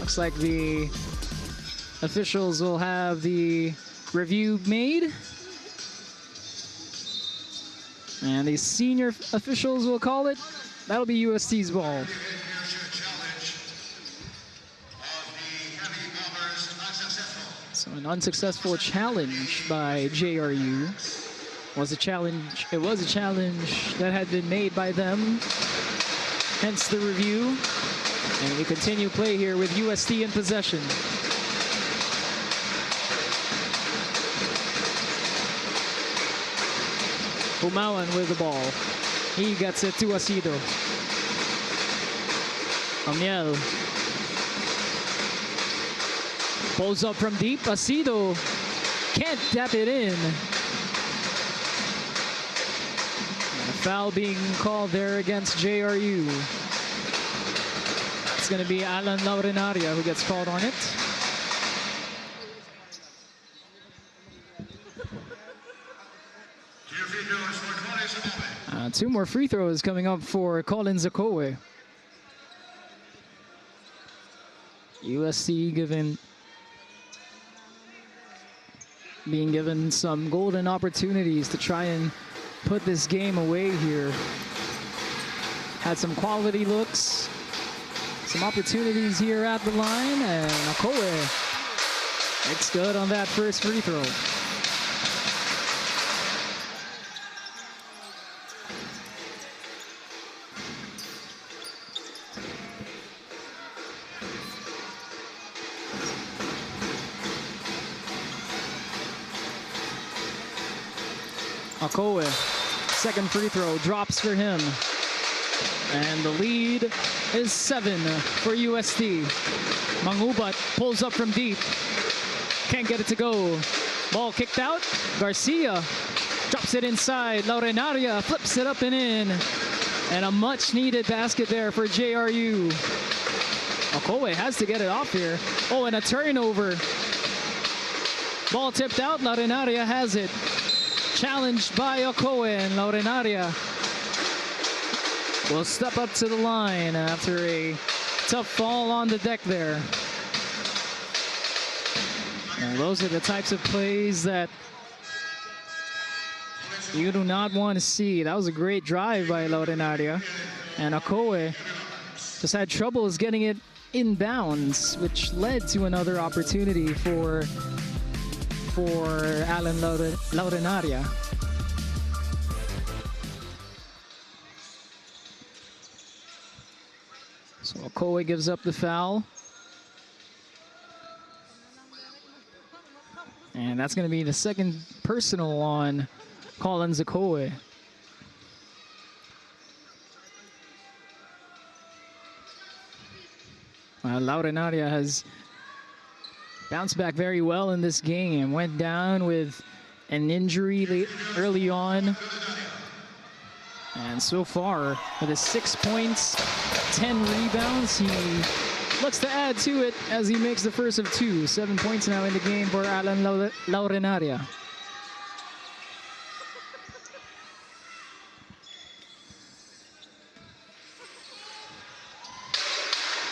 Looks like the officials will have the review made. And the senior officials will call it. That'll be UST's ball. So an unsuccessful challenge by JRU. It was a challenge that had been made by them, hence the review. And we continue play here with UST in possession. Umawan with the ball. He gets it to Asido. Amiel pulls up from deep. Asido can't tap it in. Foul being called there against JRU. It's going to be Alan Laurenaria who gets called on it. Two more free throws coming up for Collins Akowe. USC being given some golden opportunities to try and put this game away here. Had some quality looks, some opportunities here at the line, and Akowe makes good on that first free throw. Akowe, second free throw, drops for him. And the lead is 7 for UST. Mangubat pulls up from deep. Can't get it to go. Ball kicked out. Garcia drops it inside. Laurenaria flips it up and in. And a much needed basket there for JRU. Akowe has to get it off here. Oh, and a turnover. Ball tipped out. Laurenaria has it. Challenged by Akowe, and Laurenaria will step up to the line after a tough fall on the deck there. And those are the types of plays that you do not want to see. That was a great drive by Laurenaria, and Akowe just had troubles getting it inbounds, which led to another opportunity for Alan Laurenaria. So Akowe gives up the foul. And that's going to be the second personal on Collins Akowe. Laurenaria has bounced back very well in this game. Went down with an injury early on. And so far, with his 6 points, 10 rebounds, he looks to add to it as he makes the first of 2. 7 points now in the game for Alan Laurenaria.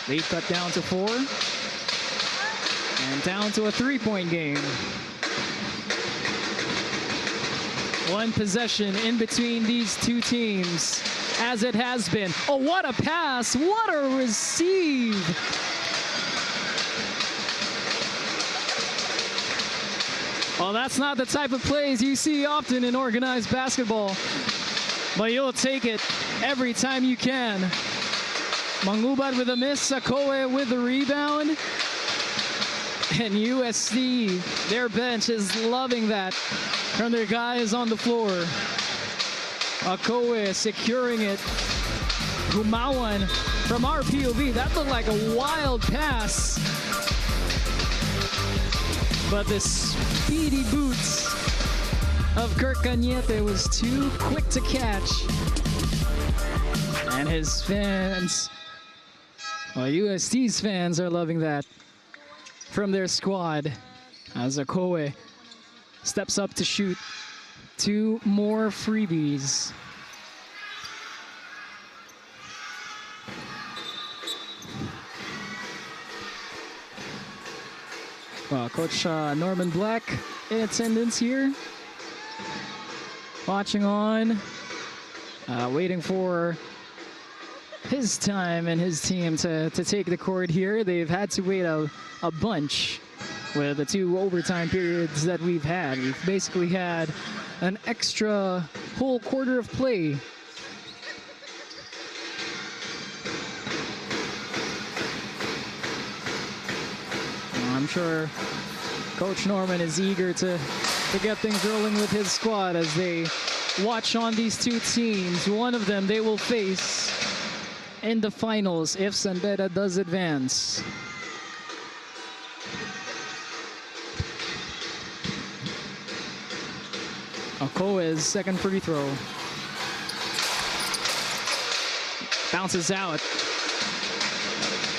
Lead cut down to 4. And down to a 3-point game. One possession in between these two teams, as it has been. Oh, what a pass! What a receive! Well, that's not the type of plays you see often in organized basketball, but you'll take it every time you can. Mangubat with a miss, Akowe with the rebound. And USC, their bench is loving that from their guys on the floor. Akowe securing it. Humawan from our POV. That looked like a wild pass. But the speedy boots of Kirk Cañete was too quick to catch. And his fans, well, UST's fans are loving that from their squad as Akowe steps up to shoot 2 more freebies. Well, Coach Norman Black in attendance here, watching on, waiting for his time and his team to take the court here. They've had to wait a bunch with the 2 overtime periods that we've had. We've basically had an extra whole quarter of play. I'm sure Coach Norman is eager to get things rolling with his squad as they watch on these 2 teams. One of them they will face in the finals if San Beda does advance. Akowe's second free throw. Bounces out.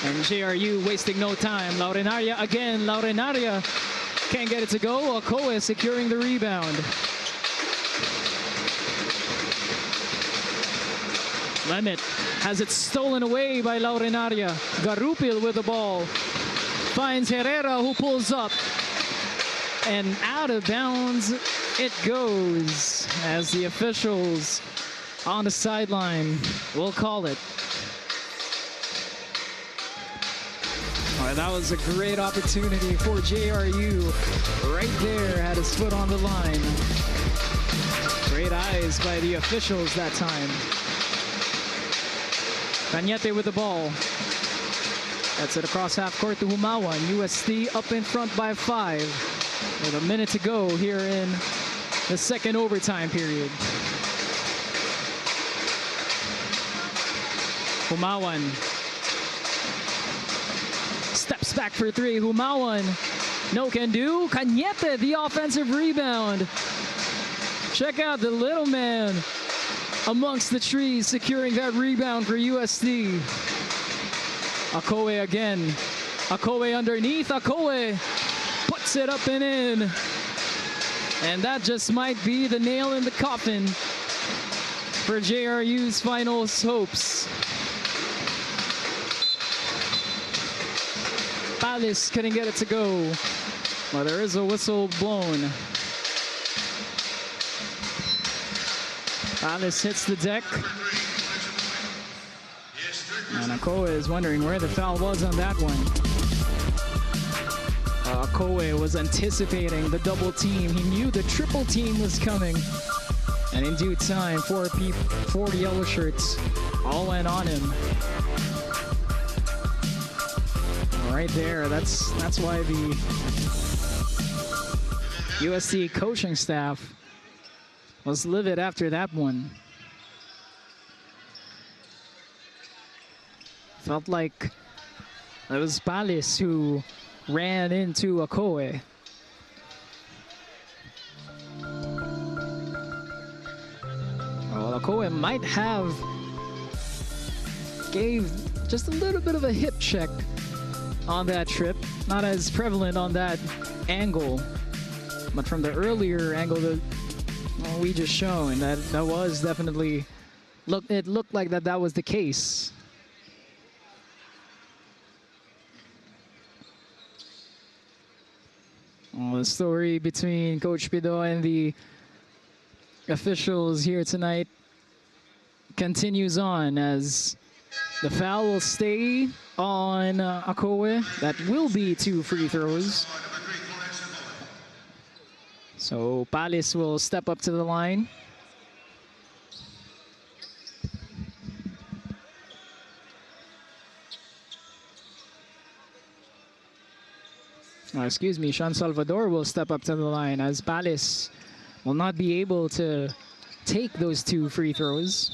And JRU wasting no time. Laurenaria again. Laurenaria can't get it to go. Akowe securing the rebound. Lemit has it stolen away by Laurenaria. Garupil with the ball. Finds Herrera who pulls up. And out of bounds it goes as the officials on the sideline will call it. All right, that was a great opportunity for JRU. Right there, had his foot on the line. Great eyes by the officials that time. Cañete with the ball. That's it across half court to Humawan. UST up in front by 5. With a minute to go here in the second overtime period. Humawan steps back for 3. Humawan, no can do. Cañete, the offensive rebound. Check out the little man amongst the trees securing that rebound for UST. Akowe again. Akowe underneath. Akowe puts it up and in. And that just might be the nail in the coffin for JRU's finals hopes. Palace couldn't get it to go. Well, there is a whistle blown. Palace hits the deck. And Akowe is wondering where the foul was on that one. Akowe was anticipating the double team. He knew the triple team was coming. And in due time, 4 yellow shirts all went on him. Right there, that's why the UST coaching staff was livid after that one. Felt like it was Palace who ran into Akowe. Well, Akowe might have gave just a little bit of a hip check on that trip. Not as prevalent on that angle, but from the earlier angle that we just shown, that was definitely, it looked like that was the case. Well, the story between Coach Pido and the officials here tonight continues on as the foul will stay on Akowe. That will be 2 free throws. So Palace will step up to the line. Excuse me, Sean Salvador will step up to the line as Palace will not be able to take those 2 free throws.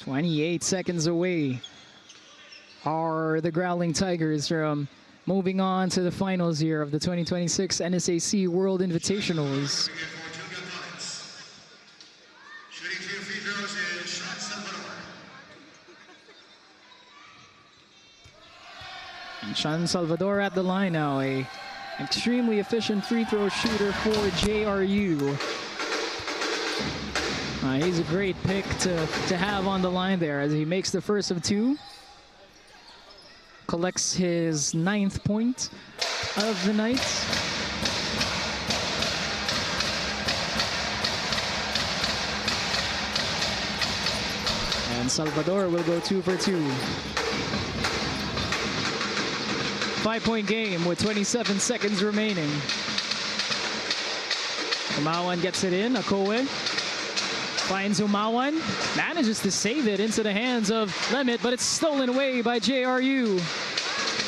"28 seconds away are the Growling Tigers from moving on to the finals here of the 2026 NSAC World Invitationals. Shooting 2 free throws is Sean Salvador. And Sean Salvador at the line now, a extremely efficient free throw shooter for JRU. He's a great pick to have on the line there as he makes the first of 2. Collects his 9th point of the night. And Salvador will go 2 for 2. 5-point game with 27 seconds remaining. Umawan gets it in. Akowe finds Umawan, manages to save it into the hands of Lemit, but it's stolen away by JRU.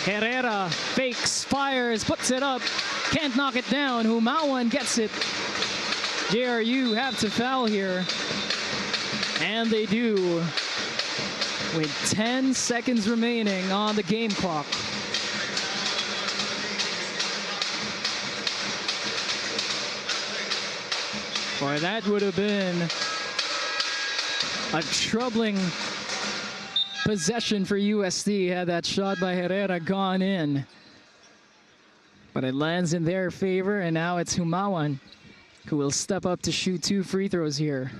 Herrera fakes, fires, puts it up, can't knock it down. Umawan gets it. JRU have to foul here, and they do with 10 seconds remaining on the game clock. Boy, that would have been a troubling possession for USD had that shot by Herrera gone in. But it lands in their favor, and now it's Umawan who will step up to shoot 2 free throws here.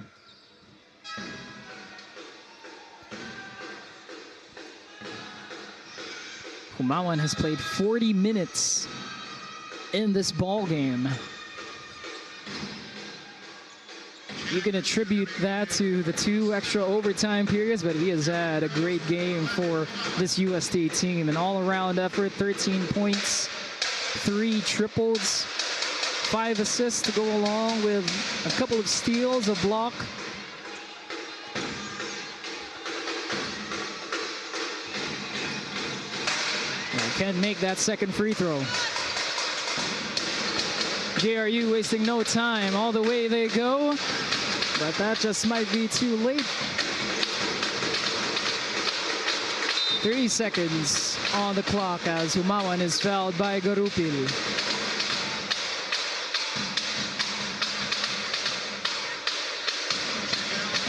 Umawan has played 40 minutes in this ball game. You can attribute that to the 2 extra overtime periods, but he has had a great game for this USD team. An all-around effort, 13 points, 3 triples, 5 assists to go along with a couple of steals, a block. Can't make that second free throw. JRU wasting no time. All the way they go. But that just might be too late. 30 seconds on the clock as Umawan is fouled by Garupil.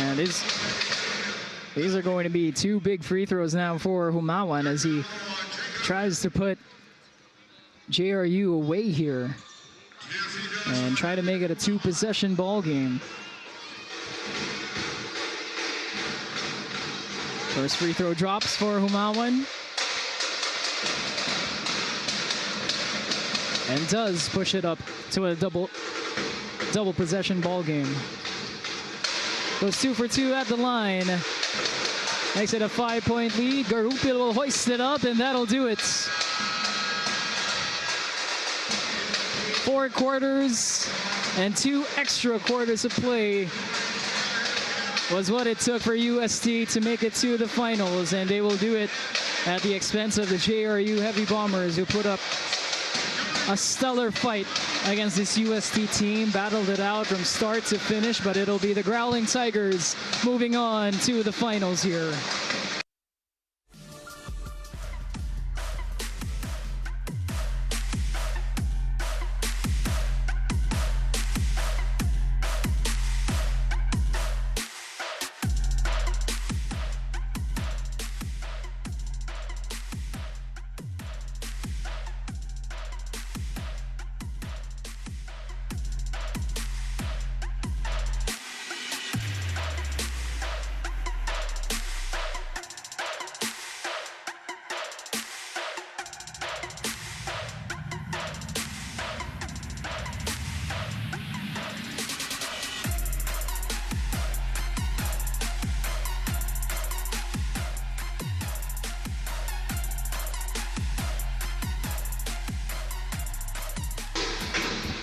And these are going to be 2 big free throws now for Umawan as he tries to put JRU away here and try to make it a 2-possession ball game. First free throw drops for Umawan. And does push it up to a double possession ball game. Goes 2 for 2 at the line. Makes it a 5-point lead. Garupil will hoist it up, and that'll do it. 4 quarters and 2 extra quarters of play was what it took for UST to make it to the finals, and they will do it at the expense of the JRU Heavy Bombers, who put up a stellar fight against this UST team, battled it out from start to finish, but it'll be the Growling Tigers moving on to the finals here.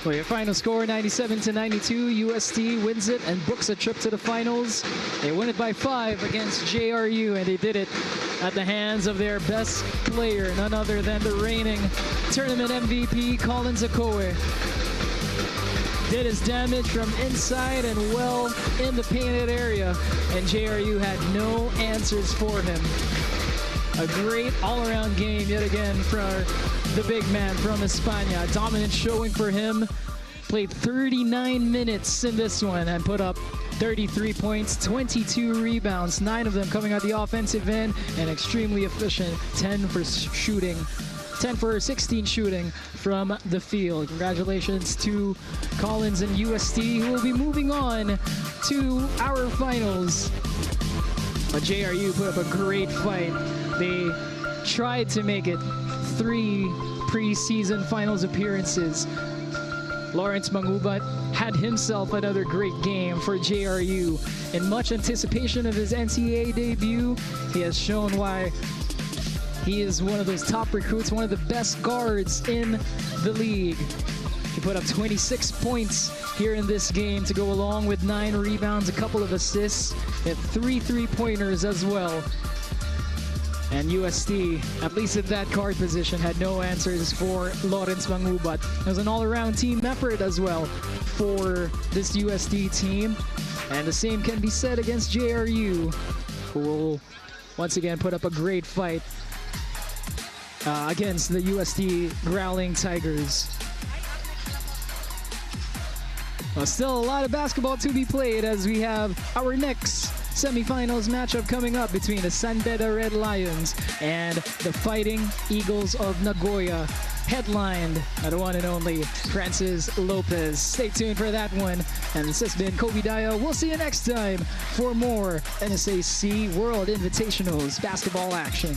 Well, your final score 97-92. UST wins it and books a trip to the finals. They win it by 5 against JRU, and they did it at the hands of their best player, none other than the reigning tournament MVP, Collins Akowe. Did his damage from inside and well in the painted area, and JRU had no answers for him. A great all-around game yet again for the big man from España. Dominant showing for him. Played 39 minutes in this one and put up 33 points, 22 rebounds, 9 of them coming out the offensive end, and extremely efficient, 10 for 16 shooting from the field. Congratulations to Collins and UST, who will be moving on to our finals. But JRU put up a great fight. They tried to make it 3 preseason finals appearances. Lawrence Mangubat had himself another great game for JRU. In much anticipation of his NCAA debut, he has shown why he is one of those top recruits, one of the best guards in the league. He put up 26 points here in this game to go along with 9 rebounds, a couple of assists, and 3 three-pointers as well. And UST, at least at that guard position, had no answers for Lawrence Mangubat. It was an all-around team effort as well for this UST team. And the same can be said against JRU, who will once again put up a great fight against the UST Growling Tigers. Well, still a lot of basketball to be played as we have our next semifinals matchup coming up between the San Beda Red Lions and the Fighting Eagles of Nagoya, headlined by the one and only Francis Lopez. Stay tuned for that one. And this has been Kobe Daya. We'll see you next time for more NSAC World Invitationals basketball action.